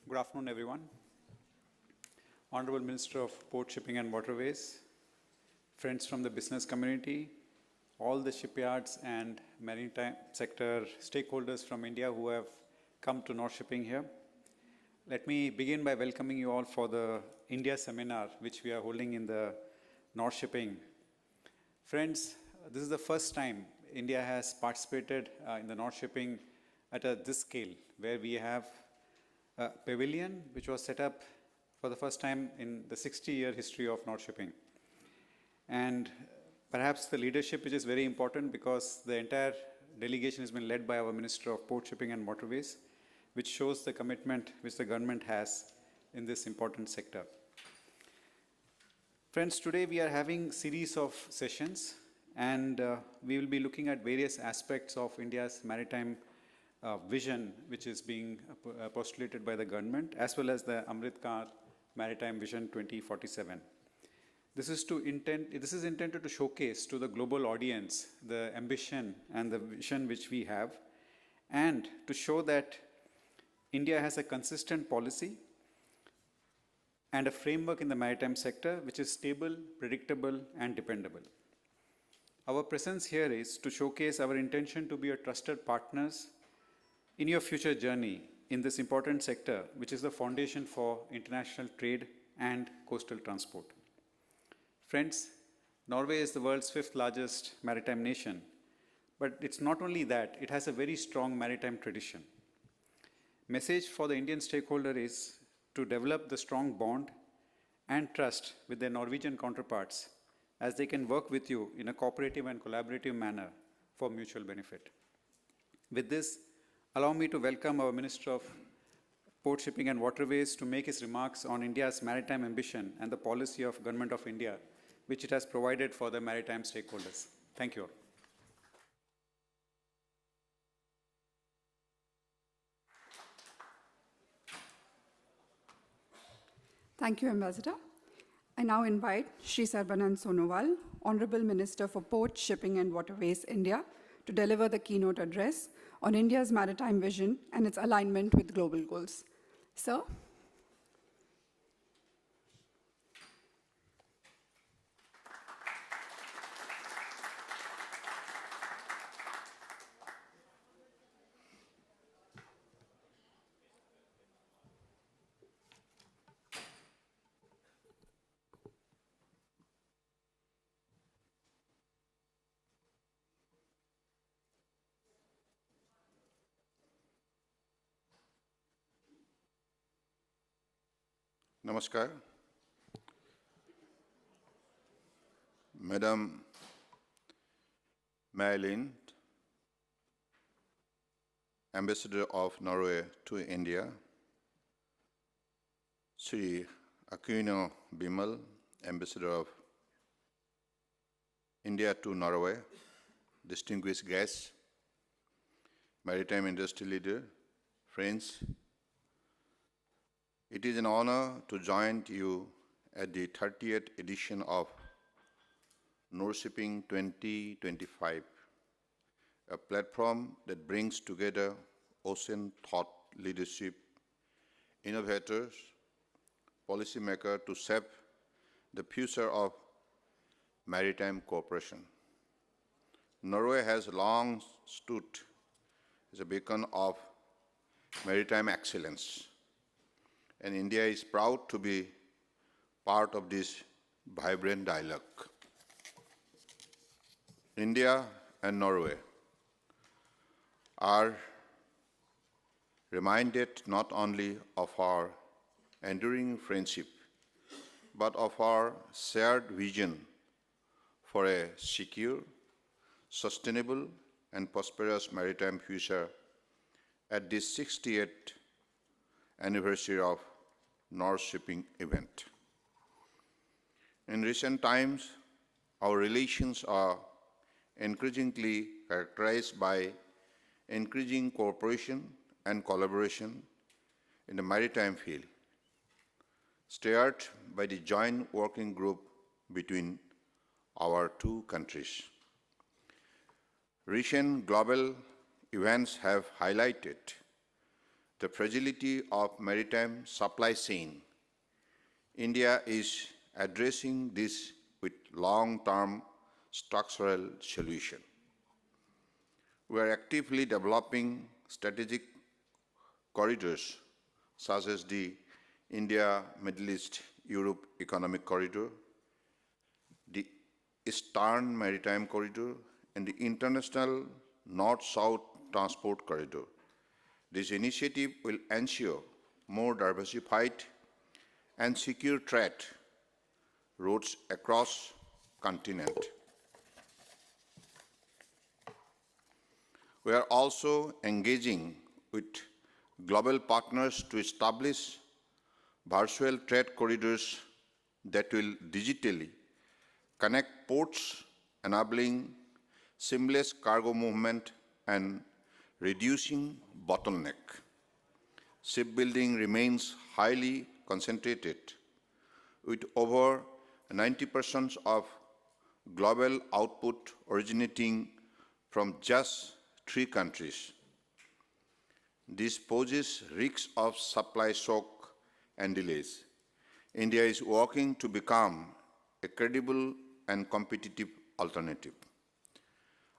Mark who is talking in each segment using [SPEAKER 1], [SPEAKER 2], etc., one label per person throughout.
[SPEAKER 1] Good afternoon, everyone. Honorable Minister of Port Shipping and Waterways, friends from the business community, all the shipyards and maritime sector stakeholders from India who have come to North Shipping here. Let me begin by welcoming you all for the India seminar, which we are holding in the North Shipping. Friends, this is the first time India has participated in the North Shipping at this scale, where we have a pavilion which was set up for the first time in the 60-year history of North Shipping. And perhaps the leadership, which is very important because the entire delegation has been led by our Minister of Port Shipping and Waterways, which shows the commitment which the government has in this important sector. Friends, today we are having a series of sessions, and we will be looking at various aspects of India's maritime vision, which is being postulated by the government, as well as the Amrit Kaal Maritime Vision 2047. This is intended to showcase to the global audience the ambition and the vision which we have, and to show that India has a consistent policy and a framework in the maritime sector which is stable, predictable, and dependable. Our presence here is to showcase our intention to be a trusted partners in your future journey in this important sector, which is the foundation for international trade and coastal transport. Friends, Norway is the world's 5th largest maritime nation, but it's not only that, it has a very strong maritime tradition. Message for the Indian stakeholder is to develop the strong bond and trust with their Norwegian counterparts, as they can work with you in a cooperative and collaborative manner for mutual benefit. With this, allow me to welcome our Minister of Port Shipping and Waterways to make his remarks on India's maritime ambition and the policy of Government of India, which it has provided for the maritime stakeholders. Thank you all.
[SPEAKER 2] Thank you, Ambassador. I now invite Shri Sarbanand Sonowal, Honorable Minister for Port, Shipping and Waterways, India, to deliver the keynote address on India's maritime vision and its alignment with global goals. Sir?
[SPEAKER 3] Namaskar. Madam Marilyn, Ambassador of Norway to India, Sri Aquino Bimal, Ambassador of India to Norway, distinguished guests, maritime industry leader, friends, it is an honor to join you at the 30th edition of North Shipping 2025, a platform that brings together ocean thought leadership, innovators, policymakers to shape the future of maritime cooperation. Norway has long stood as a beacon of maritime excellence, and India is proud to be part of this vibrant dialogue. India and Norway are reminded not only of our enduring friendship, but of our shared vision for a secure, sustainable, and prosperous maritime future at this 60th anniversary of North Shipping event. In recent times, our relations are increasingly characterized by increasing cooperation and collaboration in the maritime field, steered by the joint working group between our two countries. Recent global events have highlighted the fragility of maritime supply chain, India is addressing this with long-term structural solution. We are actively developing strategic corridors such as the India-Middle East-Europe Economic Corridor, the Eastern Maritime Corridor, and the International North-South Transport Corridor. This initiative will ensure more diversified and secure trade routes across continent. We are also engaging with global partners to establish virtual trade corridors that will digitally connect ports, enabling seamless cargo movement and reducing bottleneck. Shipbuilding remains highly concentrated, with over 90% of global output originating from just 3 countries. This poses risks of supply shock and delays. India is working to become a credible and competitive alternative.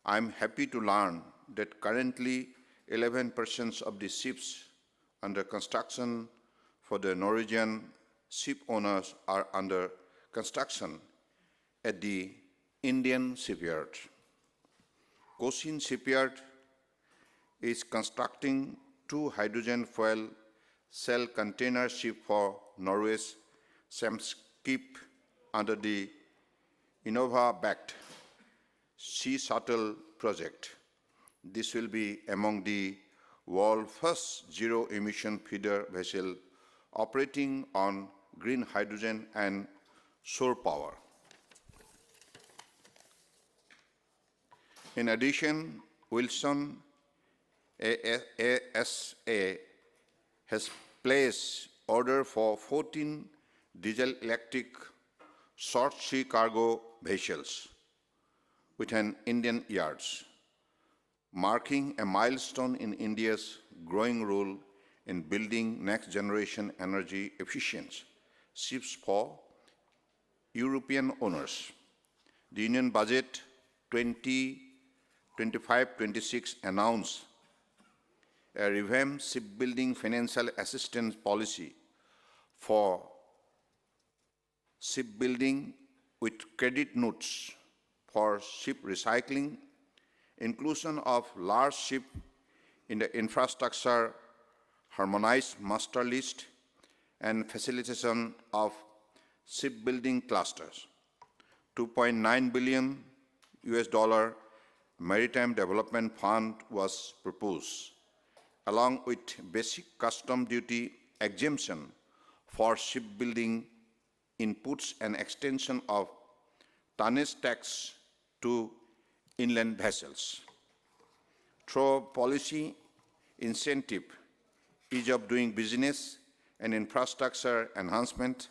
[SPEAKER 3] I am happy to learn that currently 11% of the ships under construction for the Norwegian ship owners are under construction at the Indian shipyard. Cochin Shipyard is constructing 2 hydrogen fuel cell container ships for Norway's Samskip under the Innova-backed Sea Shuttle project. This will be among the world's first zero-emission feeder vessel operating on green hydrogen and shore power. In addition, Wilson ASA has placed order for 14 diesel-electric short-sea cargo vessels with an Indian yards, marking a milestone in India's growing role in building next-generation energy-efficient ships for European owners. The Union Budget 2025-26 announced a revamped shipbuilding financial assistance policy for shipbuilding with credit notes for ship recycling, inclusion of large ships in the infrastructure harmonized master list, and facilitation of shipbuilding clusters. $2.9 billion Maritime Development Fund was proposed, along with basic custom duty exemption for shipbuilding inputs and extension of tonnage tax to inland vessels. Through policy incentive, ease of doing business, and infrastructure enhancement,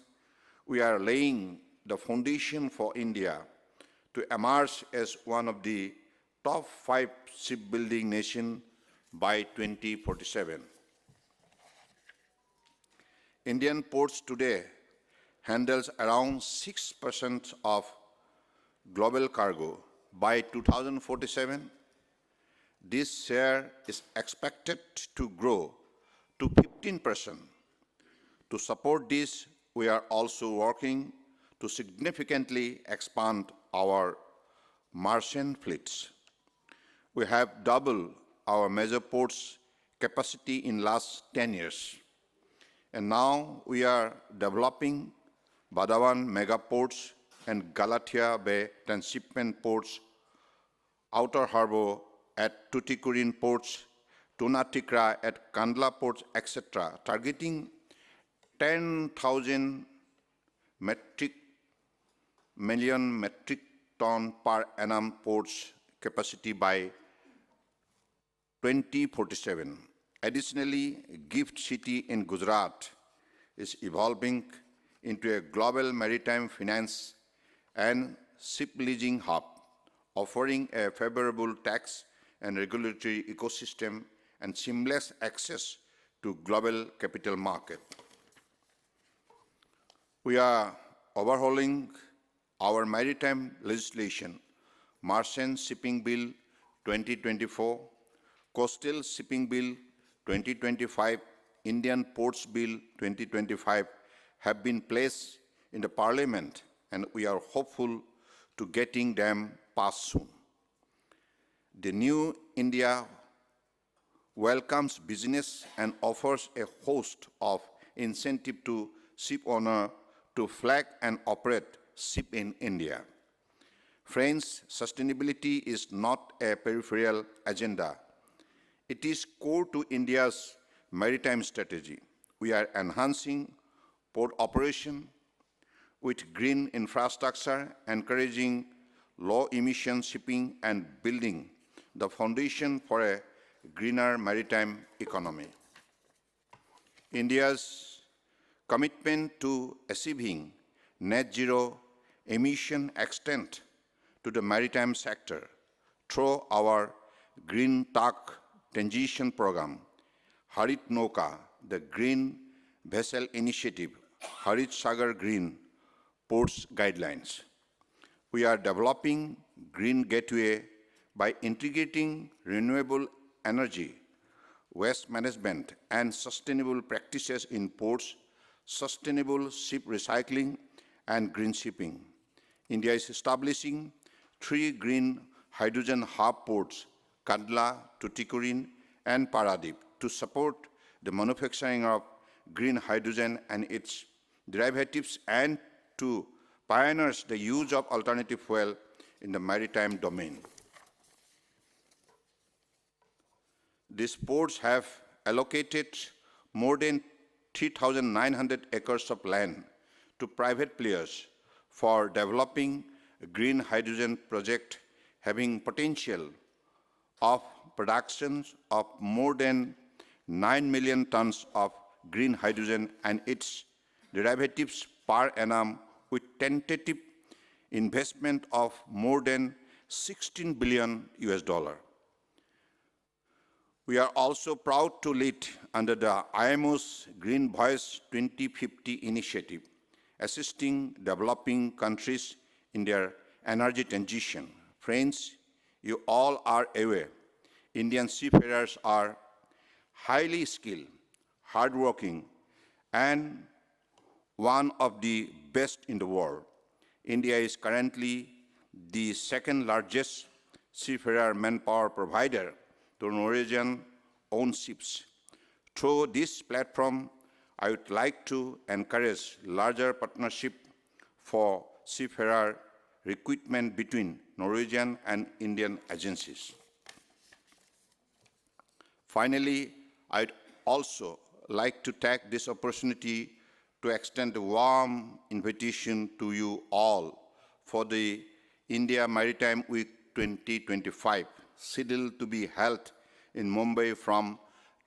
[SPEAKER 3] we are laying the foundation for India to emerge as one of the top 5 shipbuilding nations by 2047. Indian ports today handles around 6% of global cargo. By 2047, this share is expected to grow to 15%. To support this, we are also working to significantly expand our merchant fleets. We have doubled our major ports' capacity in last 10 years. And now we are developing Badawan mega ports and Galathea Bay transshipment ports, Outer Harbour at Tuticorin ports, Tunatikra at Kandla ports, etc., targeting 10,000 million metric ton per annum ports capacity by 2047. Additionally, Gift City in Gujarat is evolving into a global maritime finance and ship leasing hub, offering a favorable tax and regulatory ecosystem and seamless access to global capital market. We are overhauling our maritime legislation, Merchant Shipping Bill 2024, Coastal Shipping Bill 2025, Indian Ports Bill 2025 have been placed in the Parliament, and we are hopeful to getting them passed soon. The new India welcomes business and offers a host of incentives to ship owner to flag and operate ship in India. Friends, sustainability is not a peripheral agenda. It is core to India's maritime strategy. We are enhancing port operation with green infrastructure, encouraging low-emission shipping, and building the foundation for a greener maritime economy. India's commitment to achieving net zero emission extend to the maritime sector through our Green Tug Transition Program, Harit Nauka, the Green Vessel Initiative, Harit Sagar Green Ports Guidelines. We are developing Green Gateway by integrating renewable energy, waste management, and sustainable practices in ports, sustainable ship recycling, and green shipping. India is establishing 3 green hydrogen hub ports, Kandla, Tuticorin, and Paradip, to support the manufacturing of green hydrogen and its derivatives and to pioneer the use of alternative fuel in the maritime domain. These ports have allocated more than 3,900 acres of land to private players for developing a green hydrogen project having potential of production of more than 9 million tons of green hydrogen and its derivatives per annum, with tentative investment of more than 16 billion US dollar. We are also proud to lead under the IMO's Green Voice 2050 initiative, assisting developing countries in their energy transition. Friends, you all are aware, Indian seafarers are highly skilled, hardworking, and one of the best in the world. India is currently the second largest seafarer manpower provider to Norwegian-owned ships. Through this platform, I would like to encourage larger partnership for seafarer recruitment between Norwegian and Indian agencies. Finally, I'd also like to take this opportunity to extend a warm invitation to you all for the India Maritime Week 2025, scheduled to be held in Mumbai from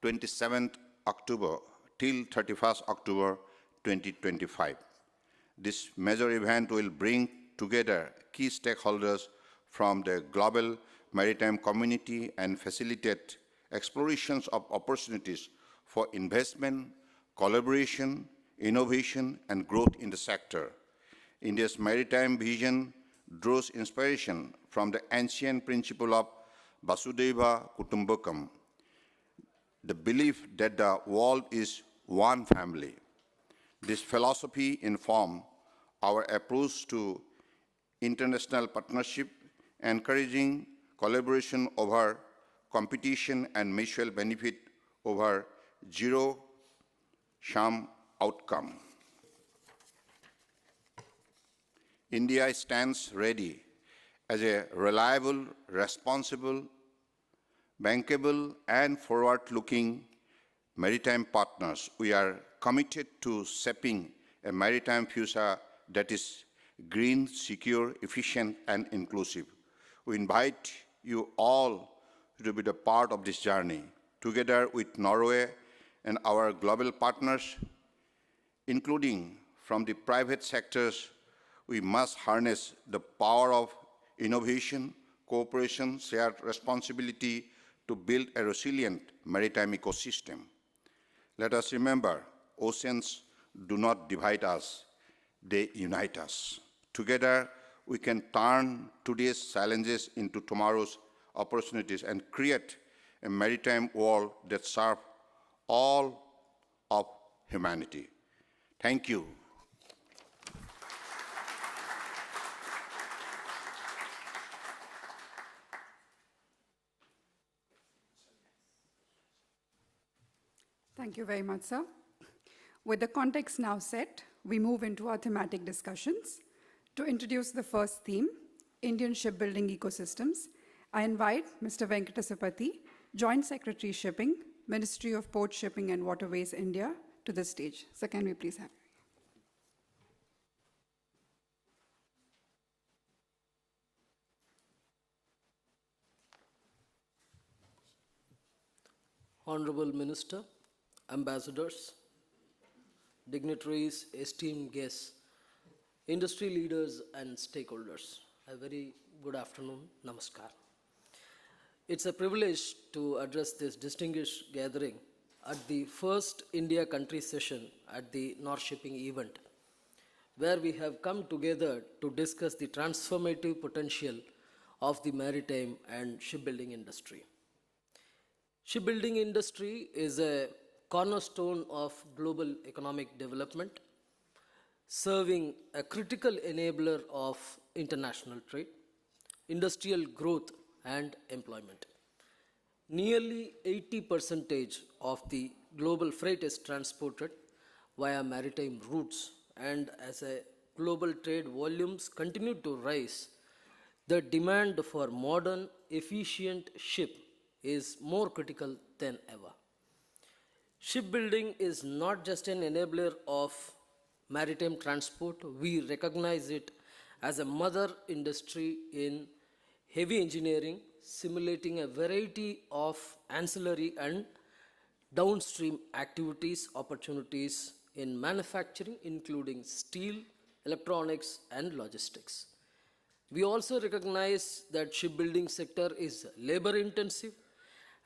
[SPEAKER 3] 27th October till 31st October 2025. This major event will bring together key stakeholders from the global maritime community and facilitate explorations of opportunities for investment, collaboration, innovation, and growth in the sector. India's maritime vision draws inspiration from the ancient principle of Vasudhaiva Kutumbakam, the belief that the world is one family. This philosophy informs our approach to international partnership, encouraging collaboration over competition and mutual benefit over zero-sum outcome. India stands ready as a reliable, responsible, bankable, and forward-looking maritime partners. We are committed to shaping a maritime future that is green, secure, efficient, and inclusive. We invite you all to be a part of this journey, together with Norway and our global partners, including from the private sectors. We must harness the power of innovation, cooperation, shared responsibility to build a resilient maritime ecosystem. Let us remember, oceans do not divide us, they unite us. Together, we can turn today's challenges into tomorrow's opportunities and create a maritime world that serves all of humanity. Thank you.
[SPEAKER 2] Thank you very much, sir. With the context now set, we move into our thematic discussions. To introduce the first theme, Indian shipbuilding ecosystems, I invite Mr. Venkatasapati, Joint Secretary Shipping, Ministry of Port Shipping and Waterways, India, to the stage. Sir, can we please have you?
[SPEAKER 4] Honorable Minister, ambassadors, dignitaries, esteemed guests, industry leaders and stakeholders, a very good afternoon, namaskar. It's a privilege to address this distinguished gathering at the first India country session at the North Shipping event, where we have come together to discuss the transformative potential of the maritime and shipbuilding industry. Shipbuilding industry is a cornerstone of global economic development, serving a critical enabler of international trade, industrial growth, and employment. Nearly 80% of the global freight is transported via maritime routes, and as a global trade volumes continue to rise, the demand for modern, efficient ship is more critical than ever. Shipbuilding is not just an enabler of maritime transport, we recognize it as a mother industry in heavy engineering, simulating a variety of ancillary and downstream activities, opportunities in manufacturing, including steel, electronics, and logistics. We also recognize that shipbuilding sector is labor intensive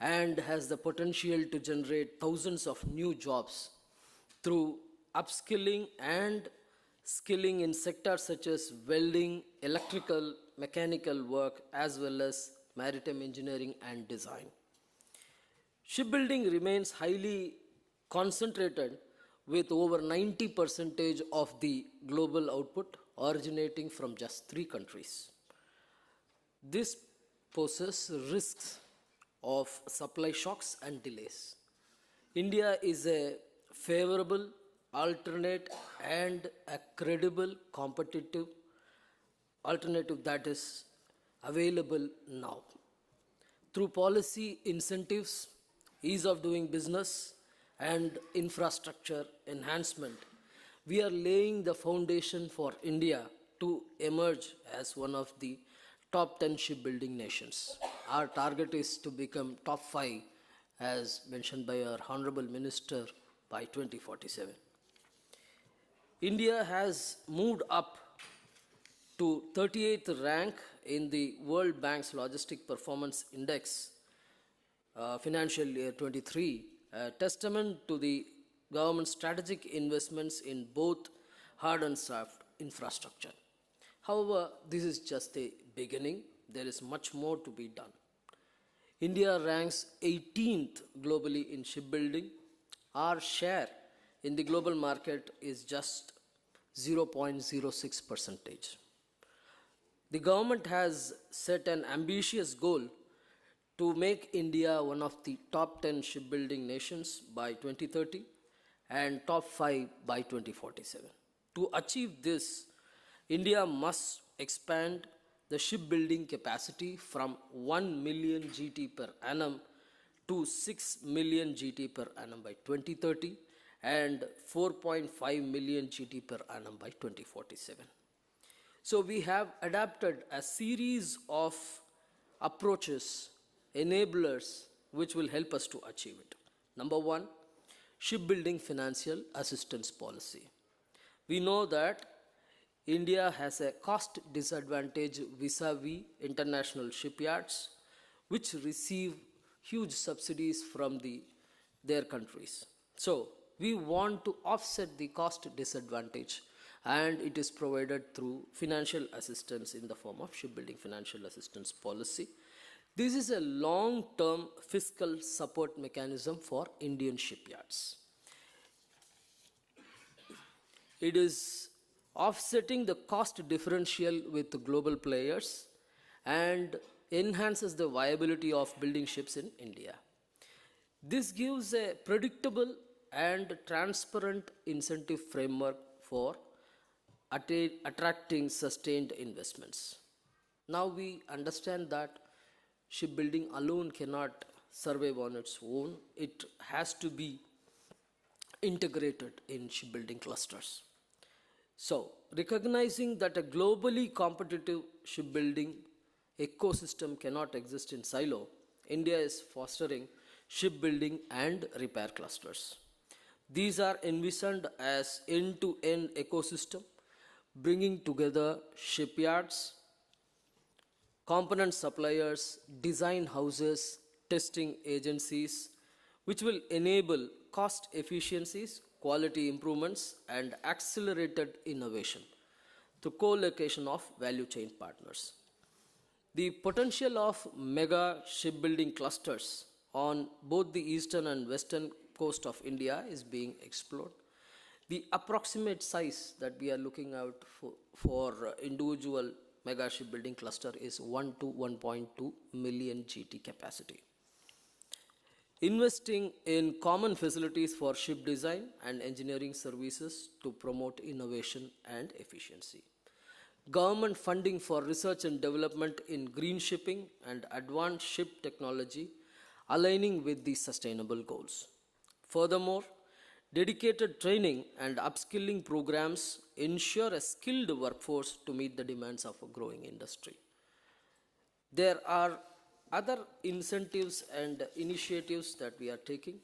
[SPEAKER 4] and has the potential to generate thousands of new jobs through upskilling and skilling in sectors such as welding, electrical, mechanical work, as well as maritime engineering and design. Shipbuilding remains highly concentrated with over 90% of the global output originating from just 3 countries. This poses risks of supply shocks and delays. India is a favorable, alternate, and a credible, competitive alternative that is available now. Through policy incentives, ease of doing business, and infrastructure enhancement, we are laying the foundation for India to emerge as one of the top 10 shipbuilding nations. Our target is to become top 5, as mentioned by our Honorable Minister, by 2047. India has moved up to 38th rank in the World Bank's Logistic Performance Index, financial year 23, a testament to the government's strategic investments in both hard and soft infrastructure. However, this is just a beginning. There is much more to be done. India ranks 18th globally in shipbuilding. Our share in the global market is just 0.06%. The government has set an ambitious goal to make India one of the top 10 shipbuilding nations by 2030 and top 5 by 2047. To achieve this, India must expand the shipbuilding capacity from 1 million GT per annum to 6 million GT per annum by 2030 and 4.5 million GT per annum by 2047. So we have adapted a series of approaches, enablers, which will help us to achieve it. Number 1, shipbuilding financial assistance policy. We know that India has a cost disadvantage vis-a-vis international shipyards, which receive huge subsidies from their countries. So we want to offset the cost disadvantage, and it is provided through financial assistance in the form of shipbuilding financial assistance policy. This is a long-term fiscal support mechanism for Indian shipyards. It is offsetting the cost differential with the global players and enhances the viability of building ships in India. This gives a predictable and transparent incentive framework for attracting sustained investments. Now we understand that shipbuilding alone cannot survive on its own. It has to be integrated in shipbuilding clusters. So, recognizing that a globally competitive shipbuilding ecosystem cannot exist in silo, India is fostering shipbuilding and repair clusters. These are envisioned as end-to-end ecosystem, bringing together shipyards, component suppliers, design houses, testing agencies, which will enable cost efficiencies, quality improvements, and accelerated innovation through co-location of value chain partners. The potential of mega shipbuilding clusters on both the eastern and western coast of India is being explored. The approximate size that we are looking out for individual mega shipbuilding cluster is 1 to 1.2 million GT capacity. Investing in common facilities for ship design and engineering services to promote innovation and efficiency. Government funding for research and development in green shipping and advanced ship technology aligning with the sustainable goals. Furthermore, dedicated training and upskilling programs ensure a skilled workforce to meet the demands of a growing industry. There are other incentives and initiatives that we are taking.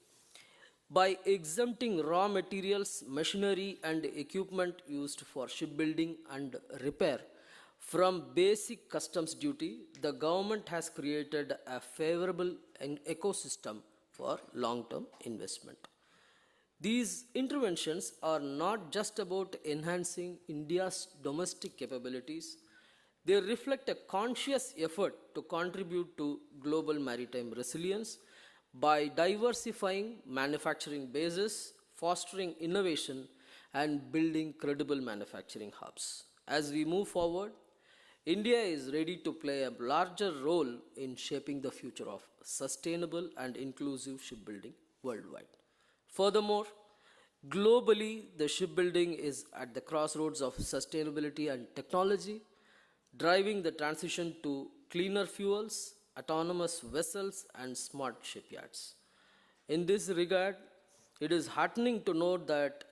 [SPEAKER 4] By exempting raw materials, machinery and equipment used for shipbuilding and repair from basic customs duty, the government has created a favorable ecosystem for long-term investment. These interventions are not just about enhancing India's domestic capabilities. They reflect a conscious effort to contribute to global maritime resilience by diversifying manufacturing bases, fostering innovation, and building credible manufacturing hubs. As we move forward, India is ready to play a larger role in shaping the future of sustainable and inclusive shipbuilding worldwide. Furthermore, globally, the shipbuilding is at the crossroads of sustainability and technology, driving the transition to cleaner fuels, autonomous vessels, and smart shipyards. In this regard, it is heartening to note that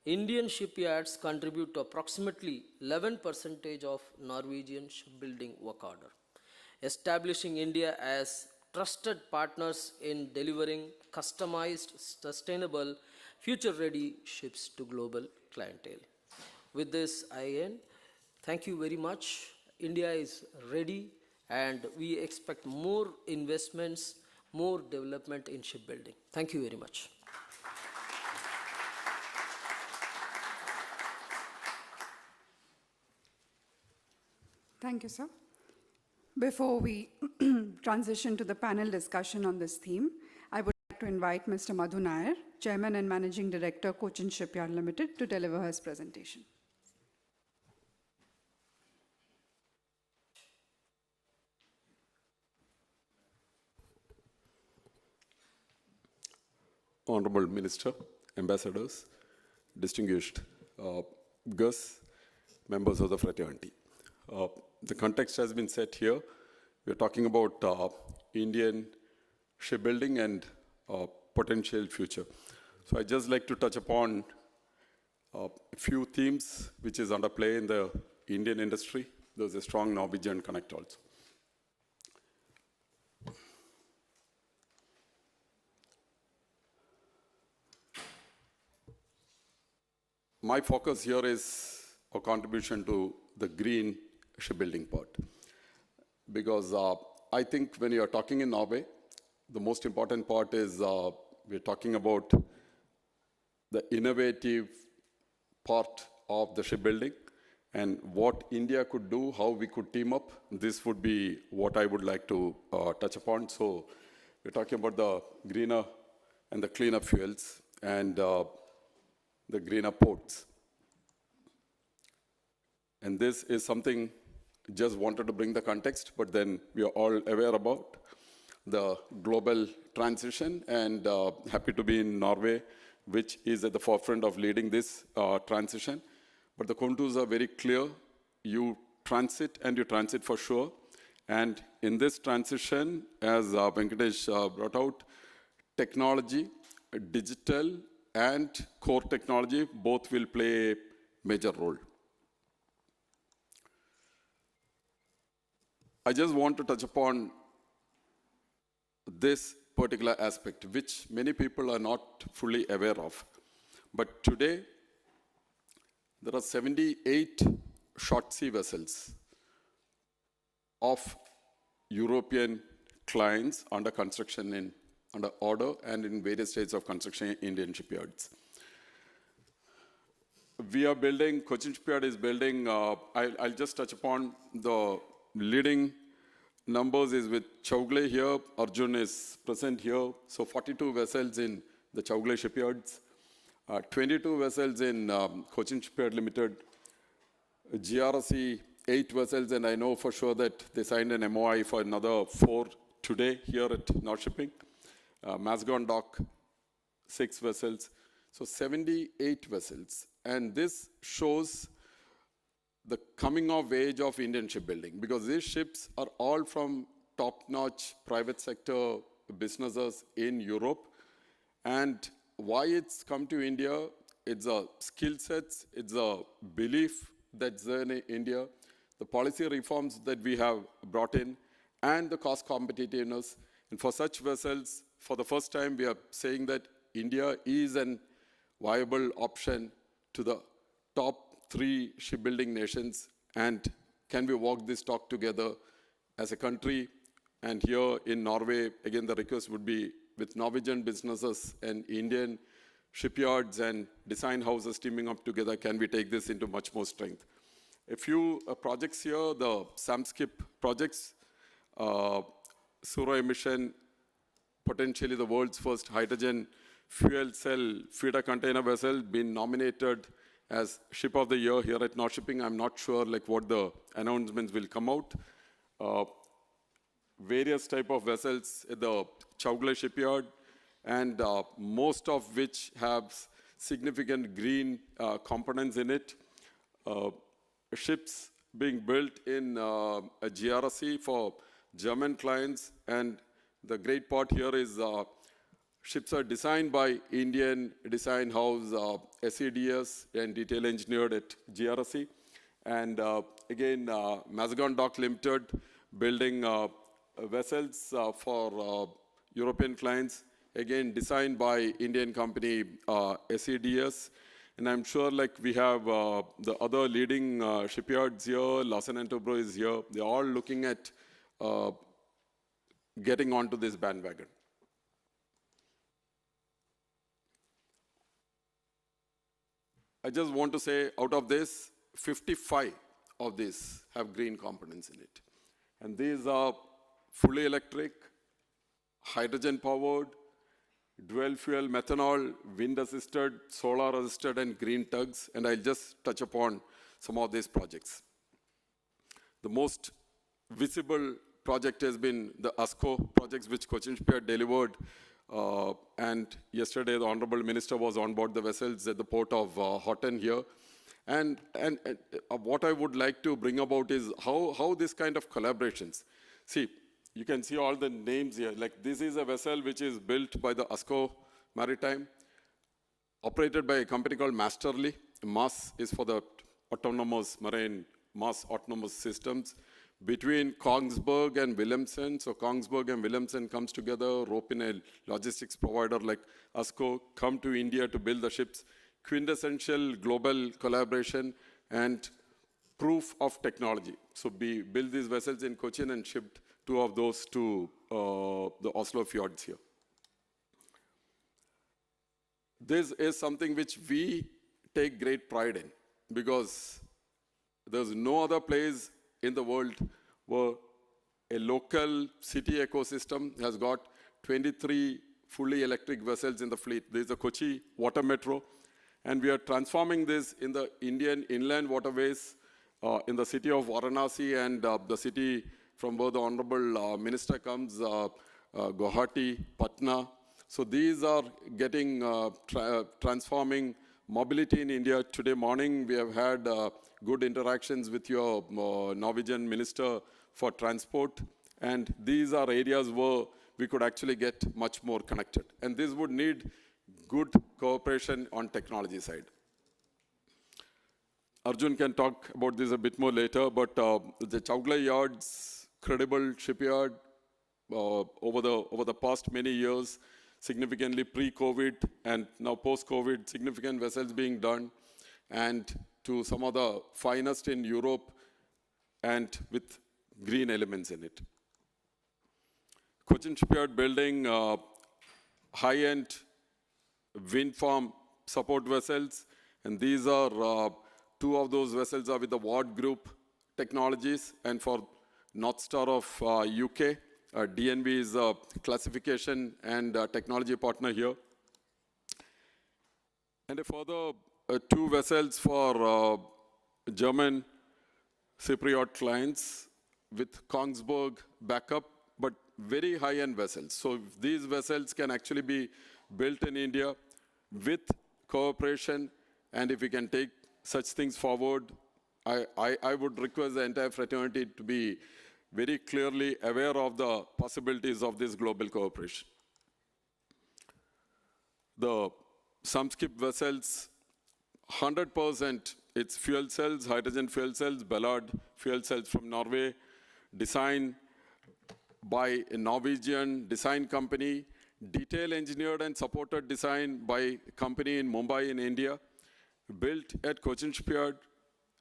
[SPEAKER 4] Indian shipyards contribute to approximately 11% of Norwegian shipbuilding work order, establishing India as trusted partners in delivering customized, sustainable, future-ready ships to global clientele. With this, I end. Thank you very much. India is ready, and we expect more investments, more development in shipbuilding. Thank you very much.
[SPEAKER 2] Thank you, sir. Before we transition to the panel discussion on this theme, I would like to invite Mr. Madhu Nair, Chairman and Managing Director, Cochin Shipyard Limited, to deliver his presentation.
[SPEAKER 5] Honorable Minister, Ambassadors, distinguished guests, members of the fraternity. The context has been set here. We're talking about Indian shipbuilding and potential future. So I'd just like to touch upon a few themes which is under play in the Indian industry. There's a strong Norwegian connect also. My focus here is a contribution to the green shipbuilding part. Because I think when you are talking in Norway, the most important part is we're talking about the innovative part of the shipbuilding and what India could do, how we could team up. This would be what I would like to touch upon. So we're talking about the greener and the cleaner fuels and the greener ports. And this is something just wanted to bring the context, but then we are all aware about the global transition, and happy to be in Norway, which is at the forefront of leading this transition. But the contours are very clear. You transit, and you transit for sure. And in this transition, as Venkatesh brought out, technology, digital, and core technology both will play a major role. I just want to touch upon this particular aspect, which many people are not fully aware of. But today, there are 78 short sea vessels of European clients under construction, under order, and in various stages of construction in Indian shipyards. We are building, Cochin Shipyard is building, I'll just touch upon the leading numbers is with Chowgle here, Arjun is present here, so 42 vessels in the Chowgle shipyards, 22 vessels in Cochin Shipyard Limited, GRC 8 vessels, and I know for sure that they signed an MOI for another 4 today here at North Shipping, Mazagon Dock 6 vessels, so 78 vessels, and this shows the coming of age of Indian shipbuilding, because these ships are all from top-notch private sector businesses in Europe. And why it's come to India, it's a skill sets, it's a belief that's there in India, the policy reforms that we have brought in, and the cost competitiveness. And for such vessels, for the first time, we are saying that India is a viable option to the top 3 shipbuilding nations, and can we walk this talk together as a country? And here in Norway, again, the request would be with Norwegian businesses and Indian shipyards and design houses teaming up together, can we take this into much more strength? A few projects here, the SAMSKIP projects, zero emission, potentially the world's first hydrogen fuel cell feeder container vessel, been nominated as Ship of the Year here at North Shipping. I'm not sure what the announcements will come out. Various type of vessels at the Chowgle shipyard, and most of which have significant green components in it. Ships being built in a GRC for German clients, and the great part here is ships are designed by Indian design house SEDS and detail engineered at GRC. And again, Mazagon Dock Limited building vessels for European clients, again designed by Indian company SEDS. And I'm sure we have the other leading shipyards here, Larsen & Toubro is here. They're all looking at getting onto this bandwagon. I just want to say, out of this, 55 of these have green components in it. And these are fully electric, hydrogen-powered, dual-fuel methanol, wind-assisted, solar-assisted, and green tugs. And I'll just touch upon some of these projects. The most visible project has been the ASCO projects, which Cochin Shipyard delivered. And yesterday, the Honorable Minister was on board the vessels at the port of Horten here. And what I would like to bring about is how this kind of collaborations. See, you can see all the names here. This is a vessel which is built by the ASCO Maritime, operated by a company called Masterly. MAS is for the autonomous marine, MAS autonomous systems. Between Kongsberg and Wilhelmsen, so Kongsberg and Wilhelmsen comes together, rope in a logistics provider like ASCO, come to India to build the ships. Quintessential global collaboration and proof of technology. So we built these vessels in Cochin and shipped 2 of those to the Oslo fjords here. this is something which we take great pride in, because there's no other place in the world where a local city ecosystem has got 23 fully electric vessels in the fleet. There's a Kochi water metro, and we are transforming this in the Indian inland waterways in the city of Varanasi and the city from where the Honorable Minister comes, Guwahati, Patna. So these are getting transforming mobility in India. Today morning, we have had good interactions with your Norwegian Minister for Transport, and these are areas where we could actually get much more connected. And this would need good cooperation on technology side. Arjun can talk about this a bit more later, but the Chowgla Yard's credible shipyard over the past many years, significantly pre-COVID and now post-COVID, significant vessels being done, and to some of the finest in Europe and with green elements in it. Cochin Shipyard building high-end wind farm support vessels, and these are two of those vessels are with the Ward Group Technologies, and for North Star of UK, DNV is a classification and technology partner here. And a further two vessels for German Cypriot clients with Kongsberg backup, but very high-end vessels. So these vessels can actually be built in India with cooperation, and if we can take such things forward, I would request the entire fraternity to be very clearly aware of the possibilities of this global cooperation. The Samskip vessels, 100% it's fuel cells, hydrogen fuel cells, Ballard fuel cells from Norway, designed by a Norwegian design company, detail engineered and supported design by a company in Mumbai in India, built at Cochin Shipyard.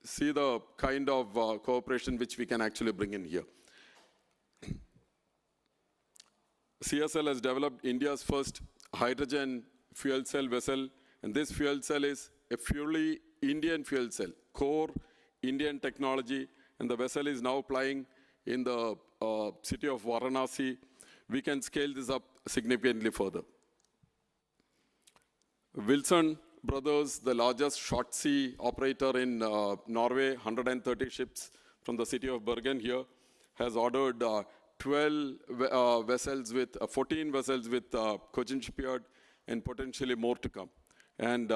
[SPEAKER 5] See the kind of cooperation which we can actually bring in here. CSL has developed India's first hydrogen fuel cell vessel, and this fuel cell is a purely Indian fuel cell, core Indian technology, and the vessel is now plying in the city of Varanasi. We can scale this up significantly further. Wilson Brothers, the largest short sea operator in Norway, 130 ships from the city of Bergen here, has ordered 12 vessels with 14 vessels with Cochin Shipyard, and potentially more to come. And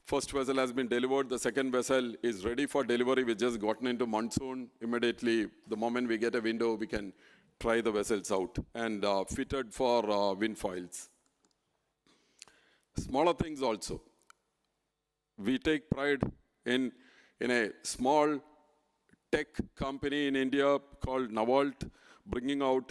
[SPEAKER 5] first vessel has been delivered. The second vessel is ready for delivery. We just gotten into monsoon. Immediately, the moment we get a window, we can try the vessels out, and fitted for wind foils. Smaller things also. We take pride in a small tech company in India called Navalt, bringing out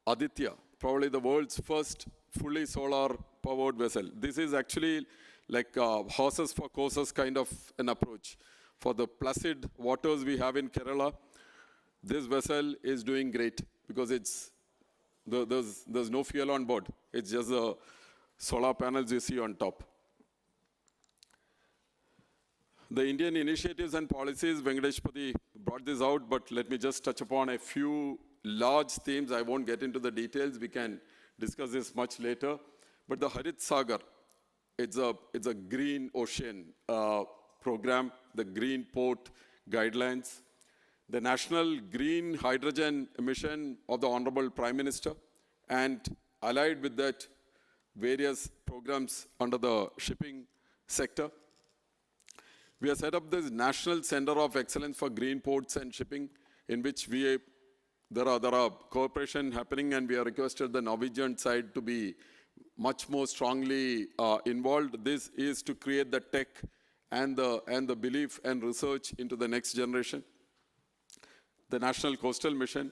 [SPEAKER 5] Aditya, probably the world's first fully solar powered vessel. This is actually like horses for courses kind of an approach. For the placid waters we have in Kerala, this vessel is doing great because there's no fuel on board. It's just the solar panels you see on top. The Indian initiatives and policies, Venkateshpati brought this out, but let me just touch upon a few large themes. I won't get into the details. We can discuss this much later. But the Harit Sagar, it's a green ocean program, the green port guidelines, the National Green Hydrogen Mission of the Honorable Prime Minister, and allied with that, various programs under the shipping sector. We have set up this National Center of Excellence for Green Ports and Shipping, in which there are cooperation happening, and we have requested the Norwegian side to be much more strongly involved. This is to create the tech and the belief and research into the next generation. The National Coastal Mission,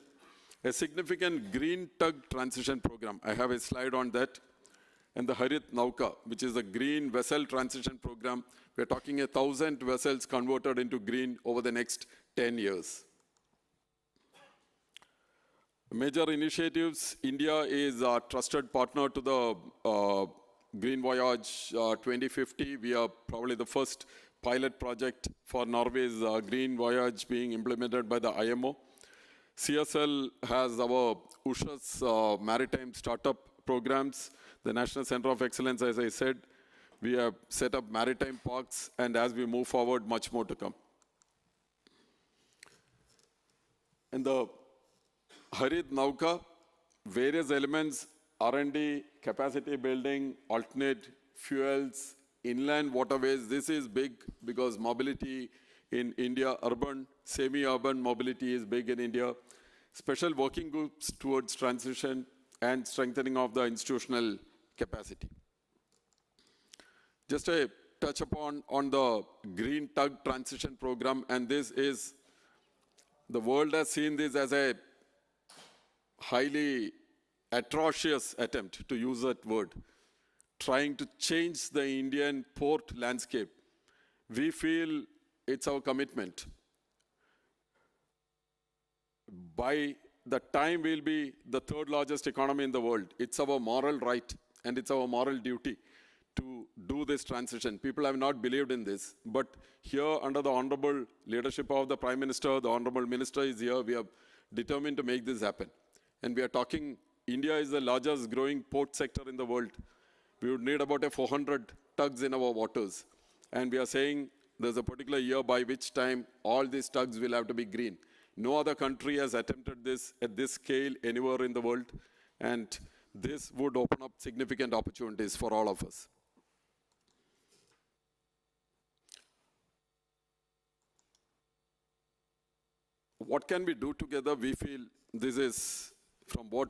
[SPEAKER 5] a significant green tug transition program. I have a slide on that. And the Harit Nauka, which is a green vessel transition program. We're talking 1,000 vessels converted into green over the next 10 years. Major initiatives, India is a trusted partner to the Green Voyage 2050. We are probably the first pilot project for Norway's Green Voyage being implemented by the IMO. CSL has our USHA's maritime startup programs, the National Center of Excellence, as I said. We have set up maritime parks, and as we move forward, much more to come. In the Harit Nauka, various elements, R&D, capacity building, alternate fuels, inland waterways. This is big because mobility in India, urban, semi-urban mobility is big in India. Special working groups towards transition and strengthening of the institutional capacity. Just a touch upon on the Green Tug Transition Program, and this is, the world has seen this as a highly atrocious attempt, to use that word, trying to change the Indian port landscape. We feel it's our commitment. By the time we'll be the third largest economy in the world, it's our moral right and it's our moral duty to do this transition. People have not believed in this, but here under the honorable leadership of the Prime Minister, the honorable minister is here, we are determined to make this happen. And we are talking, India is the largest growing port sector in the world. We would need about 400 tugs in our waters. And we are saying there's a particular year by which time all these tugs will have to be green. No other country has attempted this at this scale anywhere in the world. And this would open up significant opportunities for all of us. What can we do together? We feel this is from what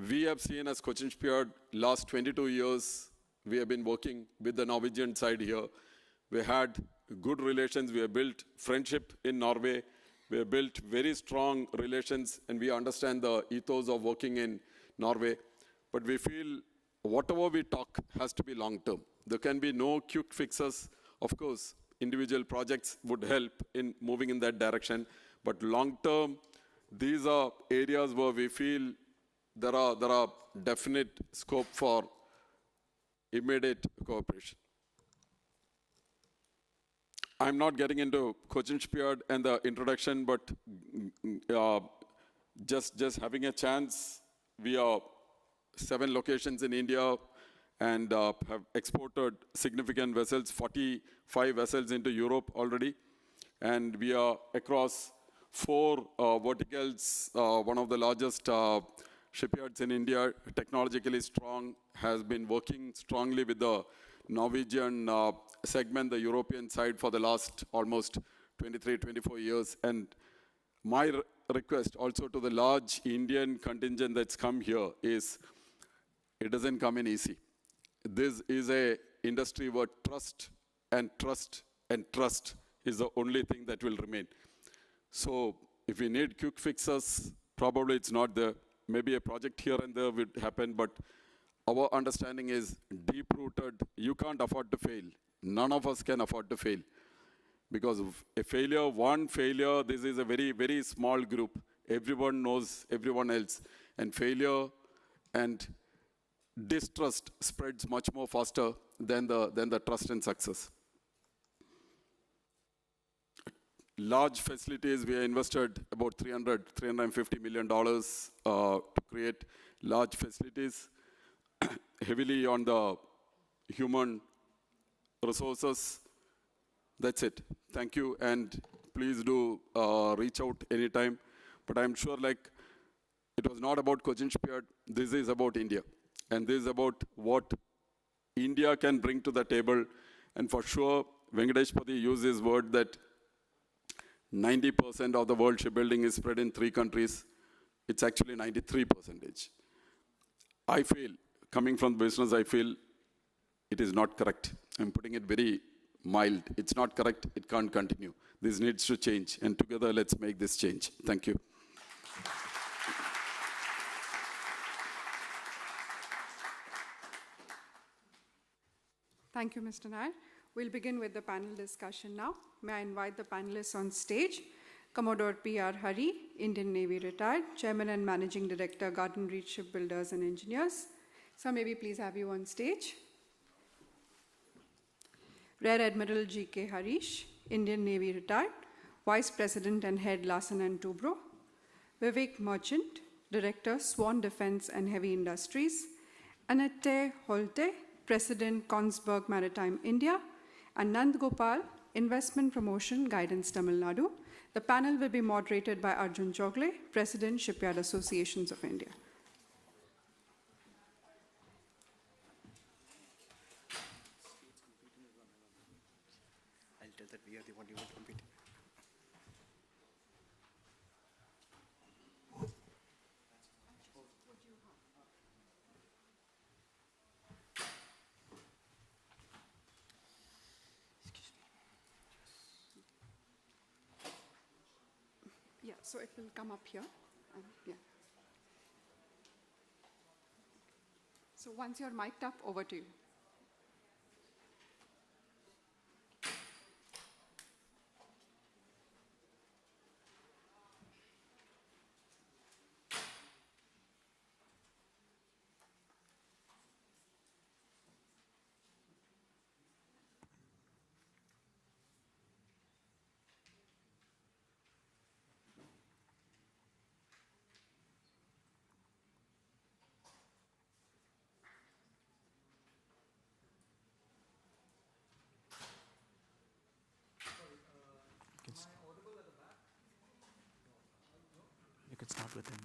[SPEAKER 5] we have seen as Cochin Shipyard last 22 years. We have been working with the Norwegian side here. We had good relations. We have built friendship in Norway. We have built very strong relations, and we understand the ethos of working in Norway. But we feel whatever we talk has to be long-term. There can be no quick fixes. Of course, individual projects would help in moving in that direction. But long-term, these are areas where we feel there are definite scope for immediate cooperation. I'm not getting into Cochin Shipyard and the introduction, but just having a chance, we are 7 locations in India and have exported significant vessels, 45 vessels into Europe already. And we are across 4 verticals, one of the largest shipyards in India, technologically strong, has been working strongly with the Norwegian segment, the European side, for the last almost 23, 24 years. And my request also to the large Indian contingent that's come here is, it doesn't come in easy. This is an industry where trust and trust and trust is the only thing that will remain. So if we need quick fixes, probably it's not there. Maybe a project here and there would happen, but our understanding is deep-rooted. You can't afford to fail. None of us can afford to fail. Because of a failure, one failure, this is a very, very small group. Everyone knows everyone else. And failure and distrust spreads much more faster than the trust and success. Large facilities, we have invested about $350 million to create large facilities, heavily on the human resources. That's it. Thank you, and please do reach out anytime. But I'm sure it was not about Cochin Shipyard. This is about India. And this is about what India can bring to the table. And for sure, Venkatesh Pati used his word that 90% of the world shipbuilding is spread in 3 countries. It's actually 93%. I feel, coming from business, I feel it is not correct. I'm putting it very mild. It's not correct. It can't continue. This needs to change. And together, let's make this change. Thank you.
[SPEAKER 2] Thank you, Mr. Nair. We'll begin with the panel discussion now. May I invite the panelists on stage? Commodore P.R. Hari, Indian Navy retired, Chairman and Managing Director, Garden Reach Shipbuilders and Engineers. Sir, may we please have you on stage? Rear Admiral G.K. Harish, Indian Navy retired, Vice President and Head Larsen and Toubro, Vivek Merchant, Director, Swan Defense and Heavy Industries, Annette Holte, President, Kongsberg Maritime India, and Nand Gopal, Investment Promotion Guidance Tamil Nadu. The panel will be moderated by Arjun Jogle, President, Shipyard Associations of India.
[SPEAKER 6] I'll tell that we are the one you want to compete.
[SPEAKER 2] Yeah, so it will come up here. Yeah. So once you're mic'd up, over to you.
[SPEAKER 6] You can start with him.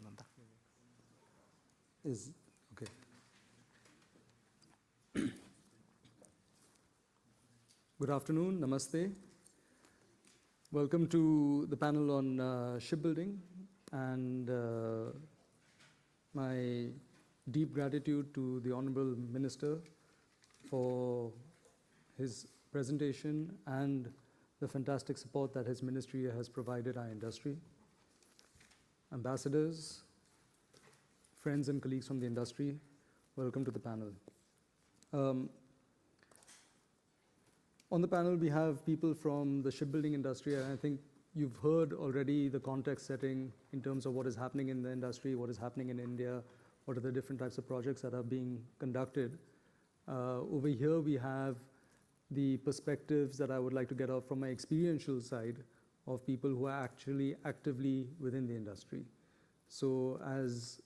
[SPEAKER 6] Nanda.
[SPEAKER 7] Is okay. Good afternoon, namaste. Welcome to the panel on shipbuilding, and my deep gratitude to the Honorable Minister for his presentation and the fantastic support that his ministry has provided our industry. Ambassadors, friends and colleagues from the industry, welcome to the panel. On the panel, we have people from the shipbuilding industry, and I think you've heard already the context setting in terms of what is happening in the industry, what is happening in India, what are the different types of projects that are being conducted. Over here, we have the perspectives that I would like to get out from my experiential side of people who are actually actively within the industry. So as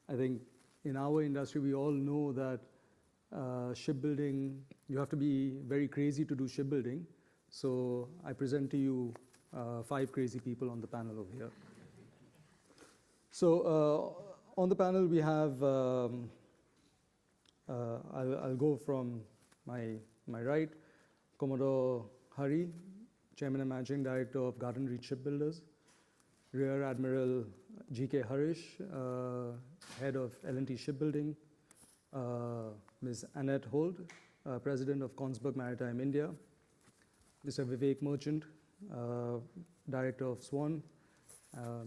[SPEAKER 7] I think in our industry, we all know that shipbuilding, you have to be very crazy to do shipbuilding. So I present to you 5 crazy people on the panel over here. So on the panel, we have, I'll go from my right, Commodore Hari, Chairman and Managing Director of Garden Reach Shipbuilders, Rear Admiral G.K. Harish, Head of L&T Shipbuilding, Ms. Annette Holt, President of Kongsberg Maritime India, Mr. Vivek Merchant, Director of Swan,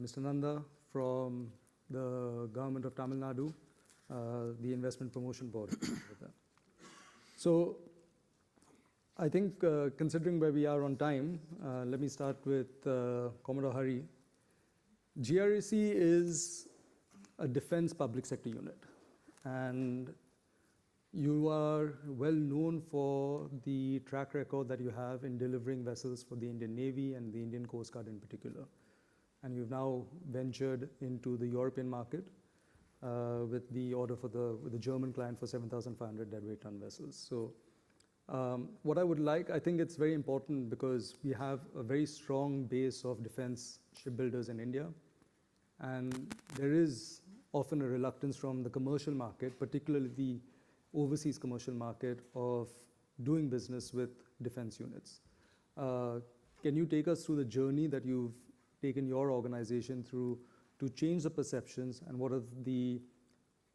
[SPEAKER 7] Mr. Nanda from the Government of Tamil Nadu, the Investment Promotion Board. So I think considering where we are on time, let me start with Commodore Hari. GRAC is a defense public sector unit, and you are well known for the track record that you have in delivering vessels for the Indian Navy and the Indian Coast Guard in particular. And you've now ventured into the European market with the order for with the German client for 7,500 deadweight ton vessels. So what I would like, I think it's very important because we have a very strong base of defense shipbuilders in India. And there is often a reluctance from the commercial market, particularly the overseas commercial market, of doing business with defense units. Can you take us through the journey that you've taken your organization through to change the perceptions, and what are the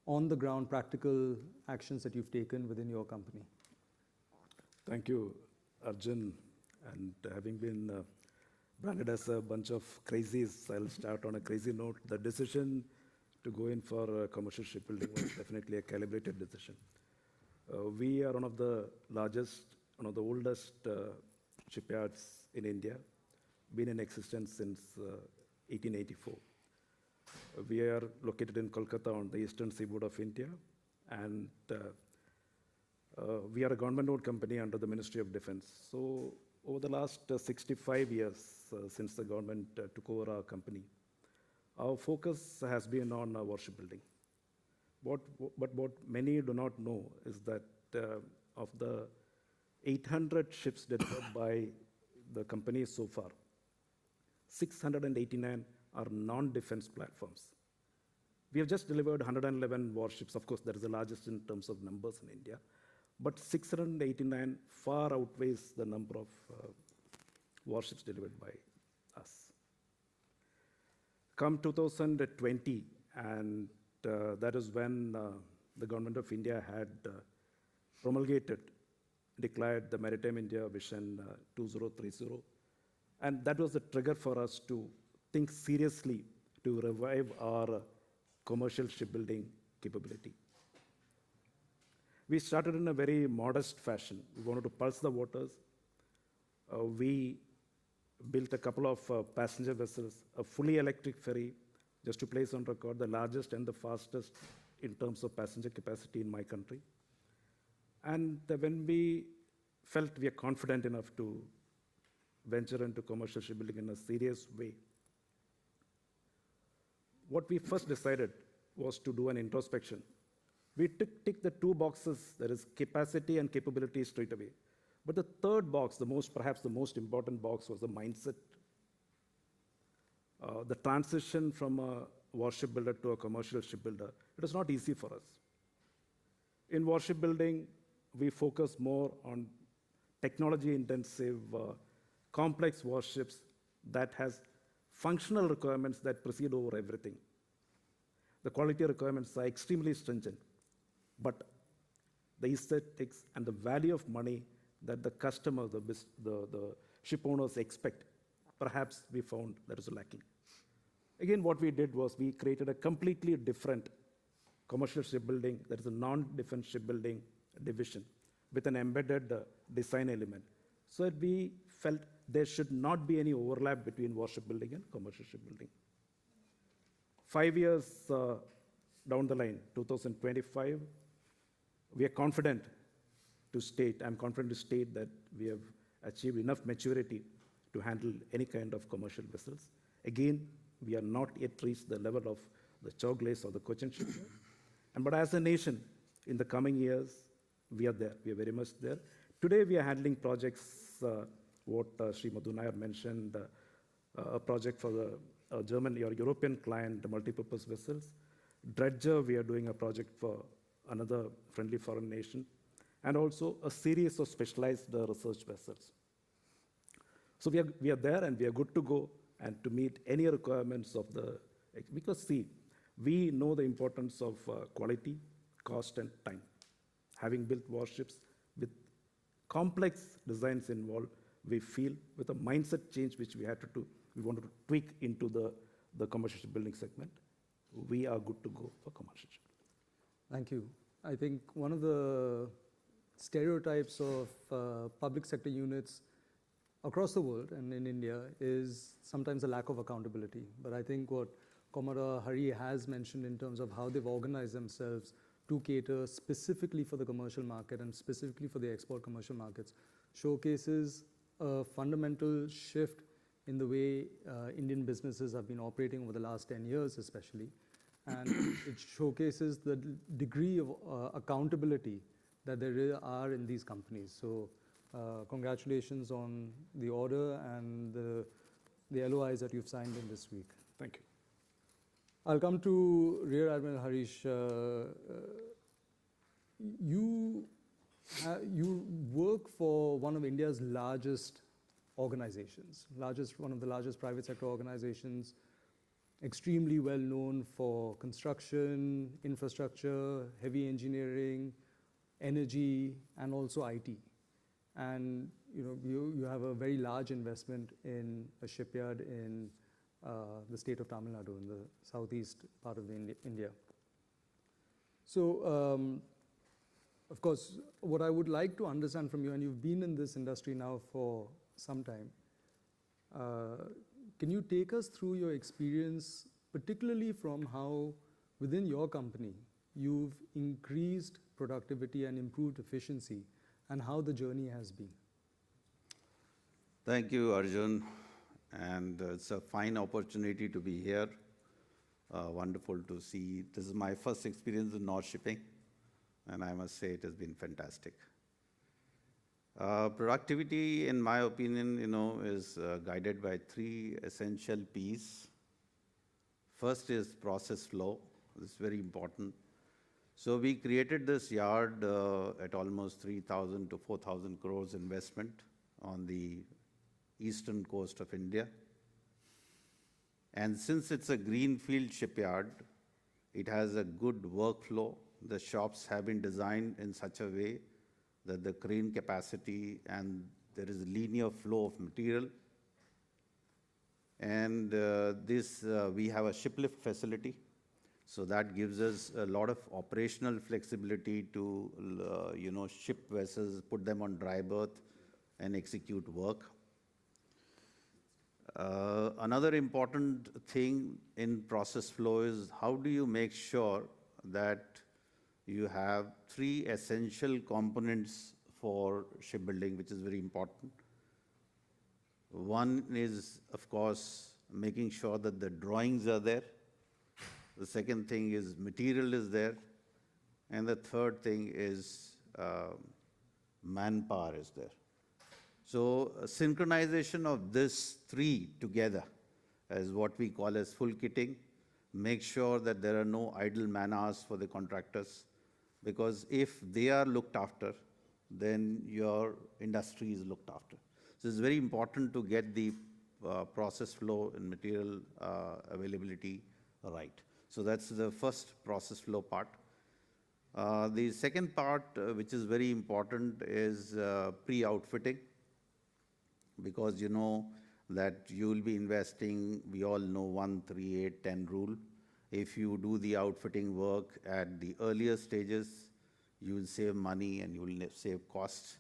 [SPEAKER 7] on-the-ground practical actions that you've taken within your company?
[SPEAKER 5] Thank you.
[SPEAKER 8] Arjun, and having been branded as a bunch of crazies, I'll start on a crazy note. The decision to go in for commercial shipbuilding was definitely a calibrated decision. We are one of the largest, one of the oldest shipyards in India, been in existence since 1884. We are located in Kolkata on the eastern seaboard of India, and we are a government-owned company under the Ministry of Defense. So over the last 65 years since the government took over our company, our focus has been on warship building. But what many do not know is that of the 800 ships delivered by the company so far, 689 are non-defense platforms. We have just delivered 111 warships. Of course, that is the largest in terms of numbers in India. But 689 far outweighs the number of warships delivered by us. Come 2020, and that is when the government of India had declared the Maritime India Vision 2030. And that was the trigger for us to think seriously to revive our commercial shipbuilding capability. We started in a very modest fashion. We wanted to pulse the waters. We built a couple of passenger vessels, a fully electric ferry, just to place on record, the largest and the fastest in terms of passenger capacity in my country. And when we felt we are confident enough to venture into commercial shipbuilding in a serious way, what we first decided was to do an introspection. We ticked the two boxes, that is capacity and capability, straight away. But the third box, perhaps the most important box, was the mindset. The transition from a warship builder to a commercial shipbuilder, it was not easy for us. In warship building, we focus more on technology-intensive, complex warships that has functional requirements that precede over everything. The quality requirements are extremely stringent, but the aesthetics and the value of money that the customer, the ship owners expect, perhaps we found that is lacking. Again, what we did was we created a completely different commercial shipbuilding, that is a non-defense shipbuilding division with an embedded design element, so that we felt there should not be any overlap between warship building and commercial shipbuilding. 5 years down the line, 2025, we are confident to state, I'm confident to state that we have achieved enough maturity to handle any kind of commercial vessels. Again, we are not yet reached the level of the Chowglaze or the Cochin shipyard. But as a nation, in the coming years, we are there. We are very much there. Today, we are handling projects, what Sri Madhu Nair mentioned, a project for the German or European client, the multipurpose vessels. Dredger, we are doing a project for another friendly foreign nation, and also a series of specialized research vessels. So we are there, and we are good to go and to meet any requirements of the, because see, we know the importance of quality, cost, and time. Having built warships with complex designs involved, we feel with a mindset change which we had to do, we wanted to tweak into the commercial shipbuilding segment, we are good to go for commercial shipbuilding.
[SPEAKER 7] Thank you. I think one of the stereotypes of public sector units across the world and in India is sometimes a lack of accountability. But I think what Commodore Hari has mentioned in terms of how they've organized themselves to cater specifically for the commercial market and specifically for the export commercial markets showcases a fundamental shift in the way Indian businesses have been operating over the last 10 years especially. And it showcases the degree of accountability that there are in these companies. So congratulations on the order and the LOIs that you've signed in this week.
[SPEAKER 8] Thank you.
[SPEAKER 7] I'll come to Rear Admiral Harish. You work for one of India's largest organizations, one of the largest private sector organizations, extremely well known for construction, infrastructure, heavy engineering, energy, and also IT. and you have a very large investment in a shipyard in the state of Tamil Nadu, in the southeast part of India. So, of course, what I would like to understand from you, and you've been in this industry now for some time, can you take us through your experience, particularly from how within your company you've increased productivity and improved efficiency, and how the journey has been?
[SPEAKER 9] Thank you, Arjun. And it's a fine opportunity to be here. Wonderful to see. This is my first experience in North Shipping, and I must say it has been fantastic. Productivity, in my opinion, is guided by three essential P's. First is process flow. This is very important. So we created this yard at almost 3,000 to 4,000 crores investment on the eastern coast of India. And since it's a greenfield shipyard, it has a good workflow. The shops have been designed in such a way that the crane capacity and there is a linear flow of material. And we have a shiplift facility. So that gives us a lot of operational flexibility to, ship vessels, put them on dry berth and execute work. Another important thing in process flow is how do you make sure that you have three essential components for shipbuilding, which is very important. One is, of course, making sure that the drawings are there. The second thing is material is there. And the third thing is manpower is there. So synchronization of these three together is what we call as full kitting. Make sure that there are no idle man hours for the contractors, because if they are looked after, then your industry is looked after. So it's very important to get the process flow and material availability right. So that's the first process flow part. The second part, which is very important, is pre-outfitting, because you know that you will be investing, we all know 1, 3, 8, 10 rule. If you do the outfitting work at the earlier stages, you will save money and you will save costs.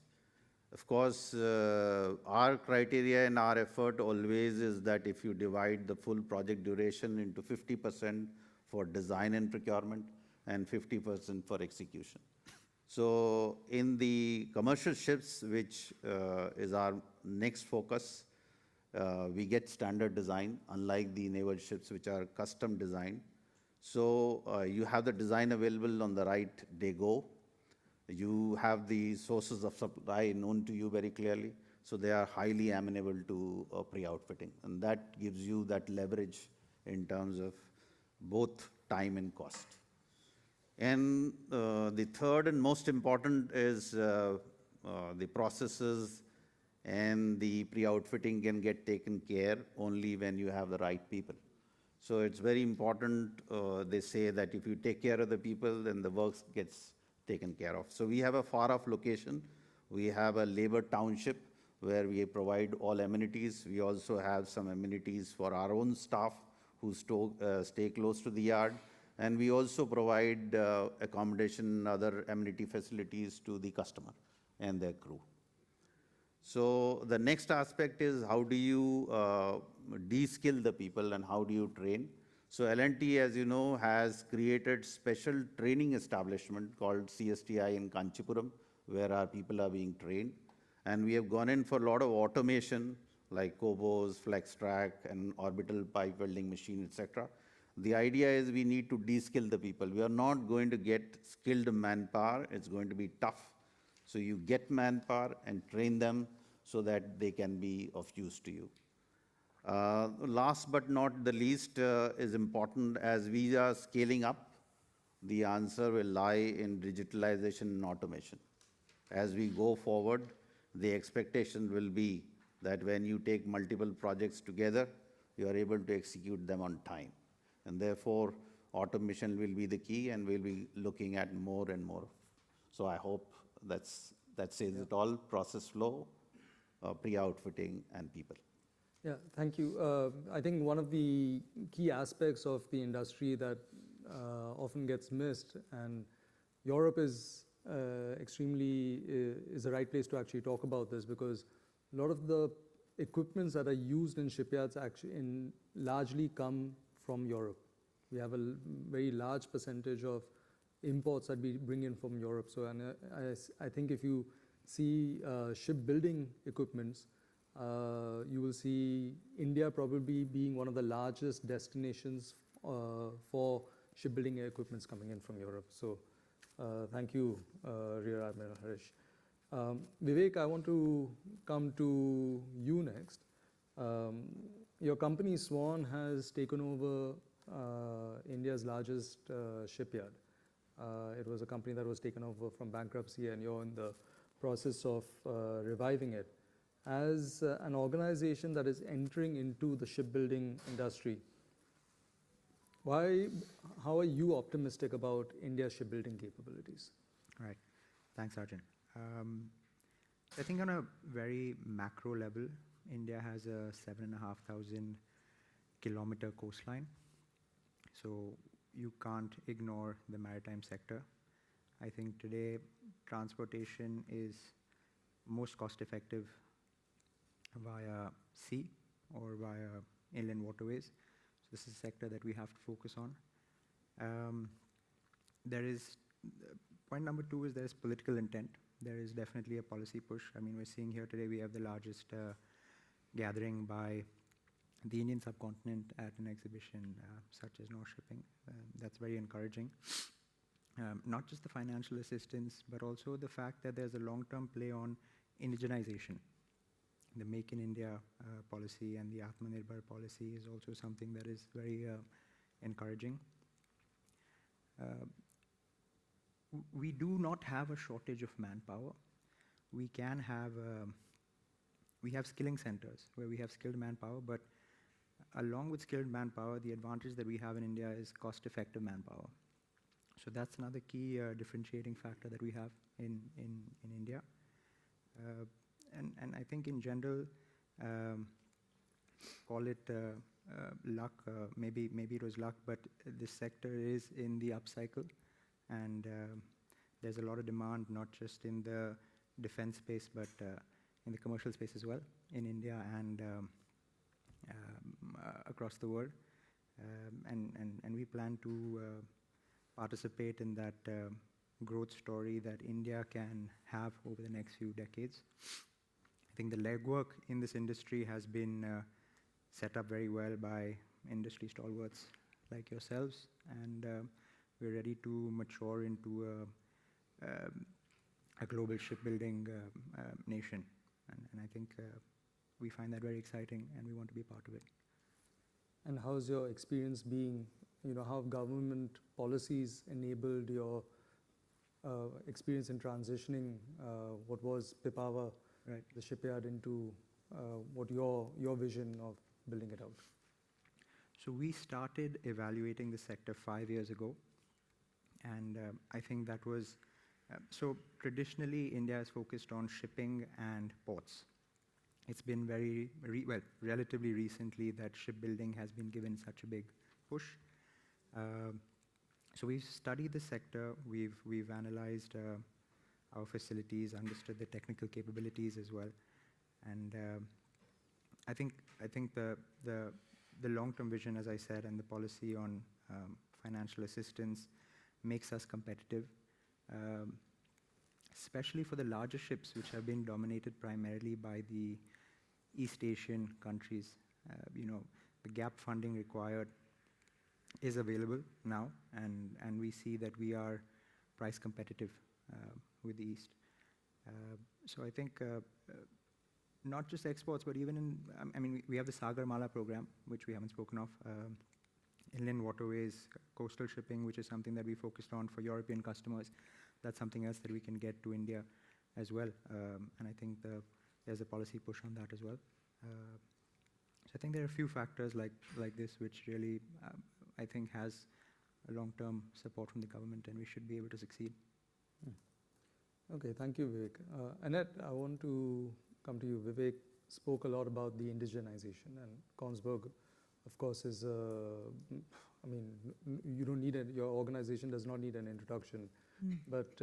[SPEAKER 9] Of course, our criteria and our effort always is that if you divide the full project duration into 50% for design and procurement and 50% for execution. So in the commercial ships, which is our next focus, we get standard design, unlike the naval ships, which are custom designed. So you have the design available on the right day go. You have the sources of supply known to you very clearly. So they are highly amenable to pre-outfitting. And that gives you that leverage in terms of both time and cost. And the third and most important is the processes and the pre-outfitting can get taken care only when you have the right people. So it's very important, they say that if you take care of the people, then the work gets taken care of. So we have a far-off location. We have a labor township where we provide all amenities. We also have some amenities for our own staff who stay close to the yard. And we also provide accommodation and other amenity facilities to the customer and their crew. So the next aspect is how do you de-skill the people and how do you train? So L&T, as you know, has created special training establishment called CSTI in Kanchipuram, where our people are being trained. And we have gone in for a lot of automation, like Cobos, FlexTrack, and orbital pipe welding machine, etc. The idea is we need to de-skill the people. We are not going to get skilled manpower. It's going to be tough. So you get manpower and train them so that they can be of use to you. Last but not the least is important as we are scaling up, the answer will lie in digitalization and automation. As we go forward, the expectation will be that when you take multiple projects together, you are able to execute them on time. And therefore, automation will be the key and we'll be looking at more and more. So I hope that's That says it all: process flow, pre-outfitting, and people.
[SPEAKER 7] Yeah, thank you. I think one of the key aspects of the industry that often gets missed, and Europe is is the right place to actually talk about this, because a lot of the equipments that are used in shipyards actually largely come from Europe. We have a very large percentage of imports that we bring in from Europe. So, and I think if you see shipbuilding equipments, you will see India probably being one of the largest destinations for shipbuilding equipments coming in from Europe. So, thank you, Rear Admiral Harish. Vivek, I want to come to you next. Your company Swan has taken over India's largest shipyard. It was a company that was taken over from bankruptcy, and you're in the process of reviving it. As an organization that is entering into the shipbuilding industry, how are you optimistic about India's shipbuilding capabilities?
[SPEAKER 6] Right. Thanks, Arjun. I think on a very macro level, India has a 7,500 kilometer coastline. So you can't ignore the maritime sector. I think today transportation is most cost effective via sea or via inland waterways. So this is a sector that we have to focus on. Point number two is there is political intent. There is definitely a policy push. I mean, we're seeing here today we have the largest gathering by the Indian subcontinent at an exhibition such as North Shipping. That's very encouraging. Not just the financial assistance, but also the fact that there's a long-term play on indigenization. The Make in India policy and the Atmanirbhar policy is also something that is very encouraging. We do not have a shortage of manpower. We have skilling centers where we have skilled manpower, but along with skilled manpower, the advantage that we have in India is cost-effective manpower. So that's another key differentiating factor that we have in India. And I think in general, call it luck, maybe it was luck, but this sector is in the upcycle, and there's a lot of demand, not just in the defense space, but in the commercial space as well, in India and across the world. And we plan to participate in that growth story that India can have over the next few decades. I think the legwork in this industry has been set up very well by industry stalwarts like yourselves, and we're ready to mature into a global shipbuilding nation. And I think we find that very exciting, and we want to be part of it.
[SPEAKER 7] And how's your experience being, how have government policies enabled your experience in transitioning what was Pipavav,
[SPEAKER 6] right,
[SPEAKER 7] the shipyard, into what your vision of building it out?
[SPEAKER 6] So we started evaluating the sector 5 years ago, and I think that was, so traditionally India is focused on shipping and ports. It's been relatively recently that shipbuilding has been given such a big push. So we've studied the sector, we've analyzed our facilities, understood the technical capabilities as well, and I think the long-term vision, as I said, and the policy on financial assistance makes us competitive, especially for the larger ships, which have been dominated primarily by the East Asian countries. The gap funding required is available now, and we see that we are price competitive with the East. So I think not just exports, but even we have the Sagarmala program, which we haven't spoken of, inland waterways, coastal shipping, which is something that we focused on for European customers. That's something else that we can get to India as well. And I think there's a policy push on that as well. So I think there are a few factors like this which really, I think, has a long-term support from the government, and we should be able to succeed.
[SPEAKER 7] Okay, thank you, Vivek. Annette, I want to come to you. Vivek spoke a lot about the indigenization, and Kongsberg, of course, is, I mean, you don't need it, your organization does not need an introduction, but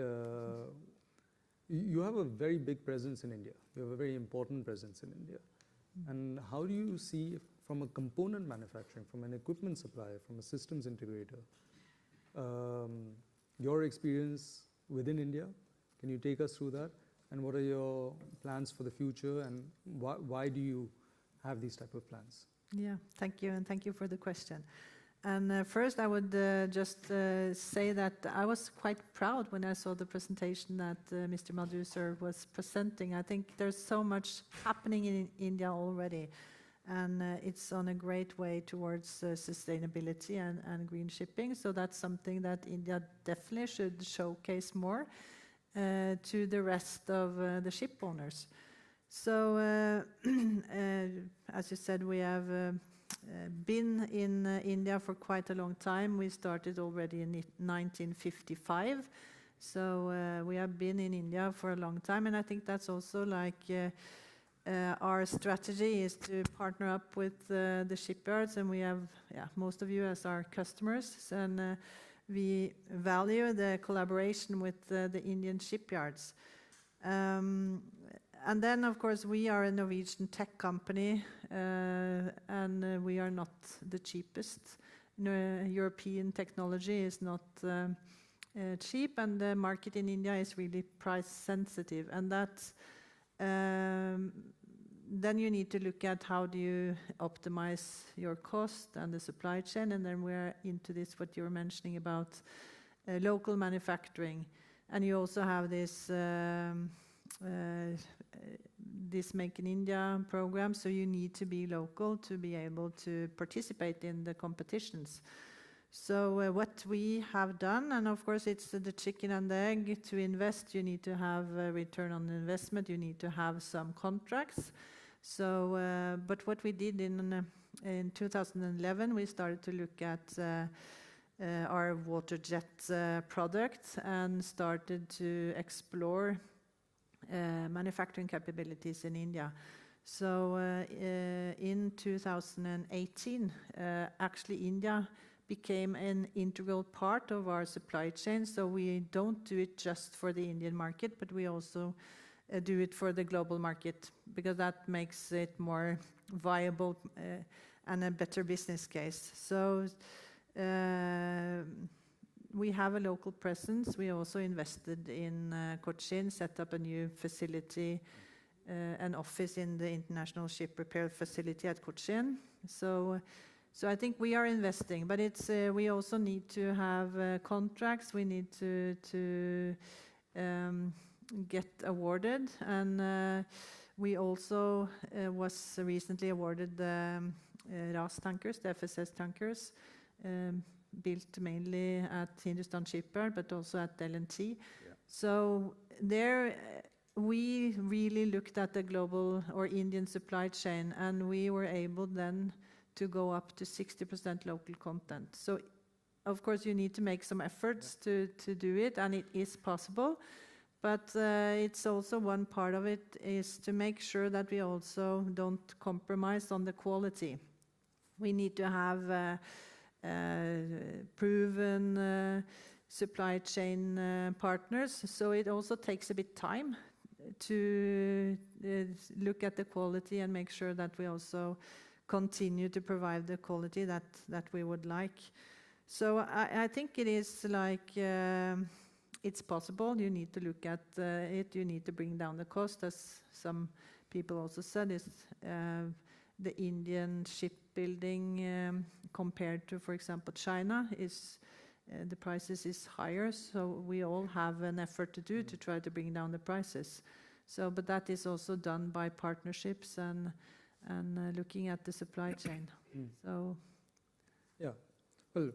[SPEAKER 7] you have a very big presence in India. You have a very important presence in India. And how do you see, from a component manufacturing, from an equipment supplier, from a systems integrator, your experience within India? Can you take us through that? And what are your plans for the future, and why do you have these type of plans?
[SPEAKER 10] Yeah, thank you, and thank you for the question. And first, I would just say that I was quite proud when I saw the presentation that Mr. Madhu sir was presenting. I think there's so much happening in India already, and it's on a great way towards sustainability and green shipping. So that's something that India definitely should showcase more to the rest of the ship owners. So, as you said, we have been in India for quite a long time. We started already in 1955. So we have been in India for a long time, and I think that's also like our strategy is to partner up with the shipyards, and we have most of you as our customers, and we value the collaboration with the Indian shipyards. And then, of course, we are a Norwegian tech company, and we are not the cheapest. European technology is not cheap, and the market in India is really price sensitive. And that's, then you need to look at how do you optimize your cost and the supply chain, and then we're into this, what you were mentioning about local manufacturing. And you also have this this Make in India program, so you need to be local to be able to participate in the competitions. So what we have done, and of course it's the chicken and the egg, to invest you need to have a return on investment, you need to have some contracts. So, but what we did in 2011, we started to look at our water jet product and started to explore manufacturing capabilities in India. So in 2018, actually India became an integral part of our supply chain. So we don't do it just for the Indian market, but we also do it for the global market, because that makes it more viable and a better business case. So we have a local presence. We also invested in Cochin, set up a new facility, an office in the International Ship Repair Facility at Cochin. So I think we are investing, but it's we also need to have contracts. We need to get awarded, and we also was recently awarded the RAS tankers, the FSS tankers, built mainly at Hindustan Shipyard, but also at L&T. Yeah. So there we really looked at the global or Indian supply chain, and we were able then to go up to 60% local content. So of course you need to make some efforts to do it, and it is possible. But it's also one part of it is to make sure that we also don't compromise on the quality. We need to have proven supply chain partners. So it also takes a bit time to look at the quality and make sure that we also continue to provide the quality that we would like. So I think it is like it's possible. You need to look at it. You need to bring down the cost, as some people also said. Is the Indian shipbuilding compared to, for example, China, is the prices is higher. So we all have an effort to do to try to bring down the prices. So, but that is also done by partnerships and looking at the supply chain. So,
[SPEAKER 7] yeah, well,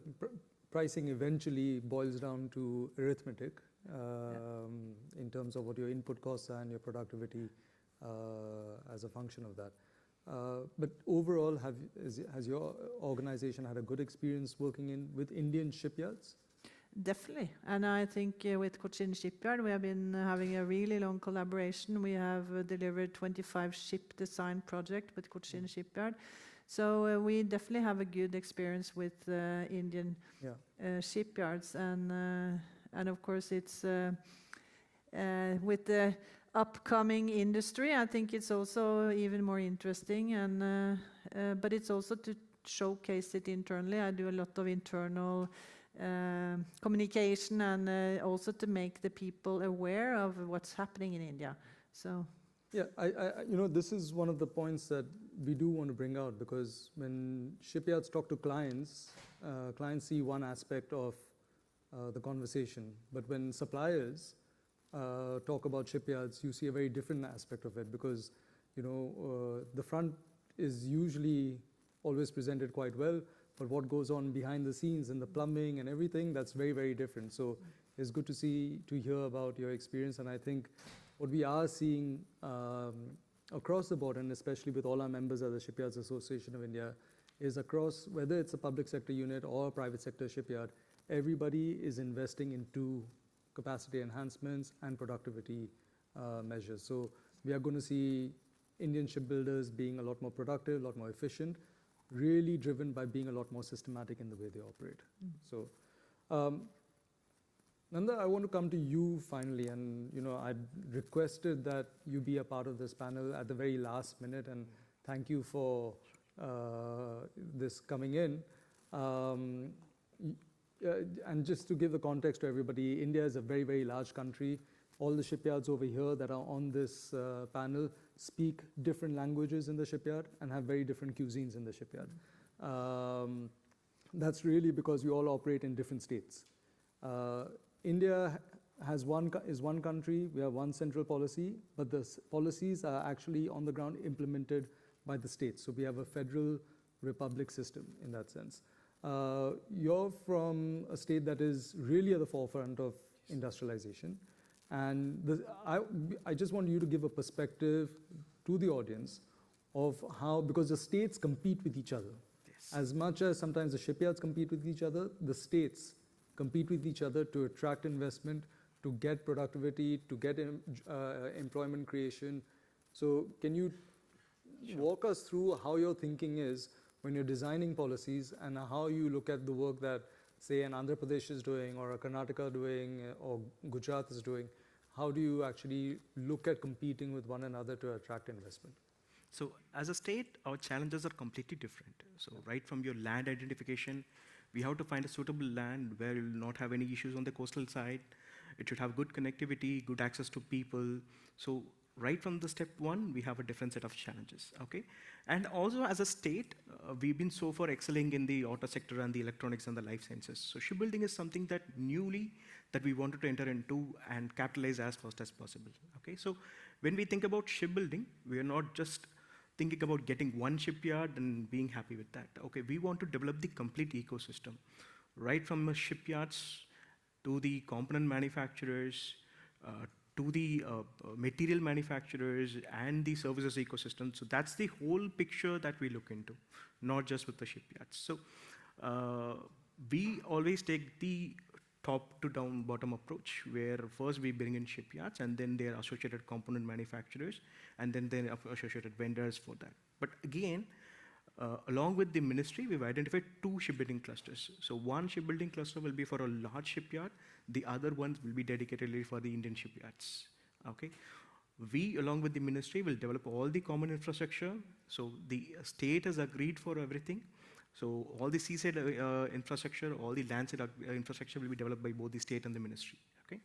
[SPEAKER 7] pricing eventually boils down to arithmetic in terms of what your input costs are and your productivity as a function of that. But overall, has your organization had a good experience working with Indian shipyards?
[SPEAKER 10] Definitely. And I think with Cochin Shipyard, we have been having a really long collaboration. We have delivered 25 ship design project with Cochin Shipyard. So we definitely have a good experience with Indian shipyards. And of course, it's with the upcoming industry, I think it's also even more interesting. And but it's also to showcase it internally. I do a lot of internal communication and also to make the people aware of what's happening in India. So
[SPEAKER 7] yeah, this is one of the points that we do want to bring out, because when shipyards talk to clients, clients see one aspect of the conversation, but when suppliers talk about shipyards, you see a very different aspect of it, because the front is usually always presented quite well, but what goes on behind the scenes and the plumbing and everything, that's very, very different. So it's good to hear about your experience. And I think what we are seeing across the board, and especially with all our members of the Shipyards Association of India, is across, whether it's a public sector unit or a private sector shipyard, everybody is investing into capacity enhancements and productivity measures. So we are going to see Indian shipbuilders being a lot more productive, a lot more efficient, really driven by being a lot more systematic in the way they operate. So, Nanda, I want to come to you finally, and I requested that you be a part of this panel at the very last minute, and thank you for this coming in. And just to give the context to everybody, India is a very, very large country. All the shipyards over here that are on this panel speak different languages in the shipyard and have very different cuisines in the shipyard. That's really because we all operate in different states. India is one country, we have one central policy, but the policies are actually on the ground implemented by the states. So we have a federal republic system in that sense. You're from a state that is really at the forefront of industrialization. And I just want you to give a perspective to the audience of how, because the states compete with each other. Yes. As much as sometimes the shipyards compete with each other, the states compete with each other to attract investment, to get productivity, to get employment creation. So can you walk us through how your thinking is when you're designing policies, and how you look at the work that, say, an Andhra Pradesh is doing, or a Karnataka doing, or Gujarat is doing? How do you actually look at competing with one another to attract investment?
[SPEAKER 11] So as a state, our challenges are completely different. So right from your land identification, we have to find a suitable land where you will not have any issues on the coastal side. It should have good connectivity, good access to people. So right from the step one, we have a different set of challenges, okay? And also as a state, we've been so far excelling in the auto sector and the electronics and the life sciences. So shipbuilding is something that we wanted to enter into and capitalize as fast as possible, okay? So when we think about shipbuilding, we are not just thinking about getting one shipyard and being happy with that, okay? We want to develop the complete ecosystem, right from the shipyards to the component manufacturers, to the material manufacturers and the services ecosystem. So that's the whole picture that we look into, not just with the shipyards. So we always take the top to down bottom approach, where first we bring in shipyards and then their associated component manufacturers and then their associated vendors for that. But again, along with the ministry, we've identified 2 shipbuilding clusters. So one shipbuilding cluster will be for a large shipyard, the other ones will be dedicatedly for the Indian shipyards, okay? We, along with the ministry, will develop all the common infrastructure. So the state has agreed for everything. So all the seaside infrastructure, all the landside infrastructure will be developed by both the state and the ministry, okay?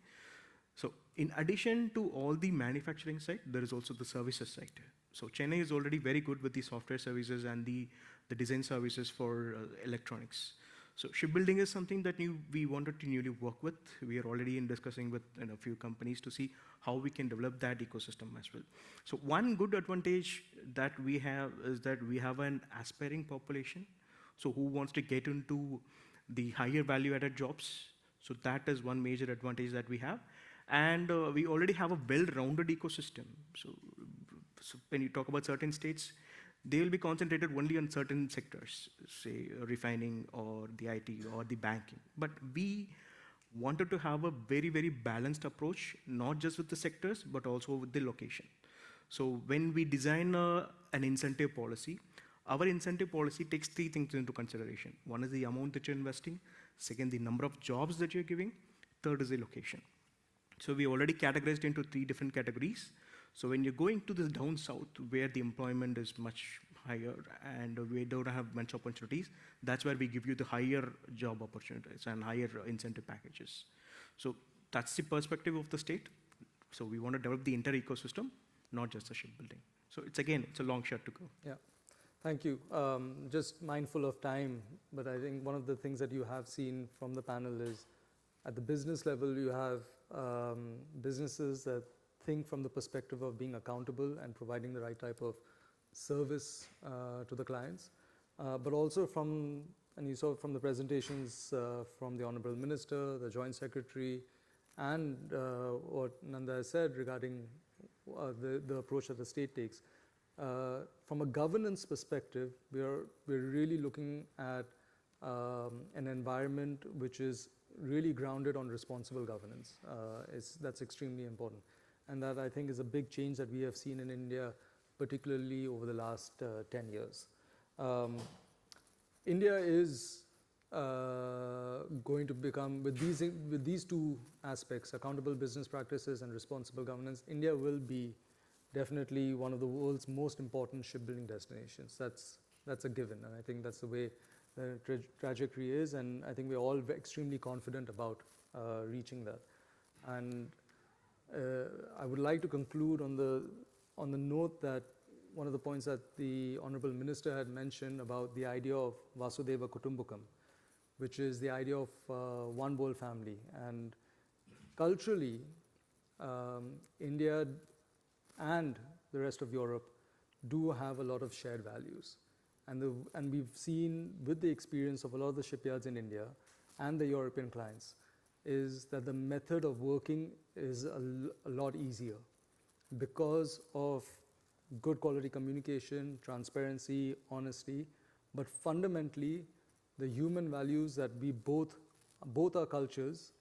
[SPEAKER 11] So in addition to all the manufacturing side, there is also the services side. So Chennai is already very good with the software services and the design services for electronics. So shipbuilding is something that we wanted to newly work with. We are already discussing with a few companies to see how we can develop that ecosystem as well. So one good advantage that we have is that we have an aspiring population. So who wants to get into the higher value-added jobs? So that is one major advantage that we have. And we already have a well-rounded ecosystem. So when you talk about certain states, they will be concentrated only on certain sectors, say refining or the IT or the banking. But we wanted to have a very, very balanced approach, not just with the sectors, but also with the location. So when we design an incentive policy, our incentive policy takes three things into consideration. One is the amount that you're investing, second, the number of jobs that you're giving, third is the location. So we already categorized into three different categories. So when you're going to the down south, where the employment is much higher and we don't have much opportunities, that's where we give you the higher job opportunities and higher incentive packages. So that's the perspective of the state. So we want to develop the entire ecosystem, not just the shipbuilding. So it's a long shot to go.
[SPEAKER 7] Yeah, thank you. Just mindful of time, but I think one of the things that you have seen from the panel is at the business level, you have businesses that think from the perspective of being accountable and providing the right type of service to the clients, but also and you saw from the presentations from the Honorable Minister, the Joint Secretary, and what Nanda has said regarding the approach that the state takes. From a governance perspective, we're really looking at an environment which is really grounded on responsible governance. That's extremely important. And that, I think, is a big change that we have seen in India, particularly over the last 10 years. India is going to become, with these two aspects, accountable business practices and responsible governance, India will be definitely one of the world's most important shipbuilding destinations. That's a given, and I think that's the way the trajectory is, and I think we're all extremely confident about reaching that. And I would like to conclude on the note that one of the points that the Honorable Minister had mentioned about the idea of Vasudhaiva Kutumbakam, which is the idea of one world family. And culturally, India and the rest of Europe do have a lot of shared values. And we've seen with the experience of a lot of the shipyards in India and the European clients is that the method of working is a lot easier because of good quality communication, transparency, honesty, but fundamentally the human values that we both our cultures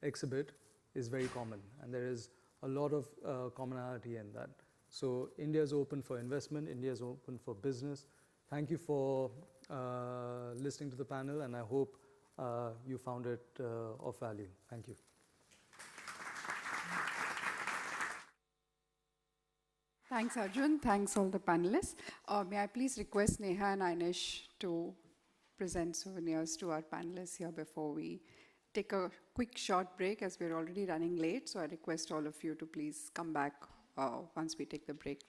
[SPEAKER 7] exhibit is very common, and there is a lot of commonality in that. So India is open for investment, India is open for business. Thank you for listening to the panel, and I hope you found it of value. Thank you.
[SPEAKER 2] Thanks, Arjun. Thanks, all the panelists. May I please request Neha and Ainesh to present souvenirs to our panelists here before we take a quick short break, as we're already running late. So I request all of you to please come back once we take the break.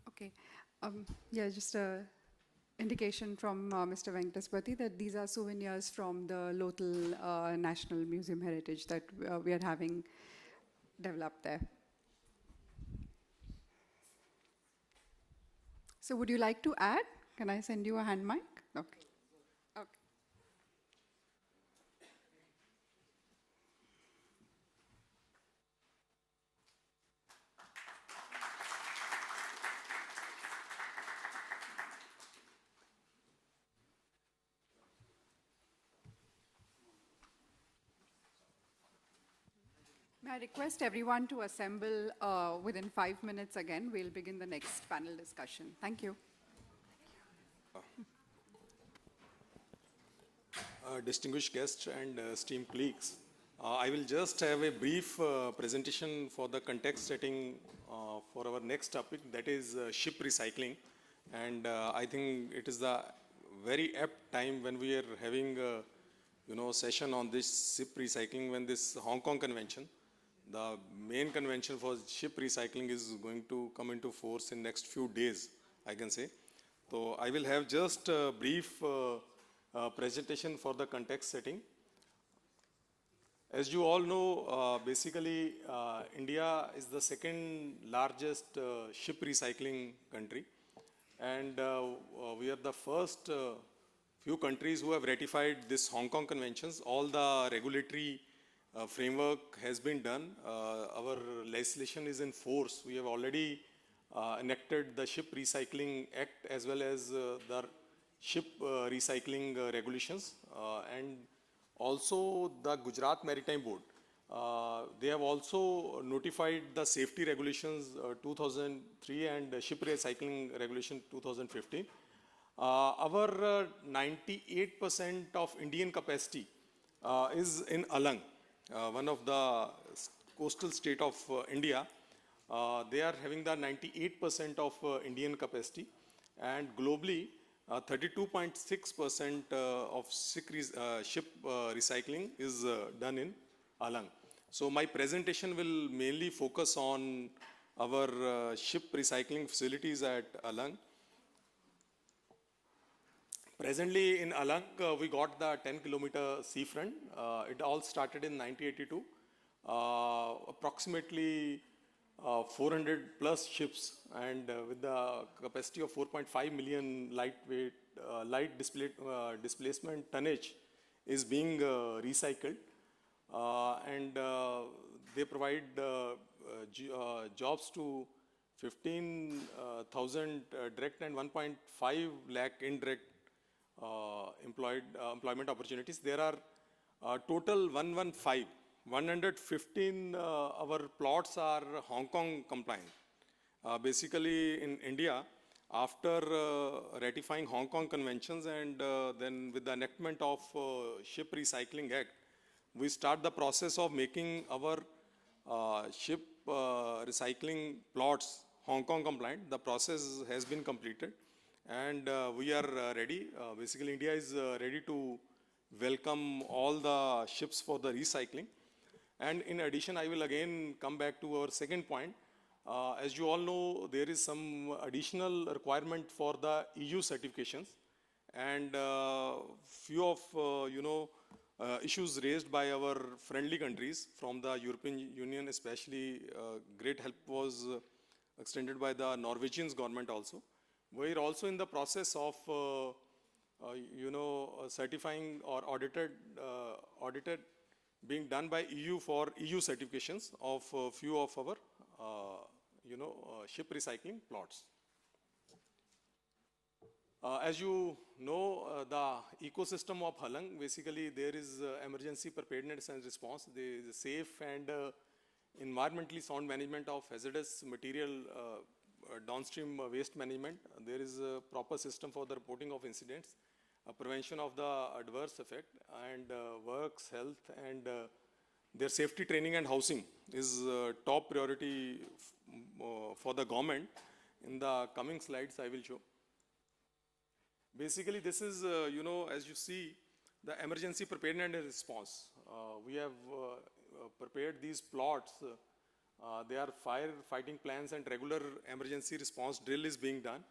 [SPEAKER 2] Okay. Yeah, just a indication from Mr. Venkataspati that these are souvenirs from the Lothal National Museum Heritage that we are having developed there. So would you like to add? Can I send you a hand mic? Okay. Okay. May I request everyone to assemble within 5 minutes again. We'll begin the next panel discussion. Thank you.
[SPEAKER 12] Distinguished guests and esteemed colleagues, I will just have a brief presentation for the context setting for our next topic, that is ship recycling. And I think it is the very apt time when we are having a session on this ship recycling, when this Hong Kong Convention, the main convention for ship recycling, is going to come into force in next few days, I can say. So I will have just a brief presentation for the context setting. As you all know, basically, India is the second largest ship recycling country. And we are the first few countries who have ratified this Hong Kong conventions. All the regulatory framework has been done. Our legislation is in force. We have already enacted the Ship Recycling Act as well as the ship recycling regulations. And also the Gujarat Maritime Board. They have also notified the safety regulations 2003 and ship recycling regulation 2015. Our 98% of Indian capacity is in Alang, one of the coastal state of India. They are having the 98% of Indian capacity, and globally 32.6% of ship recycling is done in Alang. So my presentation will mainly focus on our ship recycling facilities at Alang. Presently in Alang, we got the 10-kilometer seafront. It all started in 1982. Approximately 400 plus ships, and with the capacity of 4.5 million light displacement tonnage is being recycled. And they provide jobs to 15,000 direct and 1.5 lakh indirect employment opportunities. There are total 115 our plots are Hong Kong compliant. Basically in India, after ratifying Hong Kong conventions and then with the enactment of Ship Recycling Act, we start the process of making our ship recycling plots Hong Kong compliant. The process has been completed, and we are ready. Basically, India is ready to welcome all the ships for the recycling. And in addition, I will again come back to our second point. As you all know, there is some additional requirement for the EU certifications, and few of issues raised by our friendly countries from the European Union, especially great help was extended by the Norwegian government also. We are also in the process of certifying or audited being done by EU for EU certifications of few of our ship recycling plots. As you know, the ecosystem of Halang, basically there is emergency preparedness and response. There is safe and environmentally sound management of hazardous material, downstream waste management. There is a proper system for the reporting of incidents, prevention of the adverse effect, and works, health, and their safety training and housing is top priority for the government. In the coming slides, I will show. Basically, this is, as you see, the emergency preparedness and response. We have prepared these plots. They are firefighting plans and regular emergency response drill is being done.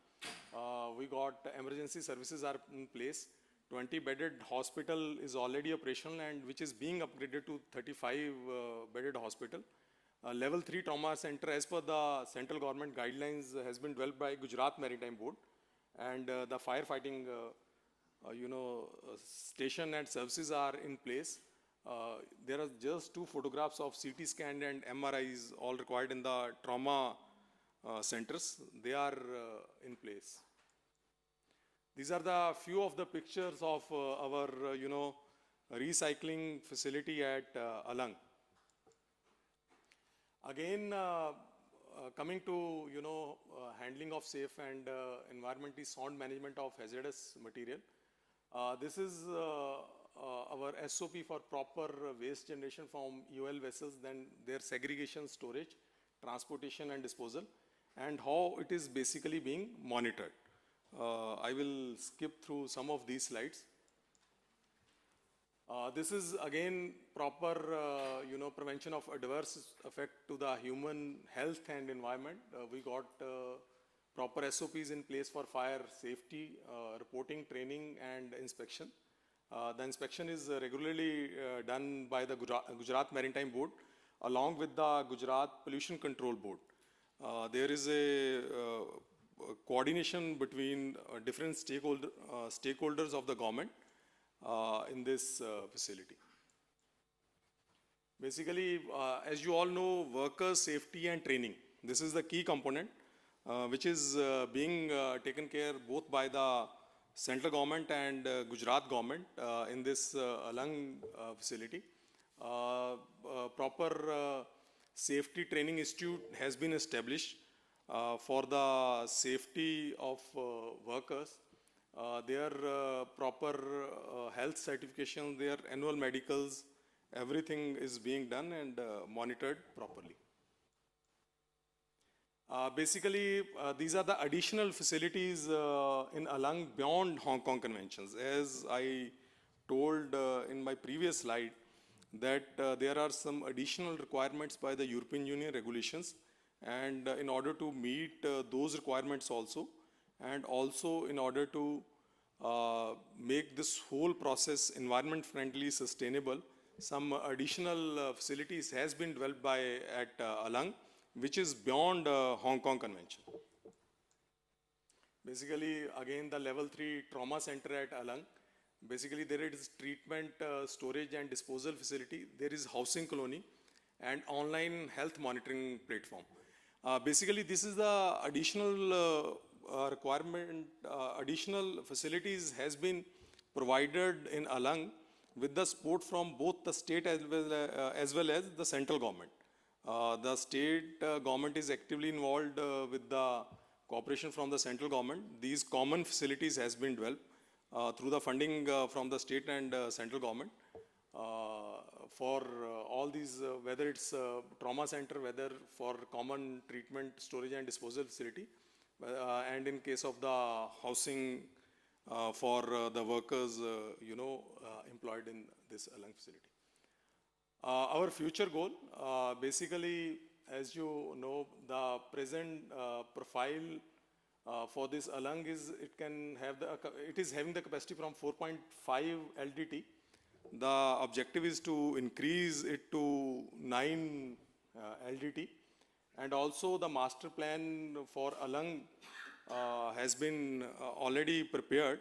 [SPEAKER 12] We got emergency services are in place. 20-bedded hospital is already operational and which is being upgraded to 35-bedded hospital. Level 3 trauma center as per the central government guidelines has been developed by Gujarat Maritime Board. And the firefighting, station and services are in place. There are just 2 photographs of CT scan and MRIs all required in the trauma centers. They are in place. These are the few of the pictures of our, recycling facility at Alang. Again, coming to, handling of safe and environmentally sound management of hazardous material. This is our SOP for proper waste generation from UL vessels, then their segregation, storage, transportation and disposal, and how it is basically being monitored. I will skip through some of these slides. This is again proper, prevention of adverse effect to the human health and environment. We got proper SOPs in place for fire safety, reporting, training, and inspection. The inspection is regularly done by the Gujarat Maritime Board along with the Gujarat Pollution Control Board. There is a coordination between different stakeholders of the government in this facility. Basically, as you all know, worker safety and training. This is the key component which is being taken care both by the central government and Gujarat government in this Alang facility. Proper safety training institute has been established for the safety of workers. Their proper health certification, their annual medicals, everything is being done and monitored properly. Basically, these are the additional facilities in Alang beyond Hong Kong conventions. As I told in my previous slide, that there are some additional requirements by the European Union regulations, and in order to meet those requirements also, and also in order to make this whole process environment friendly, sustainable, some additional facilities has been developed at Alang, which is beyond Hong Kong Convention. Basically, again, the level 3 trauma center at Alang. Basically, there is treatment, storage and disposal facility. There is housing colony and online health monitoring platform. Basically, this is the additional requirement, additional facilities has been provided in Alang with the support from both the state as well as the central government. The state government is actively involved with the cooperation from the central government. These common facilities has been developed through the funding from the state and central government for all these, whether it's trauma center, whether for common treatment, storage and disposal facility, and in case of the housing for the workers, employed in this Alang facility. Our future goal, basically, as you know, the present profile for this Alang is it is having the capacity from 4.5 LDT. The objective is to increase it to 9 LDT, and also the master plan for Alang has been already prepared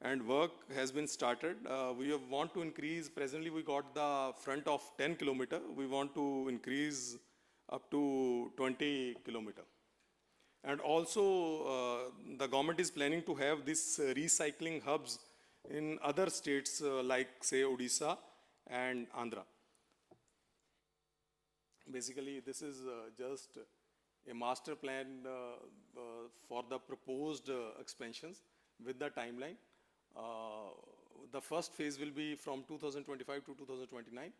[SPEAKER 12] and work has been started. We want to increase, presently we got the front of 10 kilometer, we want to increase up to 20 kilometer. And also the government is planning to have these recycling hubs in other states like say Odisha and Andhra. Basically this is just a master plan for the proposed expansions with the timeline. The first phase will be from 2025 to 2029.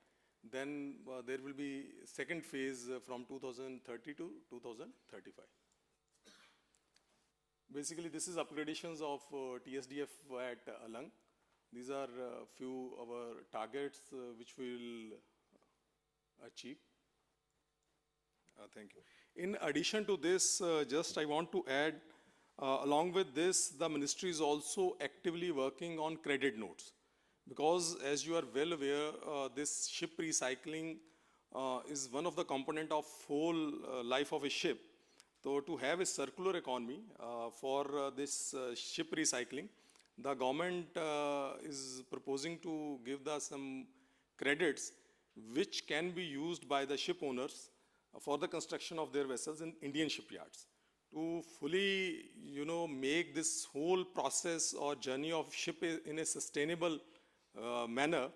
[SPEAKER 12] Then there will be second phase from 2030 to 2035. Basically, this is upgradations of TSDF at Alang. These are few of our targets which we will achieve. Thank you. In addition to this, just I want to add, along with this, the ministry is also actively working on credit notes. Because as you are well aware, this ship recycling is one of the component of whole life of a ship. So to have a circular economy for this ship recycling, the government is proposing to give some credits which can be used by the ship owners for the construction of their vessels in Indian shipyards. To fully, make this whole process or journey of ship in a sustainable manner,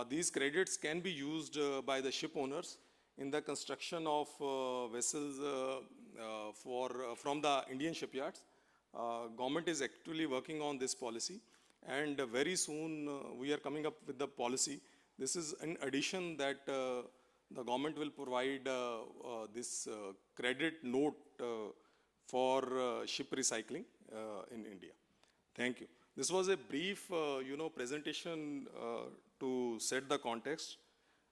[SPEAKER 12] these credits can be used by the ship owners in the construction of vessels from the Indian shipyards. Government is actually working on this policy, and very soon we are coming up with the policy. This is in addition that the government will provide this credit note for ship recycling in India. Thank you. This was a brief, presentation to set the context.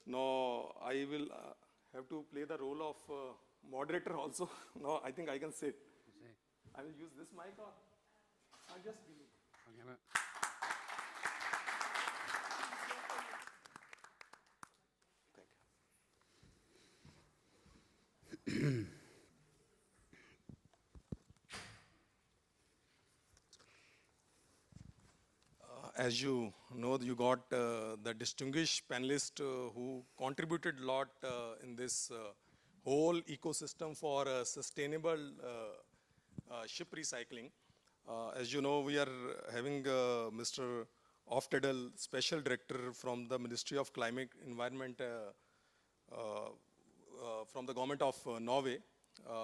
[SPEAKER 12] Now I will have to play the role of moderator also. No, I think I can sit. I will use this mic or I'll just be. as you know, you got the distinguished panelist who contributed a lot in this whole ecosystem for sustainable ship recycling. As you know, we are having Mr. Oftedal, Special Director from the Ministry of Climate Environment from the government of Norway.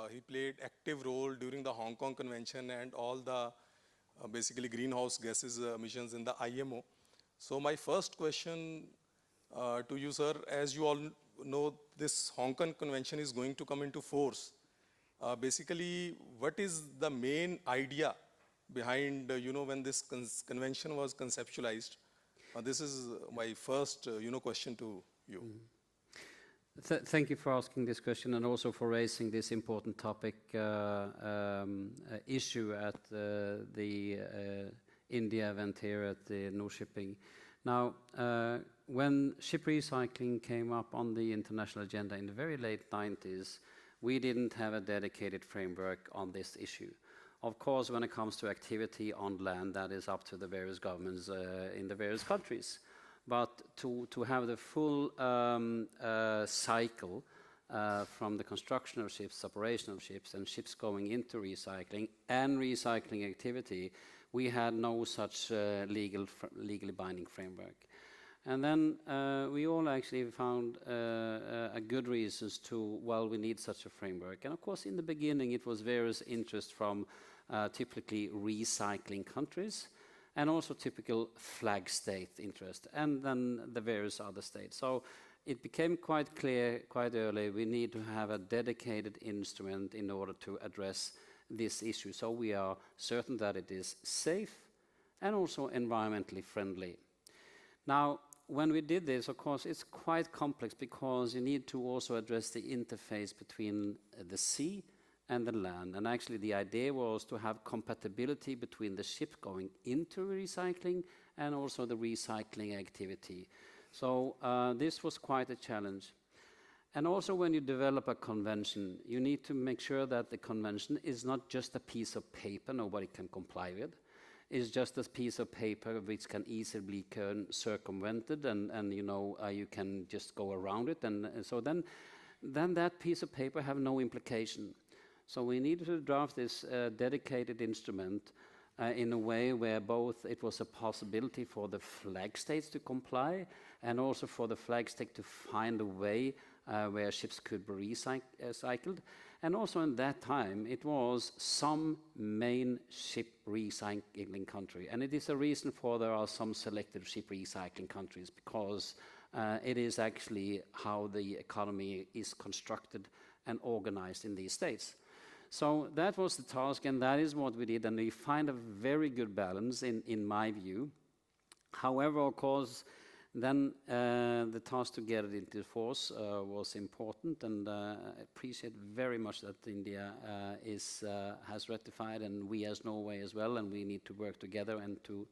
[SPEAKER 12] He played active role during the Hong Kong Convention and all the basically greenhouse gases emissions in the IMO. So my first question to you, sir, as you all know, this Hong Kong Convention is going to come into force. Basically, what is the main idea behind, when this convention was conceptualized? This is my first, question to you.
[SPEAKER 13] Thank you for asking this question and also for raising this important topic issue at the India event here at the North Shipping. Now, when ship recycling came up on the international agenda in the very late 90s, we didn't have a dedicated framework on this issue. Of course, when it comes to activity on land, that is up to the various governments in the various countries. But to have the full cycle from the construction of ships, operation of ships, and ships going into recycling and recycling activity, we had no such legally binding framework. And then we all actually found a good reasons to, well, we need such a framework. And of course, in the beginning, it was various interest from typically recycling countries, and also typical flag state interest, and then the various other states. So it became quite clear quite early we need to have a dedicated instrument in order to address this issue. So we are certain that it is safe and also environmentally friendly. Now, when we did this, of course, it's quite complex because you need to also address the interface between the sea and the land. And actually the idea was to have compatibility between the ship going into recycling and also the recycling activity. So this was quite a challenge. And also when you develop a convention, you need to make sure that the convention is not just a piece of paper nobody can comply with. It's just a piece of paper which can easily be circumvented and you can just go around it. And so then that piece of paper have no implication. So we needed to draft this dedicated instrument in a way where both it was a possibility for the flag states to comply and also for the flag state to find a way where ships could be recycled. And also in that time, it was some main ship recycling country. And it is a reason for there are some selected ship recycling countries because it is actually how the economy is constructed and organized in these states. So that was the task, and that is what we did, and we find a very good balance in my view. However, of course, then the task to get it into force was important, and I appreciate very much that India has ratified, and we as Norway as well, and we need to work together and to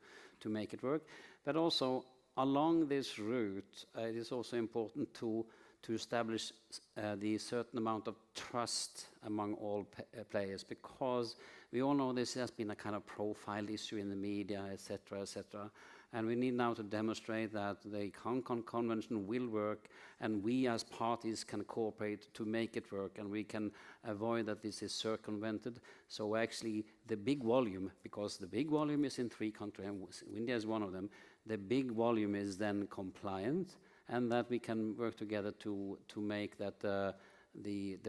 [SPEAKER 13] make it work. But also, along this route, it is also important to establish the certain amount of trust among all players, because we all know this has been a kind of profile issue in the media, etc., etc. And we need now to demonstrate that the Hong Kong Convention will work, and we as parties can cooperate to make it work, and we can avoid that this is circumvented. So actually the big volume, because the big volume is in 3 countries, and India is one of them, the big volume is then compliant, and that we can work together to make that the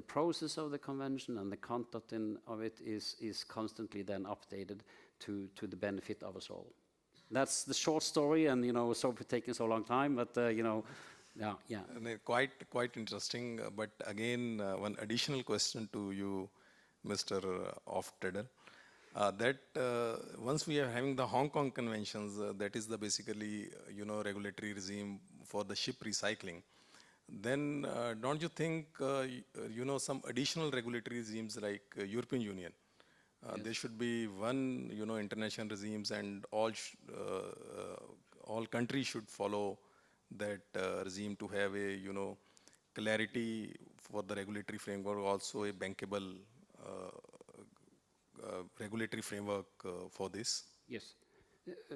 [SPEAKER 13] process of the convention and the content of it is constantly then updated to the benefit of us all. That's the short story, and sorry for taking so long time, but yeah.
[SPEAKER 12] And quite interesting. But again, one additional question to you, Mr. Oftedal. That once we are having the Hong Kong conventions, that is the basically regulatory regime for the ship recycling. Then don't you think some additional regulatory regimes like European Union? Yes. There should be one international regimes, and all countries should follow that regime to have a clarity for the regulatory framework, also a bankable regulatory framework for this?
[SPEAKER 13] Yes.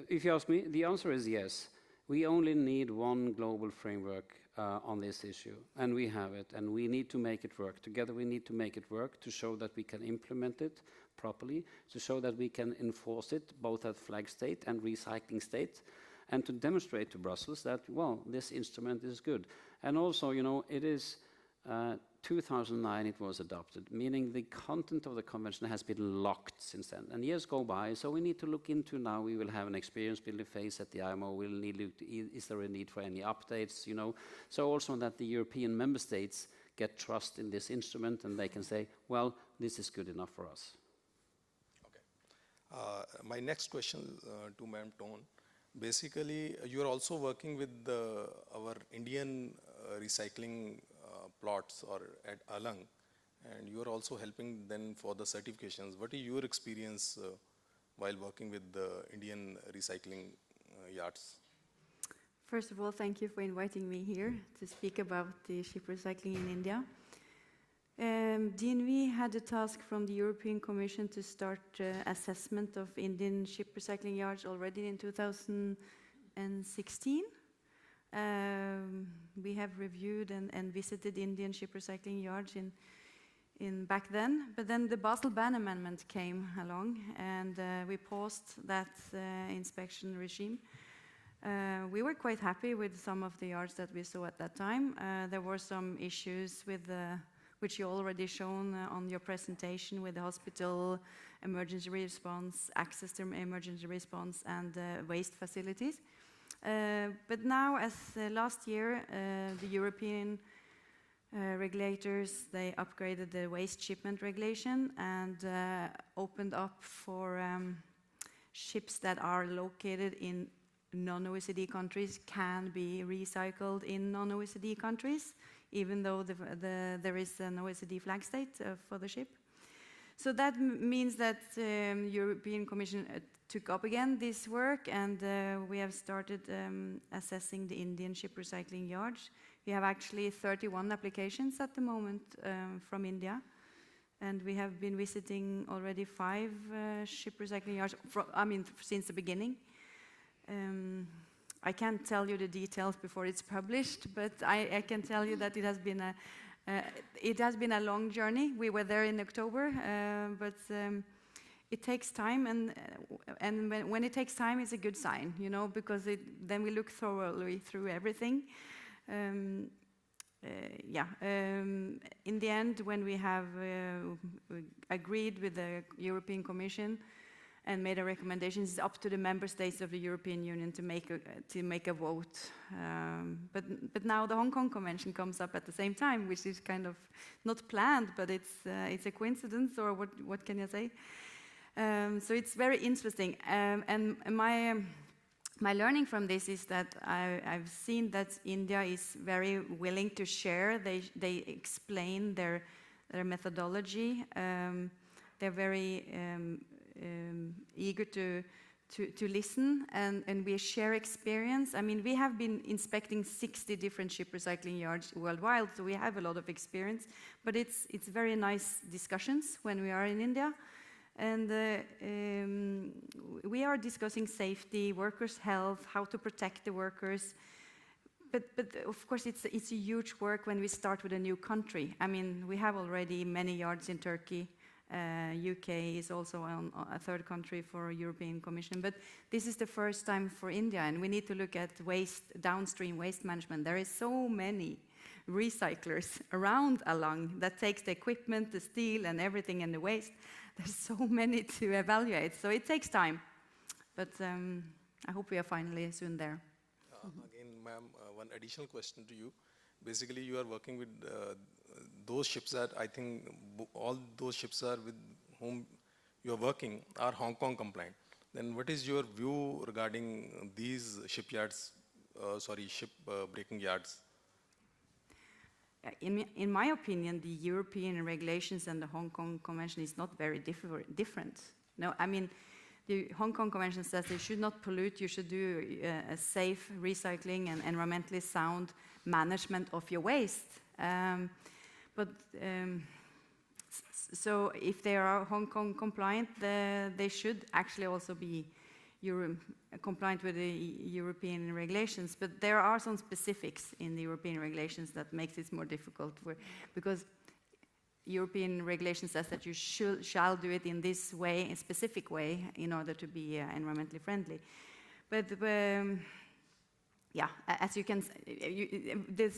[SPEAKER 13] If you ask me, the answer is yes. We only need one global framework on this issue, and we have it, and we need to make it work. Together we need to make it work to show that we can implement it properly, to show that we can enforce it both at flag state and recycling state, and to demonstrate to Brussels that, well, this instrument is good. And also, you know, it is 2009 it was adopted, meaning the content of the convention has been locked since then. And years go by, so we need to look into now. We will have an experience building phase at the IMO. We'll need is there a need for any updates, you know? So also that the European member states get trust in this instrument and they can say, well, this is good enough for us.
[SPEAKER 12] Okay. My next question to Madam Tone. Basically, you are also working with our Indian recycling plots or at Alang, and you are also helping them for the certifications. What is your experience while working with the Indian recycling yards?
[SPEAKER 14] First of all, thank you for inviting me here to speak about the ship recycling in India. DNV had a task from the European Commission to start assessment of Indian ship recycling yards already in 2016. We have reviewed and visited Indian ship recycling yards in back then, but then the Basel Ban Amendment came along and we paused that inspection regime. We were quite happy with some of the yards that we saw at that time. There were some issues with which you already shown on your presentation with the hospital emergency response, access to emergency response, and waste facilities. But now, as last year, the European regulators, they upgraded the waste shipment regulation and opened up for ships that are located in non-OECD countries can be recycled in non-OECD countries, even though there is an OECD flag state for the ship. So that means that European Commission took up again this work, and we have started assessing the Indian ship recycling yards. We have actually 31 applications at the moment from India, and we have been visiting already 5 ship recycling yards, since the beginning. I can't tell you the details before it's published, but I can tell you that it has been a long journey. We were there in October, but it takes time, and when it takes time, it's a good sign, you know, because then we look thoroughly through everything. In the end, when we have agreed with the European Commission and made a recommendation, it's up to the member states of the European Union to make a vote. But now the Hong Kong Convention comes up at the same time, which is kind of not planned, but it's a coincidence, or what can you say? So it's very interesting, and my learning from this is that I've seen that India is very willing to share. They explain their methodology. They're very eager to listen, and we share experience. I mean, we have been inspecting 60 different ship recycling yards worldwide, so we have a lot of experience. But it's very nice discussions when we are in India. And we are discussing safety, workers' health, how to protect the workers. But of course, it's a huge work when we start with a new country. I mean, we have already many yards in Turkey. UK is also a third country for European Commission. But this is the first time for India, and we need to look at downstream waste management. There is so many recyclers around Alang that takes the equipment, the steel, and everything, and the waste. There's so many to evaluate, so it takes time. But I hope we are finally soon there.
[SPEAKER 12] Again, ma'am, one additional question to you. Basically, you are working with those ships that I think all those ships are with whom you are working are Hong Kong compliant. Then what is your view regarding these shipyards, ship breaking yards?
[SPEAKER 14] In my opinion, the European regulations and the Hong Kong Convention is not very different. No, I mean, the Hong Kong Convention says they should not pollute. You should do a safe recycling and environmentally sound management of your waste. So if they are Hong Kong compliant, they should actually also be compliant with the European regulations, but there are some specifics in the European regulations that makes it more difficult because European regulation says that you shall do it in this way, a specific way, in order to be environmentally friendly. But yeah, as you can, the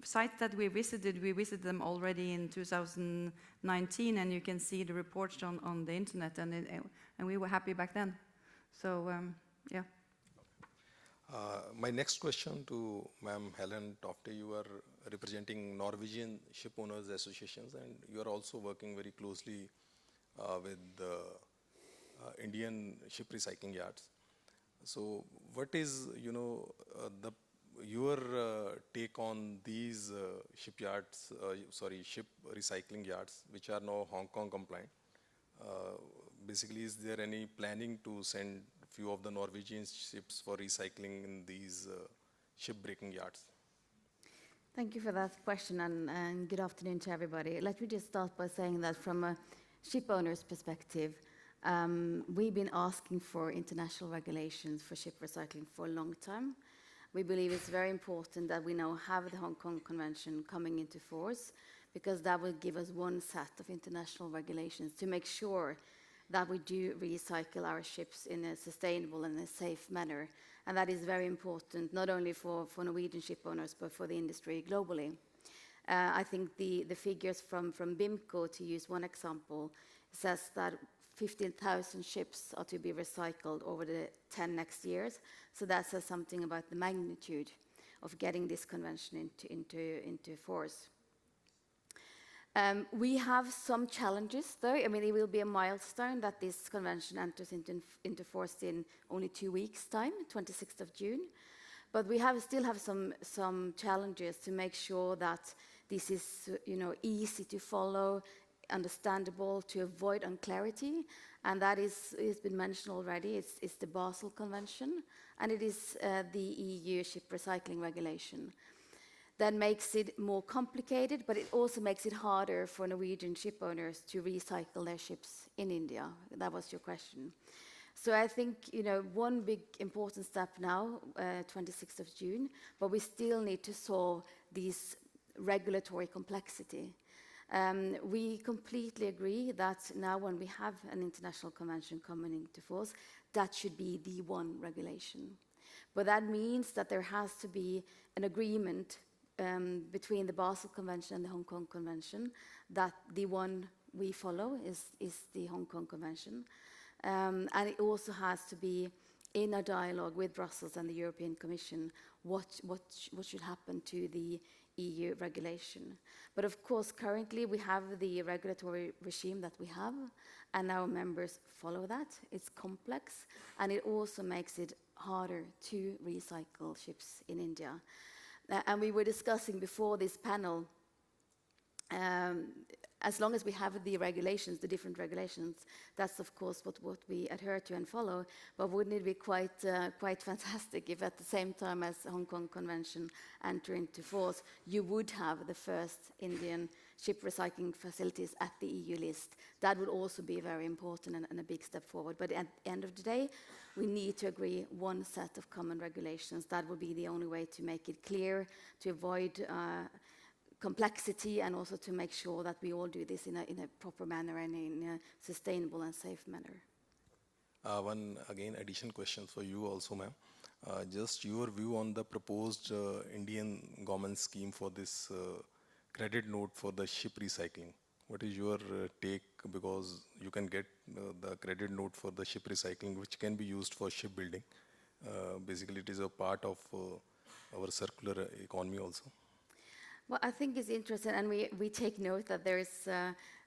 [SPEAKER 14] sites that we visited them already in 2019, and you can see the reports on the internet, and we were happy back then. So yeah.
[SPEAKER 12] My next question to Ma'am Helen Tofte. You are representing Norwegian Ship Owners Associations, and you are also working very closely with the Indian ship recycling yards. So what is, your take on these shipyards, ship recycling yards, which are now Hong Kong compliant? Basically, is there any planning to send few of the Norwegian ships for recycling in these ship-breaking yards?
[SPEAKER 15] Thank you for that question, and good afternoon to everybody. Let me just start by saying that from a ship owner's perspective, we've been asking for international regulations for ship recycling for a long time. We believe it's very important that we now have the Hong Kong Convention coming into force, because that will give us one set of international regulations to make sure that we do recycle our ships in a sustainable and a safe manner. And that is very important, not only for Norwegian ship owners, but for the industry globally. I think the figures from BIMCO, to use one example, says that 15,000 ships are to be recycled over the 10 next years. So that says something about the magnitude of getting this convention into force. We have some challenges, though. I mean, it will be a milestone that this convention enters into force in only 2 weeks' time, 26th of June. But we still have some challenges to make sure that this is, easy to follow, understandable, to avoid unclarity. And that has been mentioned already. It's the Basel Convention, and it is the EU Ship Recycling Regulation. That makes it more complicated, but it also makes it harder for Norwegian ship owners to recycle their ships in India. That was your question. So I think, one big important step now, 26th of June, but we still need to solve this regulatory complexity. We completely agree that now when we have an international convention coming into force, that should be the one regulation. But that means that there has to be an agreement between the Basel Convention and the Hong Kong Convention, that the one we follow is the Hong Kong Convention. And it also has to be in a dialogue with Brussels and the European Commission what should happen to the EU regulation. But of course, currently we have the regulatory regime that we have, and our members follow that. It's complex, and it also makes it harder to recycle ships in India. And we were discussing before this panel, as long as we have the regulations, the different regulations, that's of course what we adhere to and follow. But wouldn't it be quite fantastic if at the same time as the Hong Kong Convention enter into force, you would have the first Indian ship recycling facilities at the EU list? That would also be very important and a big step forward. But at the end of the day, we need to agree one set of common regulations. That would be the only way to make it clear, to avoid complexity, and also to make sure that we all do this in a proper manner and in a sustainable and safe manner.
[SPEAKER 12] One additional question for you also, ma'am. Just your view on the proposed Indian government scheme for this credit note for the ship recycling. What is your take? Because you can get the credit note for the ship recycling, which can be used for shipbuilding. Basically, it is a part of our circular economy also.
[SPEAKER 15] Well, I think it's interesting, and we take note that there is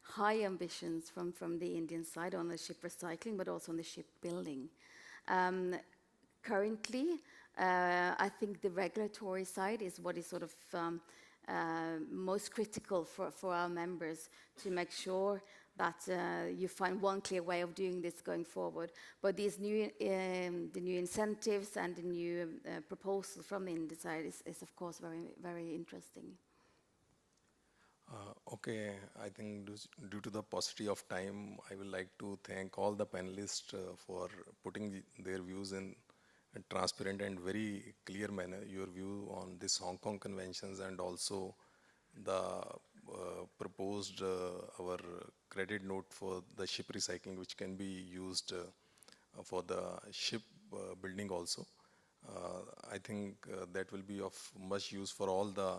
[SPEAKER 15] high ambitions from the Indian side on the ship recycling, but also on the shipbuilding. Currently, I think the regulatory side is what is sort of most critical for our members, to make sure that you find one clear way of doing this going forward. But these the new incentives and the new proposal from the Indian side is of course very, very interesting.
[SPEAKER 12] Okay, I think due to the paucity of time, I would like to thank all the panelists for putting their views in a transparent and very clear manner, your view on this Hong Kong conventions and also the proposed our credit note for the ship recycling, which can be used for the ship building also. I think that will be of much use for all the,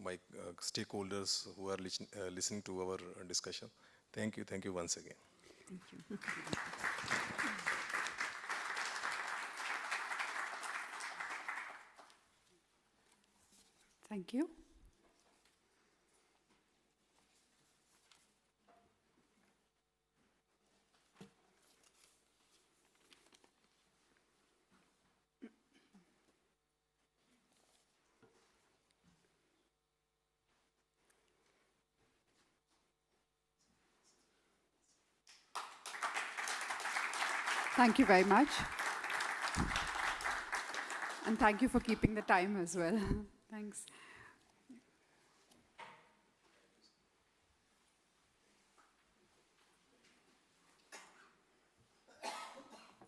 [SPEAKER 12] my stakeholders who are listening to our discussion. Thank you once again.
[SPEAKER 14] Thank you.
[SPEAKER 2] Thank you. Thank you very much. And thank you for keeping the time as well. Thanks.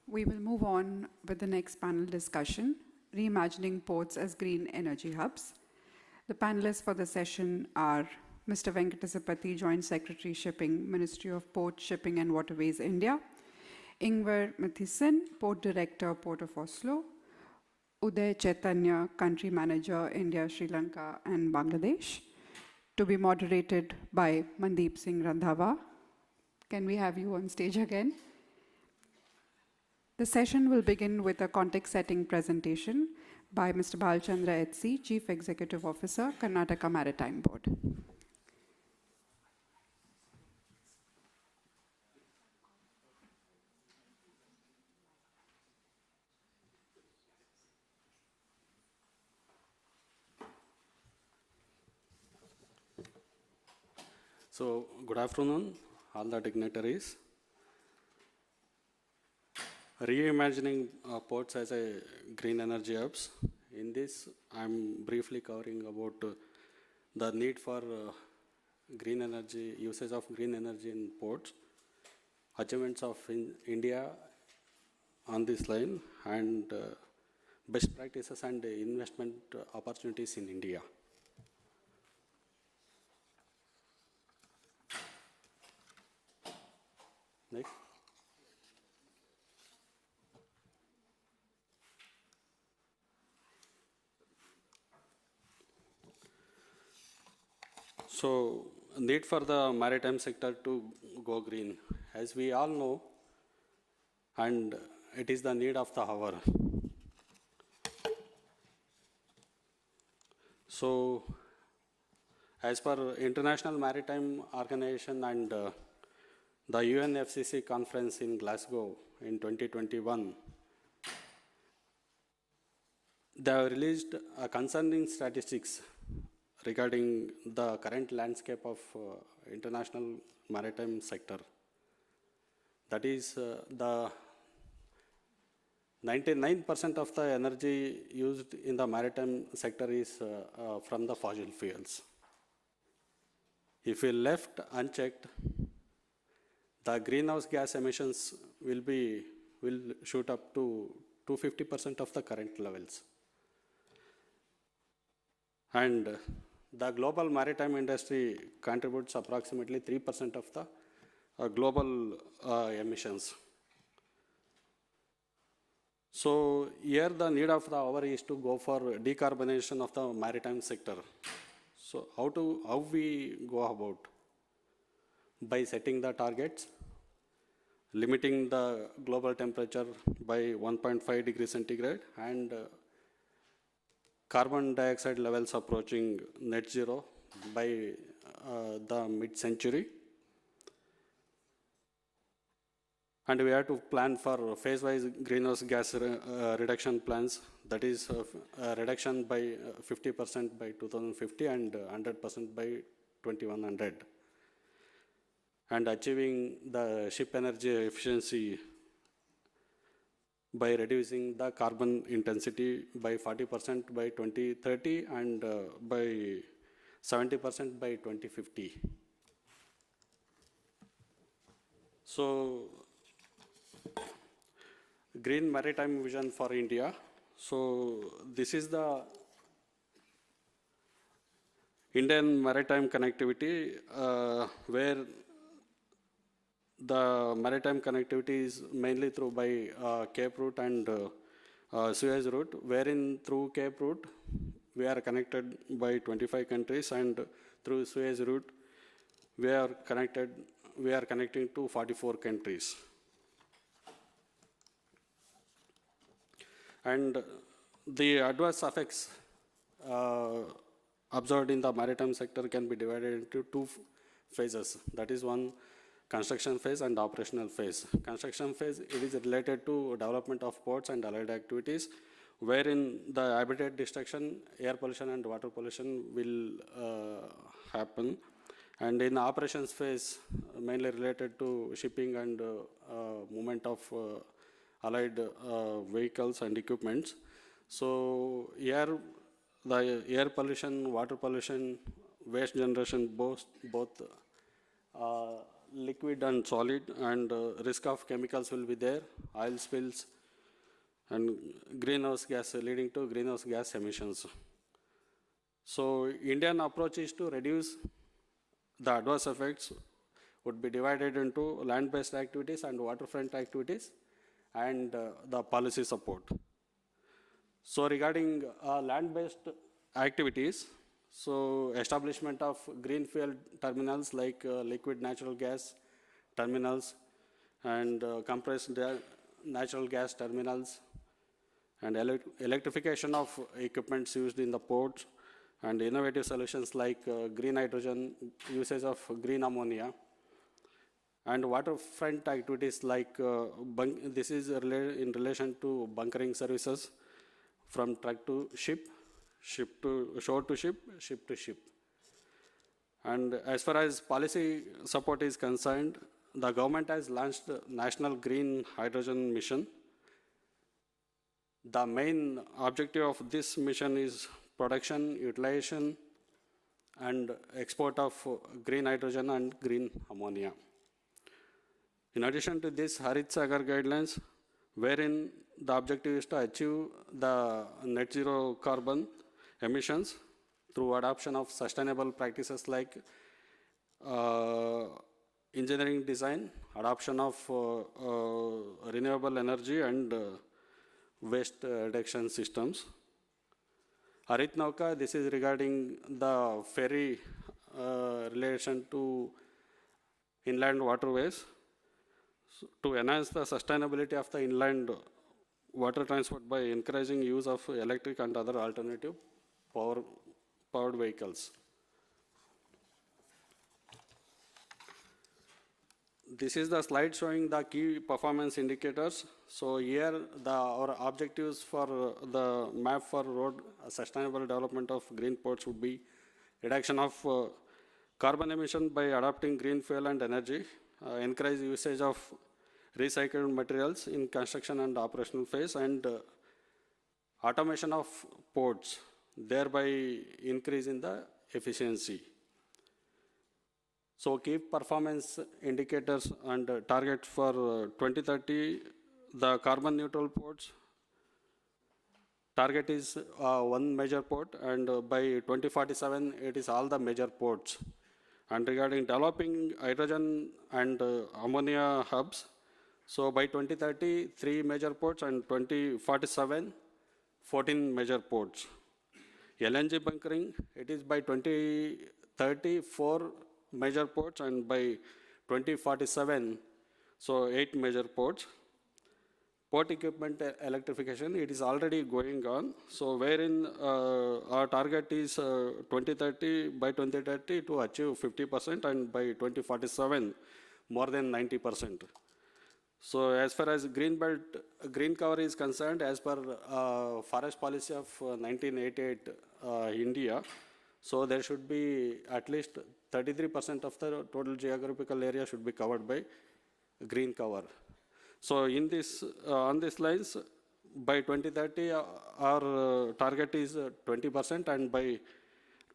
[SPEAKER 2] We will move on with the next panel discussion, Reimagining Ports as Green Energy Hubs. The panelists for the session are Mr. Venkatasapati, Joint Secretary, Shipping, Ministry of Port, Shipping and Waterways, India; Ingvar Mathisen, Port Director, Port of Oslo; Uday Chaitanya, Country Manager, India, Sri Lanka and Bangladesh, to be moderated by Mandeep Singh Randhawa. Can we have you on stage again? The session will begin with a context-setting presentation by Mr. Balchandra HC, Chief Executive Officer, Karnataka Maritime Board.
[SPEAKER 16] So, good afternoon, all the dignitaries. Reimagining ports as a green energy hubs. In this, I'm briefly covering about the need for green energy, usage of green energy in ports, achievements of India on this line, and best practices and investment opportunities in India. Next. So, need for the maritime sector to go green. As we all know, and it is the need of the hour. So, as per International Maritime Organization and the UNFCCC conference in Glasgow in 2021, they have released concerning statistics regarding the current landscape of international maritime sector. That is, the 99% of the energy used in the maritime sector is from the fossil fuels. If we left unchecked, the greenhouse gas emissions will shoot up to 250% of the current levels. And the global maritime industry contributes approximately 3% of the global emissions. So here the need of the hour is to go for decarbonization of the maritime sector. So how we go about? By setting the targets, limiting the global temperature by 1.5 degrees centigrade, and carbon dioxide levels approaching net zero by the mid-century. And we have to plan for phase-wise greenhouse gas reduction plans, that is a reduction by 50% by 2050 and 100% by 2100. And achieving the ship energy efficiency by reducing the carbon intensity by 40% by 2030 and by 70% by 2050. So, green maritime vision for India. So, this is the Indian maritime connectivity, where the maritime connectivity is mainly through by Cape route and Suez route, wherein through Cape route we are connected by 25 countries, and through Suez route we are connecting to 44 countries. And the adverse effects observed in the maritime sector can be divided into two phases. That is one, construction phase and operational phase. Construction phase, it is related to development of ports and allied activities, wherein the habitat destruction, air pollution and water pollution will happen. And in the operations phase, mainly related to shipping and movement of allied vehicles and equipments. So here, the air pollution, water pollution, waste generation, both liquid and solid, and risk of chemicals will be there, oil spills, and greenhouse gas, leading to greenhouse gas emissions. So Indian approach is to reduce the adverse effects, would be divided into land-based activities and waterfront activities, and the policy support. So regarding land-based activities, so establishment of green fuel terminals like liquid natural gas terminals and compressed natural gas terminals, and electrification of equipments used in the ports, and innovative solutions like green hydrogen, usage of green ammonia, and waterfront activities like this is in relation to bunkering services from truck to ship, ship to shore to ship, ship to ship. And as far as policy support is concerned, the government has launched the National Green Hydrogen Mission. The main objective of this mission is production, utilization, and export of green hydrogen and green ammonia. In addition to this, Harit Sagar guidelines, wherein the objective is to achieve the net zero carbon emissions through adoption of sustainable practices like engineering design, adoption of renewable energy, and waste reduction systems. Harit Nauka, this is regarding the ferry relation to inland waterways. So, to enhance the sustainability of the inland water transport by encouraging use of electric and other alternative powered vehicles. This is the slide showing the key performance indicators. So here our objectives for the map for road sustainable development of green ports would be reduction of carbon emission by adopting green fuel and energy, encourage usage of recycled materials in construction and operational phase, and automation of ports, thereby increasing the efficiency. So key performance indicators and targets for 2030, the carbon neutral ports. Target is one major port, and by 2047, it is all the major ports. And regarding developing hydrogen and ammonia hubs, so by 2030, 3 major ports, and 2047, 14 major ports. LNG bunkering, it is by 2030, 4 major ports, and by 2047, so 8 major ports. Port equipment electrification, it is already going on. So wherein our target is by 2030 to achieve 50%, and by 2047, more than 90%. So as far as green cover is concerned, as per forest policy of 1988 India, so there should be at least 33% of the total geographical area should be covered by green cover. So in this, on these lines, by 2030, our target is 20%, and by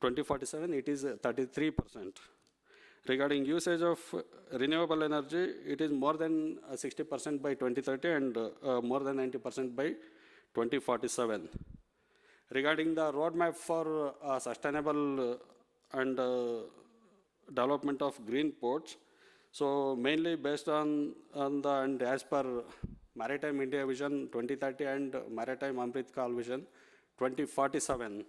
[SPEAKER 16] 2047, it is 33%. Regarding usage of renewable energy, it is more than 60% by 2030 and more than 90% by 2047. Regarding the roadmap for sustainable and development of green ports, so mainly based on the, and as per Maritime India Vision 2030 and Maritime Amrit Kal Vision 2047.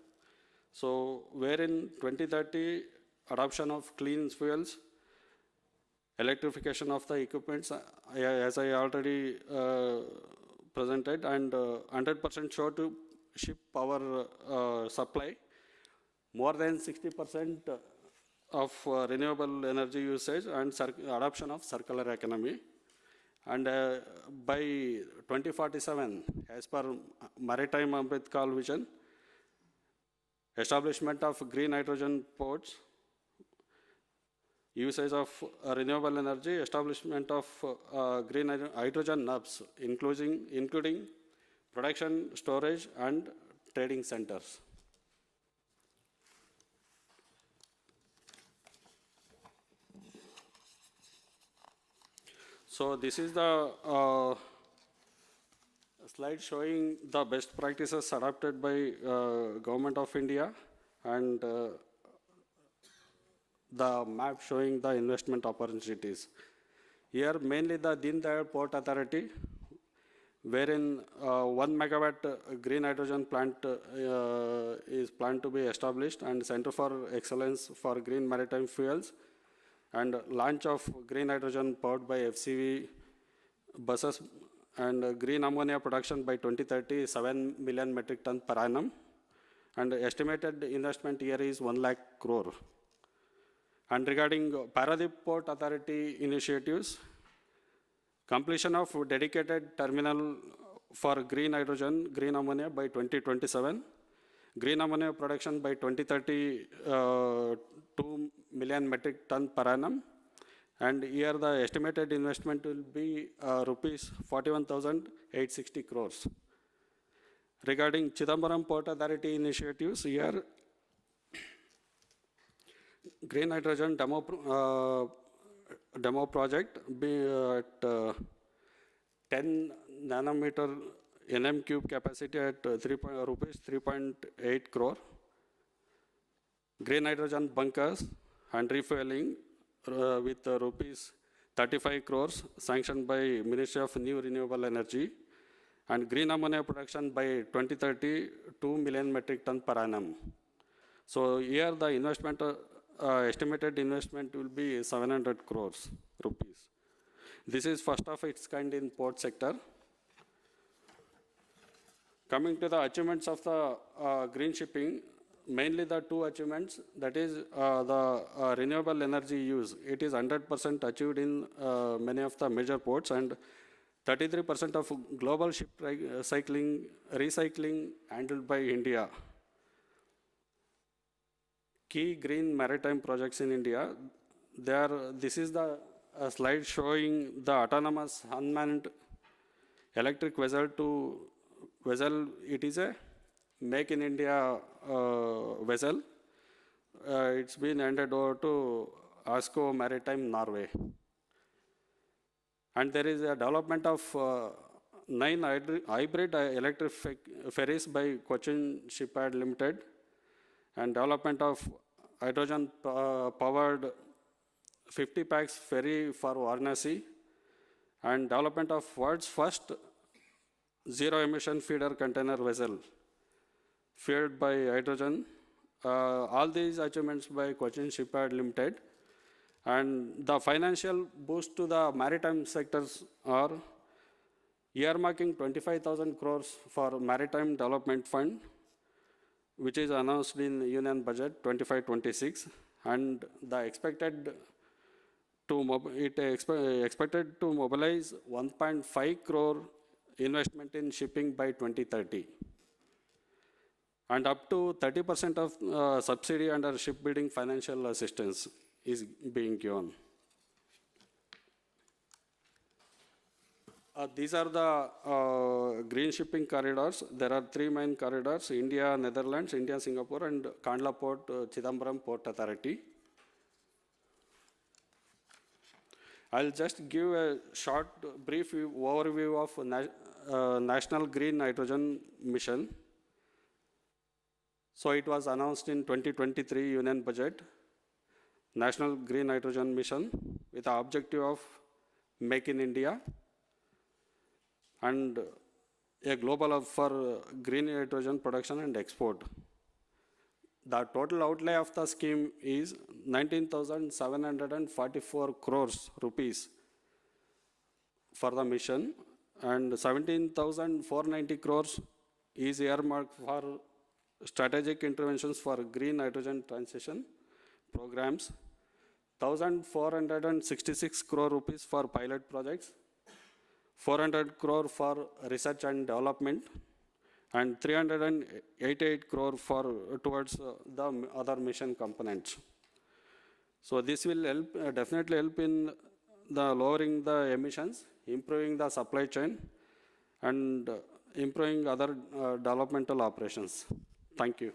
[SPEAKER 16] So wherein 2030, adoption of clean fuels, electrification of the equipments, as I already presented, and 100% sure to ship power supply, more than 60% of renewable energy usage, and adoption of circular economy. And by 2047, as per Maritime Amrit Kal Vision, establishment of green hydrogen ports, usage of renewable energy, establishment of green hydrogen hubs, including production, storage, and trading centers. So this is the slide showing the best practices adopted by Government of India, and the map showing the investment opportunities. Here mainly the Deen Dayal Port Authority, wherein 1 megawatt green hydrogen plant is planned to be established, and Center for Excellence for Green Maritime Fuels, and launch of green hydrogen powered by FCV buses, and green ammonia production by 2030, 7 million metric ton per annum, and estimated investment here is 1 lakh crore. And regarding Paradip Port Authority initiatives, completion of dedicated terminal for green hydrogen, green ammonia by 2027, green ammonia production by 2030, 2 million metric ton per annum, and here the estimated investment will be rupees 41,860 crores. Regarding Chidambaram Port Authority initiatives, here green hydrogen demo project be at 10 nanometer NM cube capacity at rupees 3.8 crore. Green hydrogen bunkers and refueling with rupees 35 crores sanctioned by Ministry of New Renewable Energy, and green ammonia production by 2030, 2 million metric ton per annum. So here the investment, estimated investment will be 700 crores rupees. This is first of its kind in port sector. Coming to the achievements of the green shipping, mainly the two achievements, that is the renewable energy use. It is 100% achieved in many of the major ports, and 33% of global ship recycling handled by India. Key green maritime projects in India. This is the slide showing the autonomous unmanned electric vessel to vessel. It is a Make in India vessel. It's been handed over to ASKO Maritime Norway. And there is a development of 9 hybrid electric ferries by Cochin Shipyard Limited, and development of hydrogen powered 50 packs ferry for Varanasi, and development of world's first zero emission feeder container vessel fueled by hydrogen. All these achievements by Cochin Shipyard Limited. And the financial boost to the maritime sectors are earmarking 25,000 crores for Maritime Development Fund, which is announced in Union Budget 25-26, and the expected to mobilize 1.5 crore investment in shipping by 2030, and up to 30% of subsidy under shipbuilding financial assistance is being given. These are the green shipping corridors. There are 3 main corridors: India, Netherlands, India, Singapore, and Kandla Port, Chidambaram Port Authority. I'll just give a short, brief overview of National Green Nitrogen Mission. So it was announced in 2023 Union Budget, National Green Nitrogen Mission, with the objective of Make in India and a global hub for green nitrogen production and export. The total outlay of the scheme is 19,744 crores rupees for the mission, and 17,490 crores is earmarked for strategic interventions for green nitrogen transition programs, 1,466 crore rupees for pilot projects, 400 crore for research and development, and 388 crore towards the other mission components. So this will help, definitely help in the lowering the emissions, improving the supply chain, and improving other developmental operations. Thank you.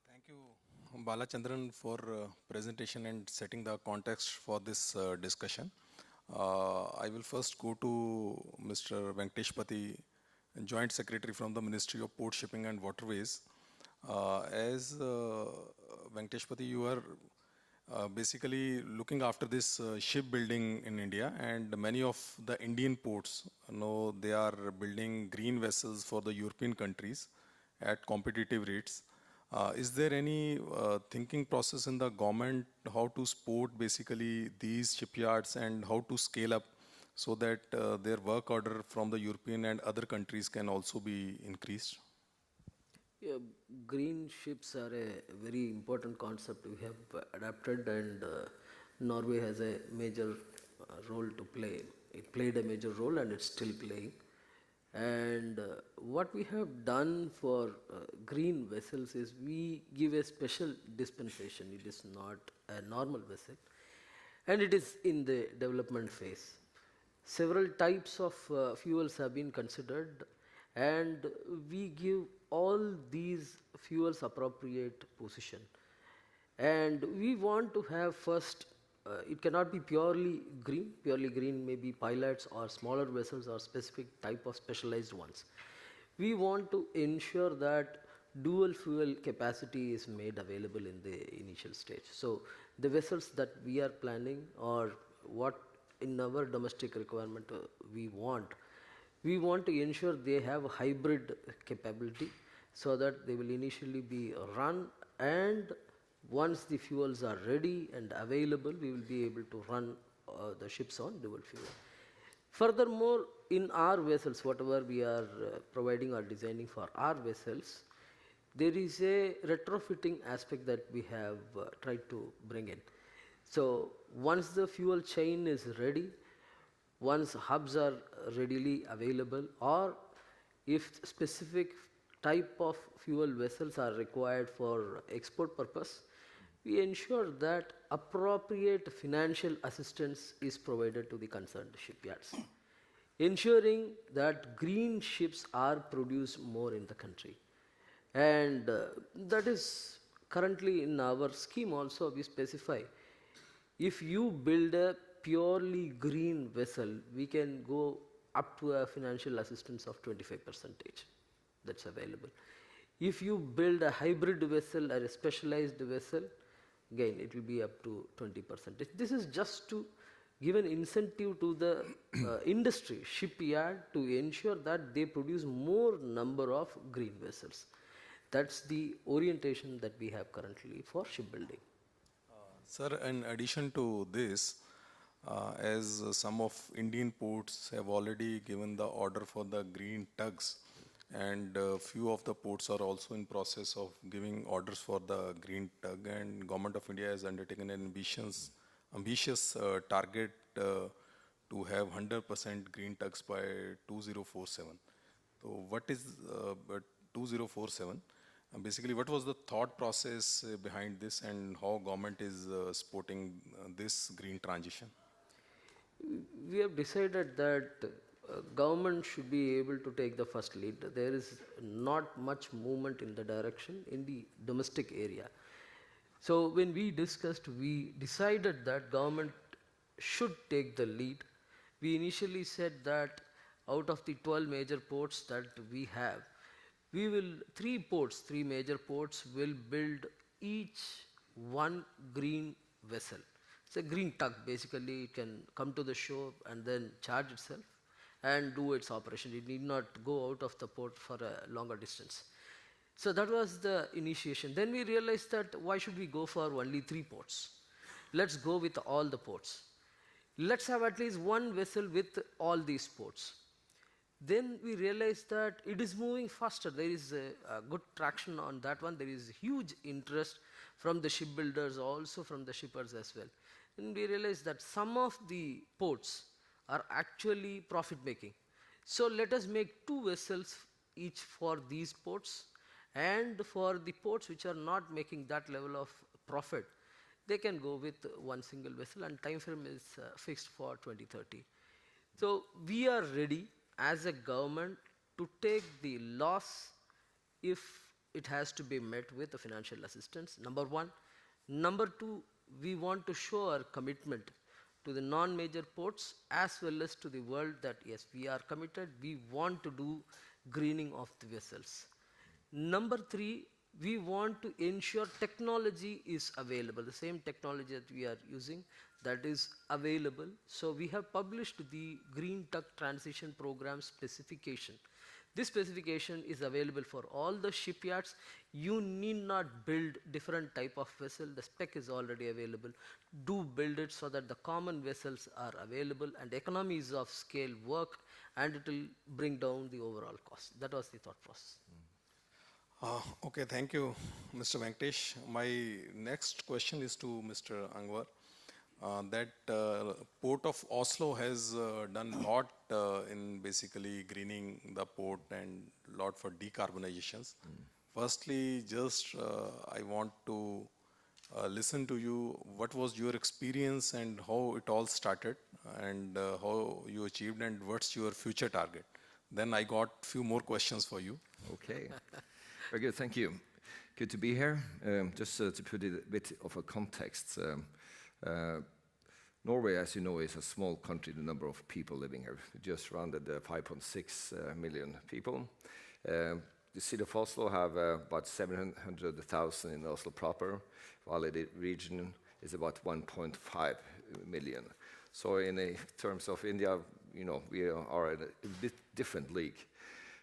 [SPEAKER 12] Thank you, Balachandran, for presentation and setting the context for this discussion. I will first go to Mr. Venkateshpati, Joint Secretary from the Ministry of Port, Shipping and Waterways. As Venkateshpati, you are basically looking after this shipbuilding in India, and many of the Indian ports, they are building green vessels for the European countries at competitive rates. Is there any thinking process in the government how to support basically these shipyards and how to scale up so that their work order from the European and other countries can also be increased?
[SPEAKER 4] Yeah, green ships are a very important concept we have adapted, and Norway has a major role to play. It played a major role and it's still playing. And what we have done for green vessels is we give a special dispensation. It is not a normal vessel, and it is in the development phase. Several types of fuels have been considered, and we give all these fuels appropriate position. And we want to have first, it cannot be purely green. Purely green may be pilots or smaller vessels or specific type of specialized ones. We want to ensure that dual fuel capacity is made available in the initial stage. So the vessels that we are planning, or what in our domestic requirement we want to ensure they have hybrid capability so that they will initially be run, and once the fuels are ready and available, we will be able to run the ships on dual fuel. Furthermore, in our vessels, whatever we are providing or designing for our vessels, there is a retrofitting aspect that we have tried to bring in. So once the fuel chain is ready, once hubs are readily available, or if specific type of fuel vessels are required for export purpose, we ensure that appropriate financial assistance is provided to the concerned shipyards, ensuring that green ships are produced more in the country. And that is currently in our scheme also we specify, if you build a purely green vessel, we can go up to a financial assistance of 25%. That's available. If you build a hybrid vessel or a specialized vessel, again it will be up to 20%. This is just to give an incentive to the industry, shipyard, to ensure that they produce more number of green vessels. That's the orientation that we have currently for shipbuilding.
[SPEAKER 12] Sir, in addition to this, as some of Indian ports have already given the order for the green tugs, and few of the ports are also in process of giving orders for the green tug, and Government of India has undertaken an ambitious target to have 100% green tugs by 2047. So what is 2047? And basically, what was the thought process behind this, and how government is supporting this green transition?
[SPEAKER 4] We have decided that government should be able to take the first lead. There is not much movement in the direction in the domestic area. So when we discussed, we decided that government should take the lead. We initially said that out of the 12 major ports that we have, we will, three major ports will build each one green vessel. It's a green tug, basically. It can come to the shore and then charge itself and do its operation. It need not go out of the port for a longer distance. So that was the initiation. Then we realized that why should we go for only 3 ports? Let's go with all the ports. Let's have at least one vessel with all these ports. Then we realized that it is moving faster. There is a good traction on that one. There is huge interest from the shipbuilders, also from the shippers as well. And we realized that some of the ports are actually profit making. So let us make 2 vessels each for these ports, and for the ports which are not making that level of profit, they can go with one single vessel, and time frame is fixed for 2030. So we are ready as a government to take the loss if it has to be met with the financial assistance, number 1. Number 2, we want to show our commitment to the non-major ports as well as to the world that yes, we are committed, we want to do greening of the vessels. Number 3, we want to ensure technology is available, the same technology that we are using, that is available. So we have published the Green Tug Transition Program specification. This specification is available for all the shipyards. You need not build different type of vessel. The spec is already available. Do build it so that the common vessels are available and economies of scale work, and it will bring down the overall cost. That was the thought process.
[SPEAKER 12] Okay, thank you, Mr. Venkatesh. My next question is to Mr. Angwar. Port of Oslo has done a lot in basically greening the port and a lot for decarbonizations. Firstly, just I want to listen to you. What was your experience and how it all started, and how you achieved, and what's your future target? Then I got few more questions for you.
[SPEAKER 17] Okay. Very good, thank you. Good to be here. Just to put it a bit of a context, Norway, as you know, is a small country, the number of people living here. We just rounded 5.6 million people. The city of Oslo have about 700,000 in Oslo proper, while the region is about 1.5 million. So in terms of India, you know, we are in a bit different league.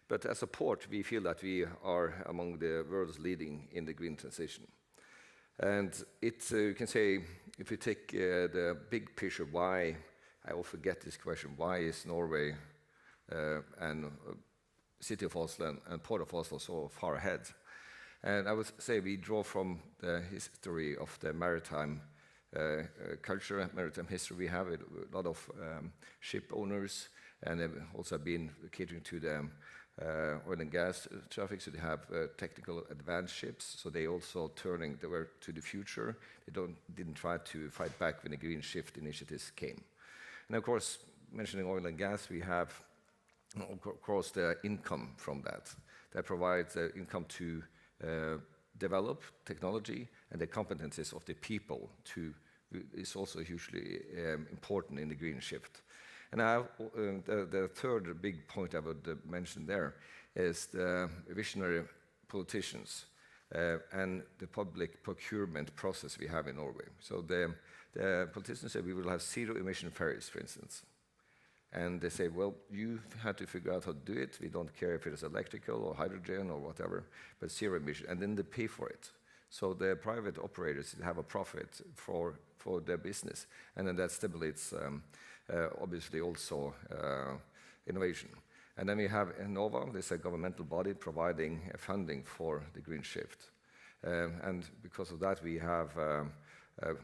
[SPEAKER 17] But as a port, we feel that we are among the world's leading in the green transition. And you can say, if you take the big picture, why, I often get this question, why is Norway and City of Oslo and Port of Oslo so far ahead? And I would say we draw from the history of the maritime culture, maritime history. We have a lot of ship owners, and they've also been catering to the oil and gas traffic, so they have technical advanced ships, so they also turning to the future. They didn't try to fight back when the green shift initiatives came. And of course, mentioning oil and gas, we have, of course, the income from that. That provides income to develop technology, and the competencies of the people is also hugely important in the green shift. And the third big point I would mention there is the visionary politicians and the public procurement process we have in Norway. So the politicians say we will have zero emission ferries, for instance. And they say, well, you have to figure out how to do it. We don't care if it is electrical or hydrogen or whatever, but zero emission. And then they pay for it. So the private operators have a profit for their business. And then that stimulates obviously also innovation. And then we have Enova, this is a governmental body providing funding for the green shift. And because of that, we have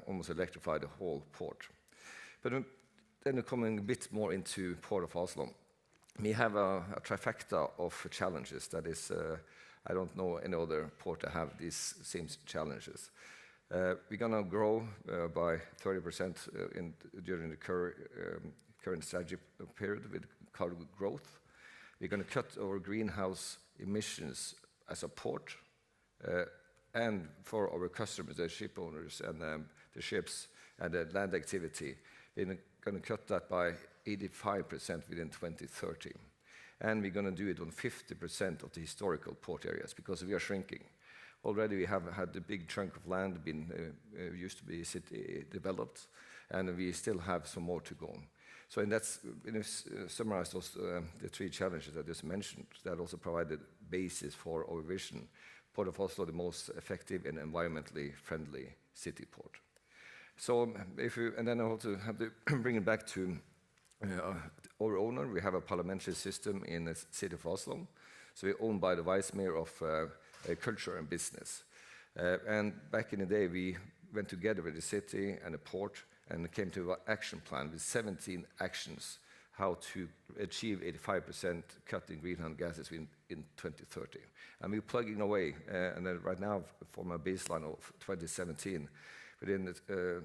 [SPEAKER 17] almost electrified the whole port. But then coming a bit more into Port of Oslo, we have a trifecta of challenges that is, I don't know any other port that have these same challenges. We're going to grow by 30% during the current strategy period with cargo growth. We're going to cut our greenhouse emissions as a port, and for our customers, the ship owners and the ships and the land activity. We're going to cut that by 85% within 2030. And we're going to do it on 50% of the historical port areas because we are shrinking. Already we have had a big chunk of land used to be city developed, and we still have some more to go. So summarize those the three challenges I just mentioned, that also provided basis for our vision. Port of Oslo, the most effective and environmentally friendly city port. So and then I also have to bring it back to our owner. We have a parliamentary system in the city of Oslo. So we're owned by the vice mayor of culture and business. And back in the day, we went together with the city and the port and came to an action plan with 17 actions how to achieve 85% cut in greenhouse gases in 2030. And we're plugging away, and then right now, from a baseline of 2017, within the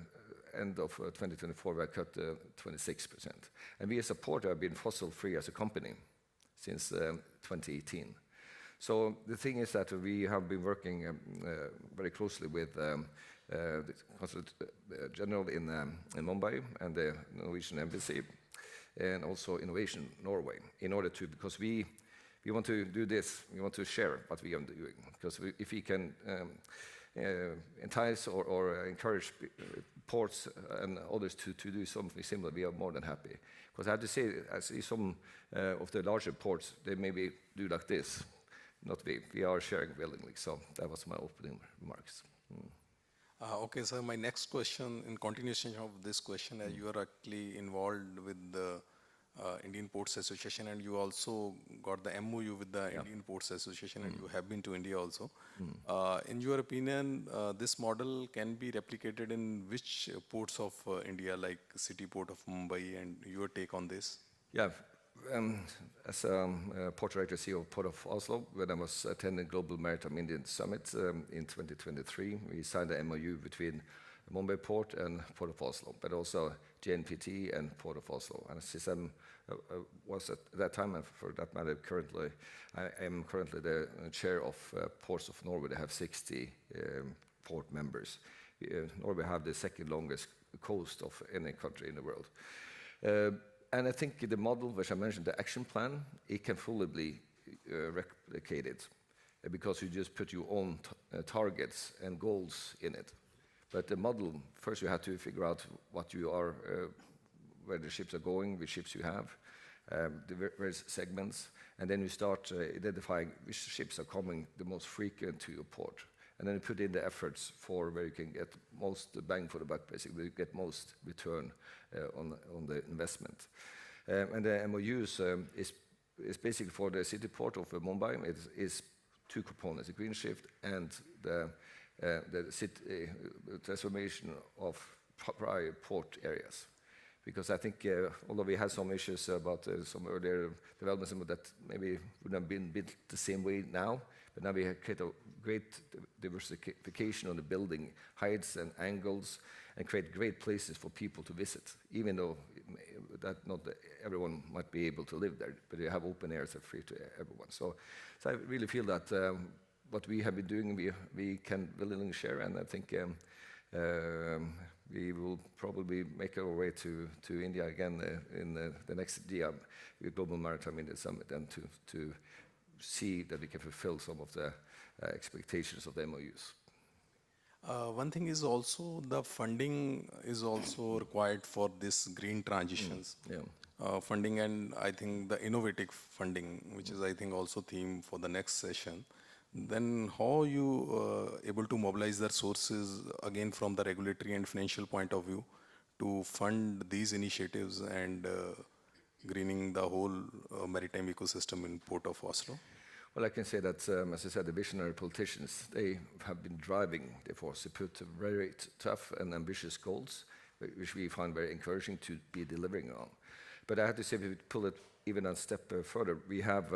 [SPEAKER 17] end of 2024, we have cut 26%. And we as a port have been fossil-free as a company since 2018. So the thing is that we have been working very closely with the Consul General in Mumbai and the Norwegian Embassy, and also Innovation Norway, in order to, because we want to do this, we want to share what we are doing. Because if we can entice or encourage ports and others to do something similar, we are more than happy. Because I have to say, I see some of the larger ports, they maybe do like this. Not we. We are sharing willingly. So that was my opening remarks.
[SPEAKER 12] Okay, so my next question, in continuation of this question, as you are actually involved with the Indian Ports Association, and you also got the MOU with the Indian Ports Association, and you have been to India also. In your opinion, this model can be replicated in which ports of India, like City Port of Mumbai, and your take on this?
[SPEAKER 17] Yeah. As a port director CEO of Port of Oslo, when I was attending Global Maritime Indian Summit in 2023, we signed an MOU between Mumbai Port and Port of Oslo, but also JNPT and Port of Oslo. And CSM was at that time, and for that matter, currently, I am currently the chair of Ports of Norway. They have 60 port members. Norway have the second longest coast of any country in the world. And I think the model, which I mentioned, the action plan, it can fully be replicated because you just put your own targets and goals in it. But the model, first you have to figure out what you are, where the ships are going, which ships you have, the various segments, and then you start identifying which ships are coming the most frequent to your port. And then you put in the efforts for where you can get most bang for the buck, basically, you get most return on the investment. And the MOUs is basically for the city port of Mumbai. It is two components, the green shift and the city transformation of prior port areas. Because I think, although we had some issues about some earlier developments that maybe wouldn't have been built the same way now, but now we have created a great diversification on the building heights and angles, and create great places for people to visit, even though that not everyone might be able to live there, but you have open areas that are free to everyone. So I really feel that what we have been doing, we can willingly share, and I think we will probably make our way to India again in the next year, with Global Maritime India Summit, and to see that we can fulfill some of the expectations of the MOUs.
[SPEAKER 12] One thing is also the funding is also required for this green transitions. Funding, and I think the innovative funding, which is I think also theme for the next session. Then how you able to mobilize the resources again from the regulatory and financial point of view to fund these initiatives and greening the whole maritime ecosystem in Port of Oslo?
[SPEAKER 17] Well, I can say that, as I said, the visionary politicians, they have been driving the force to put very tough and ambitious goals, which we find very encouraging to be delivering on. But I have to say, if we pull it even a step further. We have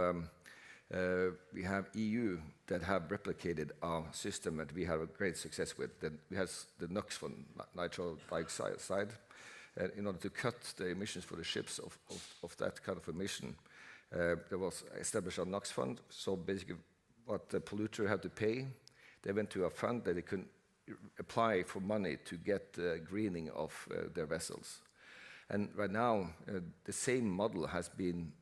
[SPEAKER 17] EU that have replicated our system that we have a great success with. We have the NOx fund, nitro dioxide, in order to cut the emissions for the ships of that kind of emission. There was established a NOx fund, so basically what the polluter had to pay, they went to a fund that they could apply for money to get greening of their vessels. And right now, the same model has been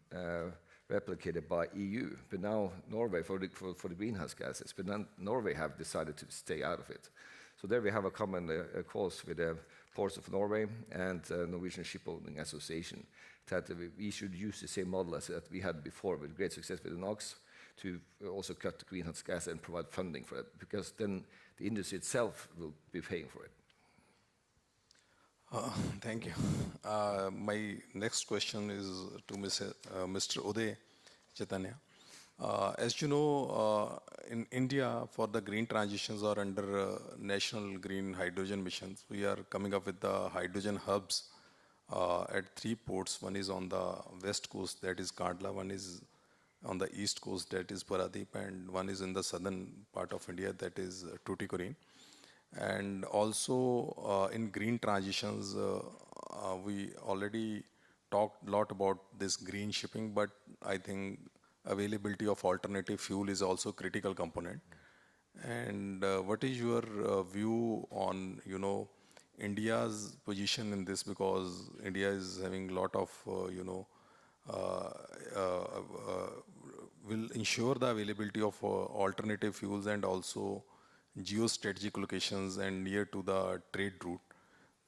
[SPEAKER 17] replicated by EU, but now Norway for the greenhouse gases, but then Norway have decided to stay out of it. So there we have a common cause with the ports of Norway and Norwegian Shipbuilding Association that we should use the same model as that we had before with great success with the NOx to also cut the greenhouse gas and provide funding for it, because then the industry itself will be paying for it.
[SPEAKER 12] Thank you. My next question is to Mr. Uday Chaitanya. As you know, in India, for the green transitions or under national green hydrogen missions, we are coming up with the hydrogen hubs at 3 ports. One is on the west coast, that is Kandla, one is on the east coast, that is Paradip, and one is in the southern part of India, that is Tuticorin. And also in green transitions, we already talked a lot about this green shipping, but I think availability of alternative fuel is also a critical component. And what is your view on, India's position in this, because India is having a lot of, will ensure the availability of alternative fuels and also geostrategic locations and near to the trade route.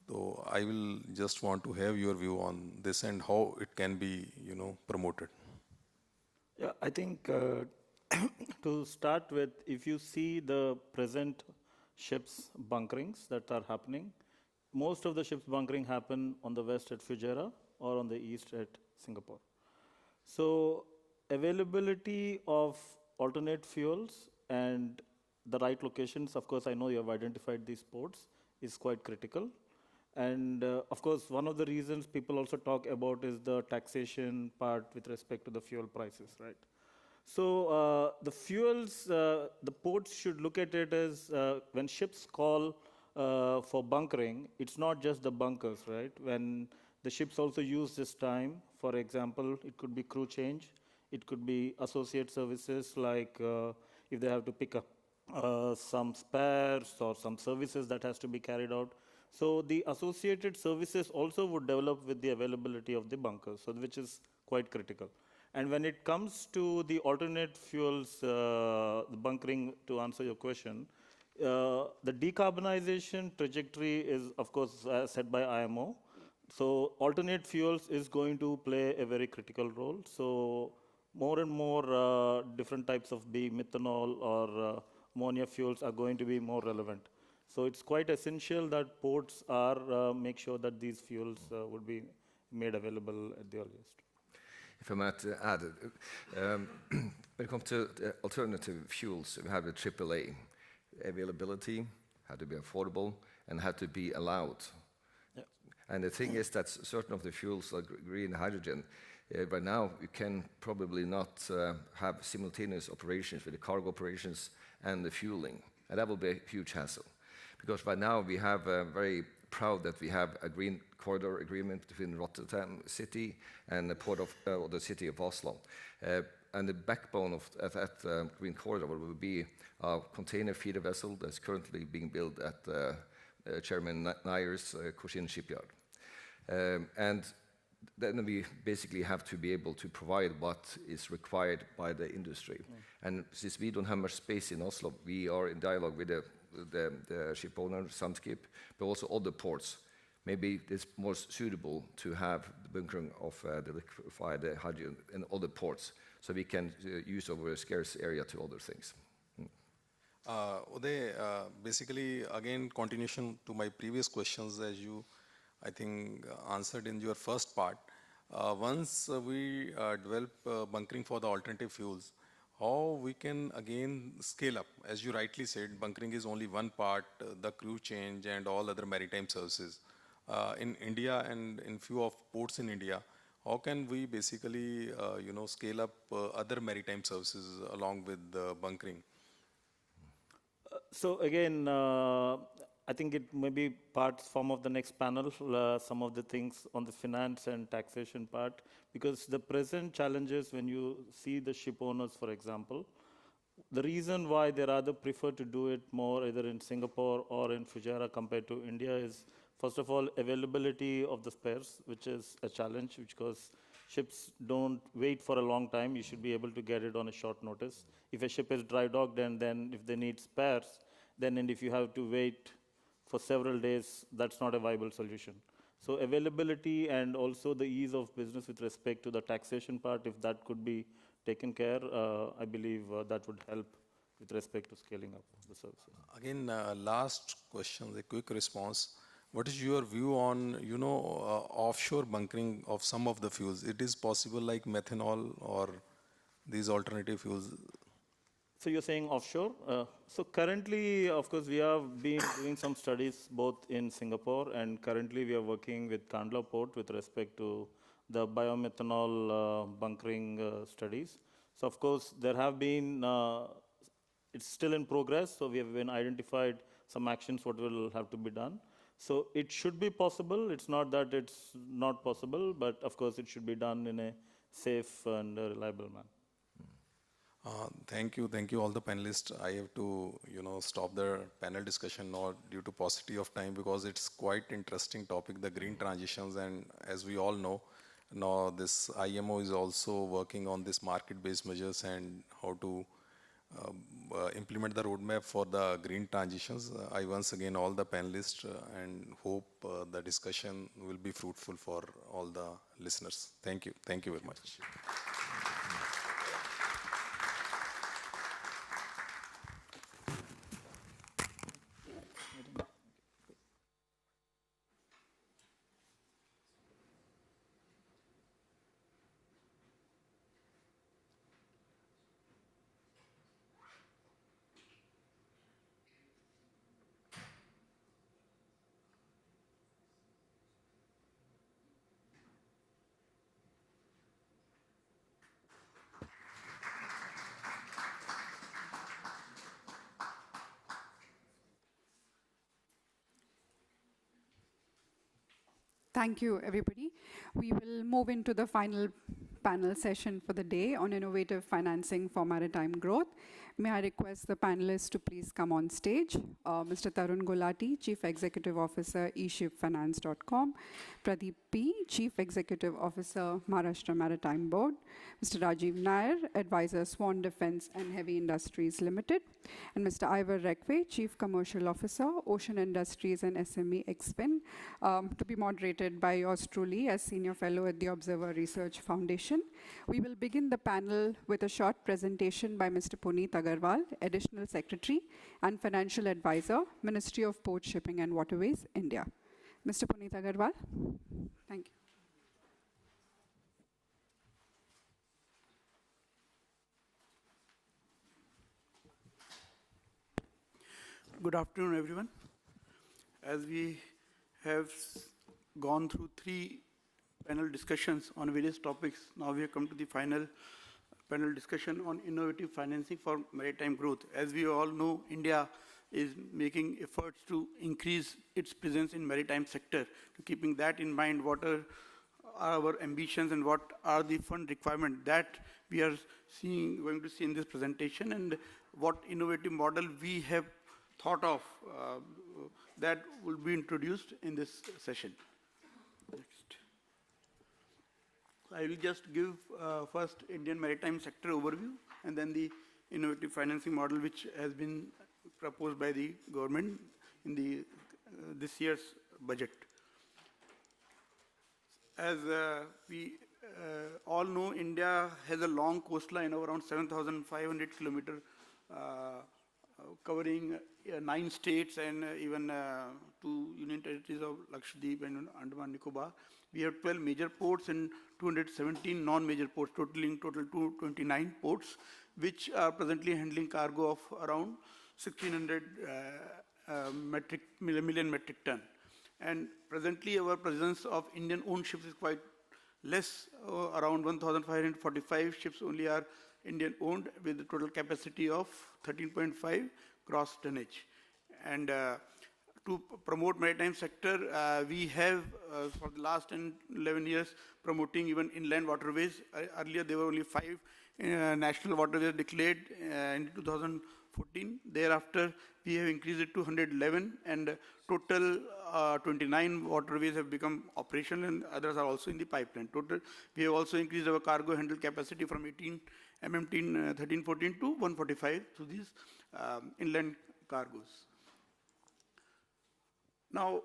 [SPEAKER 12] So I will just want to have your view on this and how it can be, promoted.
[SPEAKER 8] Yeah, I think to start with, if you see the present ships bunkerings that are happening, most of the ships bunkering happen on the west at Fujairah or on the east at Singapore. So availability of alternate fuels and the right locations, of course, I know you have identified these ports, is quite critical. And of course, one of the reasons people also talk about is the taxation part with respect to the fuel prices, right? So the fuels, the ports should look at it as when ships call for bunkering, it's not just the bunkers, right? When the ships also use this time, for example, it could be crew change, it could be associate services like if they have to pick up some spares or some services that has to be carried out. So the associated services also would develop with the availability of the bunkers, so which is quite critical. And when it comes to the alternate fuels, the bunkering, to answer your question, the decarbonization trajectory is, of course, set by IMO. So alternate fuels is going to play a very critical role. So more and more different types of methanol or ammonia fuels are going to be more relevant. So it's quite essential that ports are make sure that these fuels would be made available at the earliest.
[SPEAKER 17] If I might add, when it comes to alternative fuels, we have the AAA. Availability had to be affordable and had to be allowed.
[SPEAKER 8] Yep.
[SPEAKER 17] And the thing is that certain of the fuels, like green hydrogen, by now you can probably not have simultaneous operations with the cargo operations and the fueling. And that will be a huge hassle. Because by now we have very proud that we have a green corridor agreement between Rotterdam city and the port of the city of Oslo. And the backbone of that green corridor will be a container feeder vessel that's currently being built at Chairman Nayer's Cochin shipyard. And then we basically have to be able to provide what is required by the industry. And since we don't have much space in Oslo, we are in dialogue with the ship owner, Sandskip, but also other ports. Maybe it's more suitable to have the bunkering of the liquefied hydrogen in other ports, so we can use our scarce area to other things.
[SPEAKER 12] Uday, basically, again, continuation to my previous questions, as you, I think, answered in your first part. Once we develop bunkering for the alternative fuels, how we can again scale up? As you rightly said, bunkering is only one part, the crew change and all other maritime services. In India and in few of ports in India, how can we basically, scale up other maritime services along with bunkering?
[SPEAKER 8] So again, I think it may be form of the next panel, some of the things on the finance and taxation part, because the present challenges when you see the ship owners, for example, the reason why they rather prefer to do it more either in Singapore or in Fujairah compared to India is, first of all, availability of the spares, which is a challenge because ships don't wait for a long time. You should be able to get it on a short notice. If a ship is dry docked and then if they need spares, then and if you have to wait for several days, that's not a viable solution. So availability and also the ease of business with respect to the taxation part, if that could be taken care, I believe that would help with respect to scaling up the services.
[SPEAKER 12] Again, last question, a quick response. What is your view on, offshore bunkering of some of the fuels? It is possible like methanol or these alternative fuels?
[SPEAKER 8] So you're saying offshore? So currently, of course, we have been doing some studies both in Singapore and currently we are working with Kandla Port with respect to the biomethanol bunkering studies. So of course, there have been, it's still in progress, so we have been identified some actions what will have to be done. So it should be possible. It's not that it's not possible, but of course, it should be done in a safe and reliable manner.
[SPEAKER 12] Thank you all the panelists. I have to, stop the panel discussion now due to paucity of time because it's quite interesting topic, the green transitions, and as we all know, now this IMO is also working on this market-based measures and how to implement the roadmap for the green transitions. I once again all the panelists and hope the discussion will be fruitful for all the listeners. Thank you very much.
[SPEAKER 2] Thank you, everybody. We will move into the final panel session for the day on innovative financing for maritime growth. May I request the panelists to please come on stage. Mr. Tarun Gulati, Chief Executive Officer, eShipFinance.com. Pradeep P., Chief Executive Officer, Maharashtra Maritime Board. Mr. Rajiv Nair, Advisor, Swan Defence and Heavy Industries Limited. And Mr. Ivor Rekwe, Chief Commercial Officer, Ocean Industries and SME Expin, to be moderated by yours truly as Senior Fellow at the Observer Research Foundation. We will begin the panel with a short presentation by Mr. Puneet Agarwal, Additional Secretary and Financial Advisor, Ministry of Port Shipping and Waterways, India. Mr. Puneet Agarwal, thank you.
[SPEAKER 18] Good afternoon, everyone. As we have gone through 3 panel discussions on various topics, now we have come to the final panel discussion on innovative financing for maritime growth. As we all know, India is making efforts to increase its presence in maritime sector. Keeping that in mind, what are our ambitions and what are the fund requirements that we are going to see in this presentation, and what innovative model we have thought of that will be introduced in this session. Next. I will just give first Indian maritime sector overview and then the innovative financing model which has been proposed by the government in the this year's budget. As we all know, India has a long coastline of around 7,500 kilometers, covering 9 states and even 2 union territories of Lakshadweep and Andaman Nicobar. We have 12 major ports and 217 non-major ports, totaling 229 ports, which are presently handling cargo of around 1,600 million metric ton. And presently, our presence of Indian-owned ships is quite less, around 1,545 ships only are Indian owned with a total capacity of 13.5 gross tonnage. And to promote maritime sector, we have for the last 11 years promoting even inland waterways. Earlier there were only 5 national waterways declared in 2014. Thereafter we have increased it to 111, and total 29 waterways have become operational, and others are also in the pipeline. Total, we have also increased our cargo handle capacity from 18 MMT in 13-14 to 145 to these inland cargoes. Now,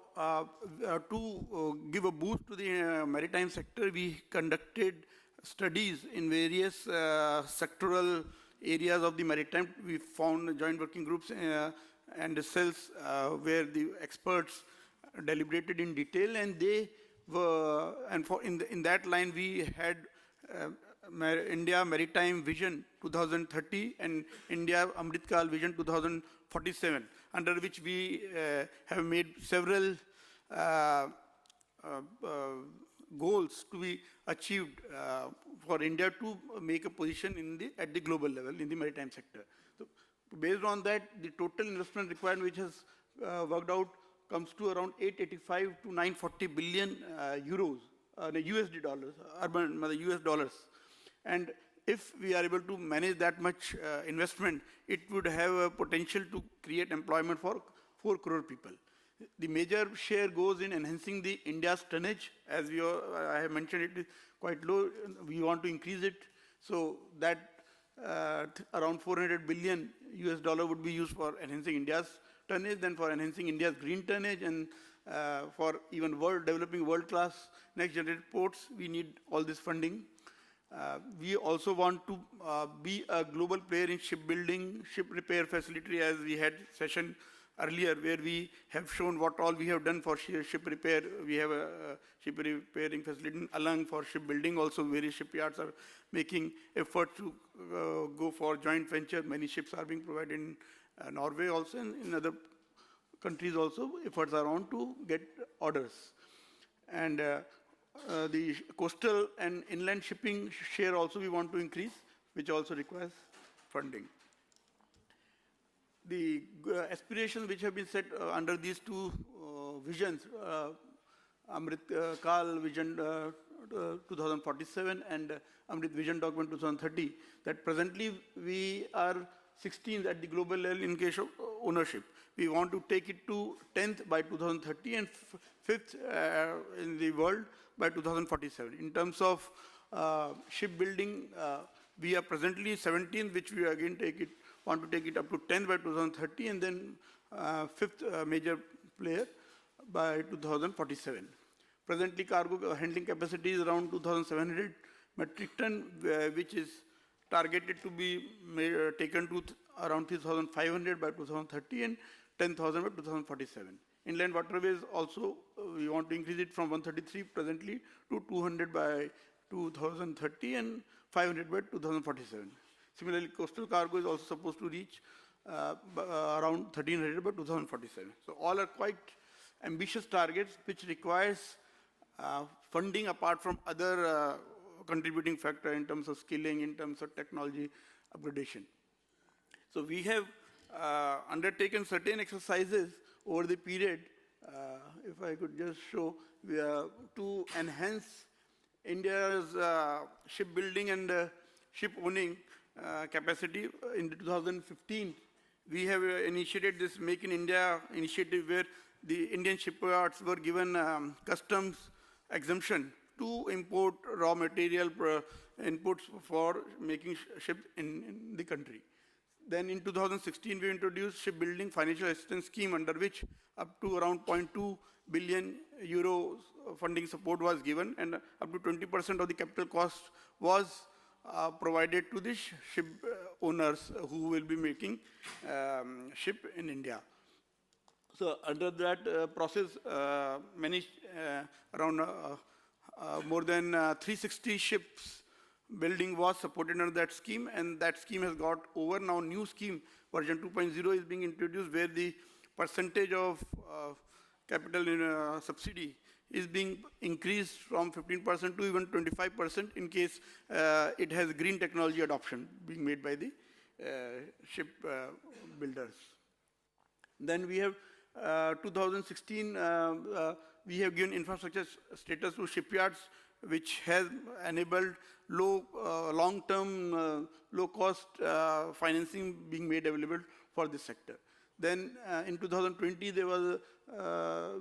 [SPEAKER 18] to give a boost to the maritime sector, we conducted studies in various sectoral areas of the maritime. We found joint working groups and cells where the experts deliberated in detail, and they were, and for in that line we had India Maritime Vision 2030 and India Amritkal Vision 2047, under which we have made several goals to be achieved for India to make a position at the global level in the maritime sector. So based on that, the total investment required, which has worked out, comes to around 885 to 940 billion euros, USD dollars, US dollars. And if we are able to manage that much investment, it would have a potential to create employment for 4 crore people. The major share goes in enhancing the India's tonnage. As I have mentioned, it is quite low. We want to increase it so that around 400 billion US dollar would be used for enhancing India's tonnage, then for enhancing India's green tonnage, and for even developing world-class next-generation ports, we need all this funding. We also want to be a global player in shipbuilding, ship repair facility, as we had session earlier, where we have shown what all we have done for ship repair. We have a ship repairing facility in Alang for shipbuilding. Also, various shipyards are making efforts to go for joint venture. Many ships are being provided in Norway also, and in other countries also. Efforts are on to get orders. And the coastal and inland shipping share also we want to increase, which also requires funding. The aspirations which have been set under these 2 visions, Amritkal Vision 2047 and Amrit Vision Document 2030, that presently we are 16th at the global level in case of ownership. We want to take it to 10th by 2030 and 5th in the world by 2047. In terms of shipbuilding, we are presently 17th, which we again want to take it up to 10th by 2030, and then 5th major player by 2047. Presently, cargo handling capacity is around 2,700 metric ton, which is targeted to be taken to around 3,500 by 2030 and 10,000 by 2047. Inland waterways also, we want to increase it from 133 presently to 200 by 2030 and 500 by 2047. Similarly, coastal cargo is also supposed to reach around 1,300 by 2047. So all are quite ambitious targets, which requires funding apart from other contributing factor in terms of skilling, in terms of technology upgradation. So we have undertaken certain exercises over the period, if I could just show, to enhance India's shipbuilding and ship owning capacity. In 2015, we have initiated this Make in India initiative, where the Indian shipyards were given customs exemption to import raw material inputs for making ships in the country. Then in 2016, we introduced shipbuilding financial assistance scheme, under which up to around 0.2 billion euros funding support was given, and up to 20% of the capital cost was provided to the ship owners who will be making ship in India. So under that process, around more than 360 ships building was supported under that scheme, and that scheme has got over. Now new scheme version 2.0 is being introduced, where the percentage of capital subsidy is being increased from 15% to even 25% in case it has green technology adoption being made by the ship builders. Then we have 2016, we have given infrastructure status to shipyards, which has enabled long-term, low-cost financing being made available for this sector. Then in 2020, there was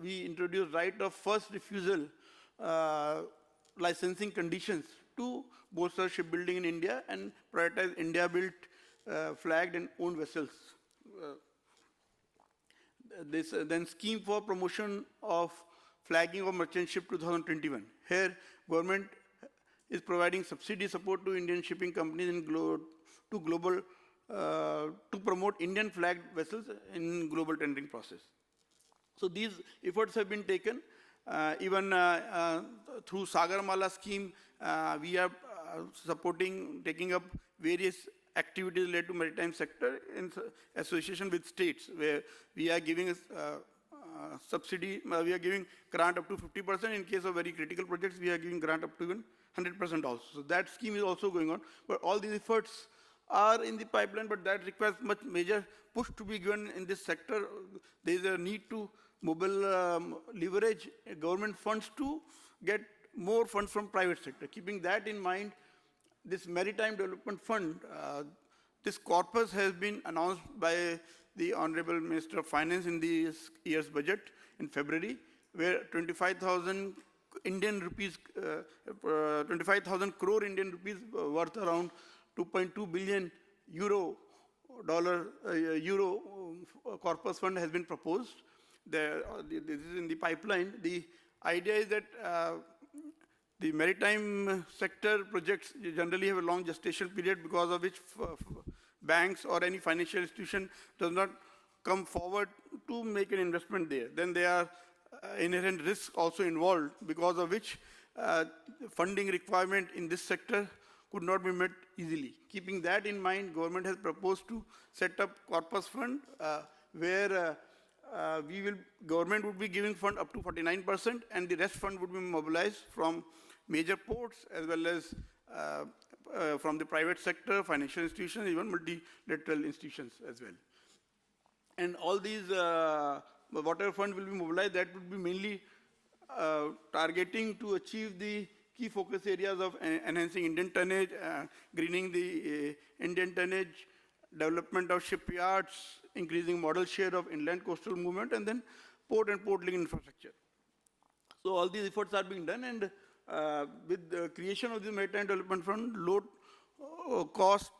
[SPEAKER 18] we introduced right of first refusal licensing conditions to bolster shipbuilding in India and prioritize India-built flagged and owned vessels. Then scheme for promotion of flagging of merchant ship 2021. Here, government is providing subsidy support to Indian shipping companies in to promote Indian flagged vessels in global tendering process. So these efforts have been taken. Even through Sagarmala scheme, we are supporting, taking up various activities related to maritime sector in association with states, where we are giving subsidy, we are giving grant up to 50%. In case of very critical projects, we are giving grant up to even 100% also. So that scheme is also going on. But all these efforts are in the pipeline, but that requires much major push to be given in this sector. There is a need to leverage government funds to get more funds from private sector. Keeping that in mind, this Maritime Development Fund, this corpus has been announced by the Honorable Minister of Finance in this year's budget in February, where 25,000 Indian rupees, 25,000 crore Indian rupees worth around 2.2 billion euro corpus fund has been proposed. This is in the pipeline. The idea is that the maritime sector projects generally have a long gestation period, because of which banks or any financial institution does not come forward to make an investment there. Then there are inherent risks also involved, because of which funding requirement in this sector could not be met easily. Keeping that in mind, government has proposed to set up corpus fund where government would be giving fund up to 49%, and the rest fund would be mobilized from major ports as well as from the private sector, financial institutions, even multilateral institutions as well. And all these, whatever fund will be mobilized, that would be mainly targeting to achieve the key focus areas of enhancing Indian tonnage, greening the Indian tonnage, development of shipyards, increasing modal share of inland coastal movement, and then port and port link infrastructure. So all these efforts are being done, and with the creation of the Maritime Development Fund, low cost,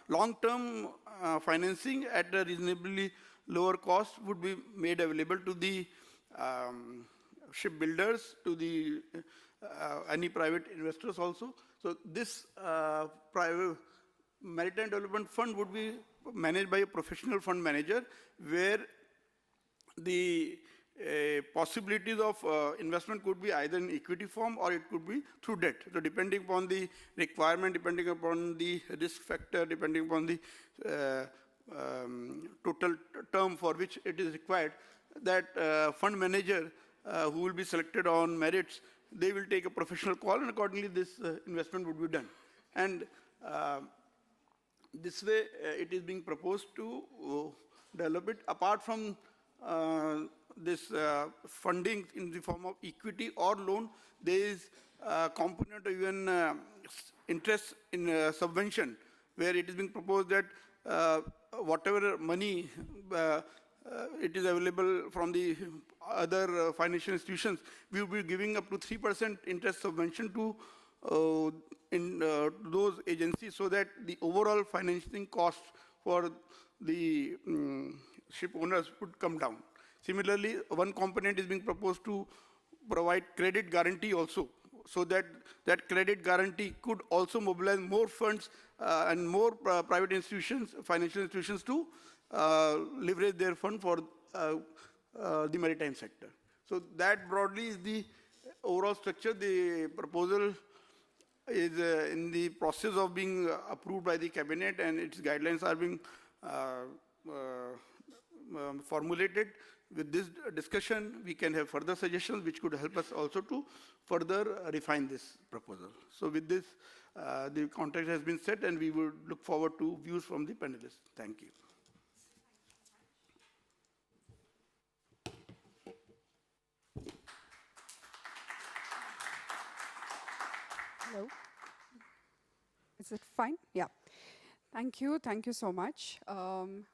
[SPEAKER 18] long-term financing at a reasonably lower cost would be made available to the shipbuilders, to the any private investors also. So this private Maritime Development Fund would be managed by a professional fund manager, where the possibilities of investment could be either in equity form or it could be through debt. So depending upon the requirement, depending upon the risk factor, depending upon the total term for which it is required, that fund manager who will be selected on merits, they will take a professional call, and accordingly this investment would be done. And this way it is being proposed to develop it. Apart from this funding in the form of equity or loan, there is a component of even interest in subvention, where it is being proposed that whatever money it is available from the other financial institutions, we will be giving up to 3% interest subvention to those agencies, so that the overall financing cost for the ship owners would come down. Similarly, one component is being proposed to provide credit guarantee also, so that that credit guarantee could also mobilize more funds and more private institutions, financial institutions, to leverage their fund for the maritime sector. So that broadly is the overall structure. The proposal is in the process of being approved by the cabinet, and its guidelines are being formulated. With this discussion, we can have further suggestions which could help us also to further refine this proposal. So with this, the contract has been set, and we would look forward to views from the panelists. Thank you.
[SPEAKER 2] Hello. Is it fine? Yeah. Thank you. Thank you so much.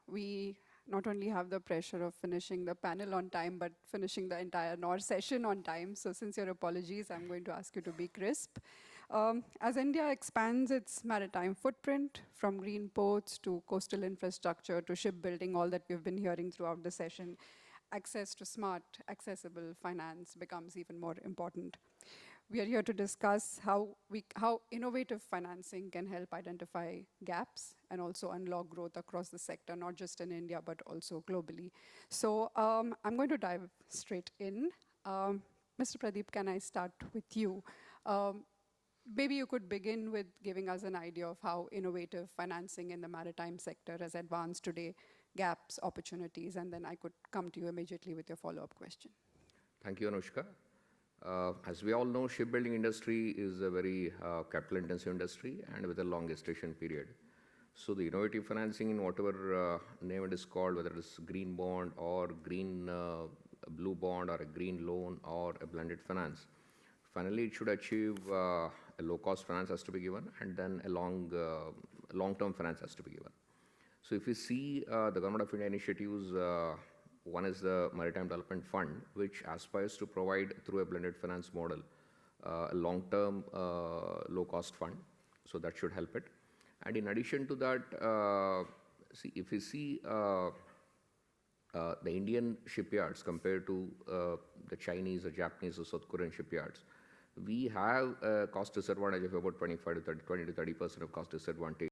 [SPEAKER 2] We not only have the pressure of finishing the panel on time, but finishing the entire NOR session on time. So sincere apologies. I'm going to ask you to be crisp. As India expands its maritime footprint, from green ports to coastal infrastructure to shipbuilding, all that we've been hearing throughout the session, access to smart, accessible finance becomes even more important. We are here to discuss how innovative financing can help identify gaps and also unlock growth across the sector, not just in India, but also globally. So I'm going to dive straight in. Mr. Pradeep, can I start with you? Maybe you could begin with giving us an idea of how innovative financing in the maritime sector has advanced today, gaps, opportunities, and then I could come to you immediately with your follow-up question.
[SPEAKER 19] Thank you, Anushka. As we all know, shipbuilding industry is a very capital-intensive industry and with a long gestation period. So the innovative financing in whatever name it is called, whether it is green bond or green blue bond or a green loan or a blended finance, finally it should achieve a low-cost finance has to be given, and then a long-term finance has to be given. So if you see the Government of India initiatives, one is the Maritime Development Fund, which aspires to provide through a blended finance model a long-term low-cost fund. So that should help it. And in addition to that, if you see the Indian shipyards compared to the Chinese or Japanese or South Korean shipyards, we have a cost disadvantage of about 20 to 30% of cost disadvantage.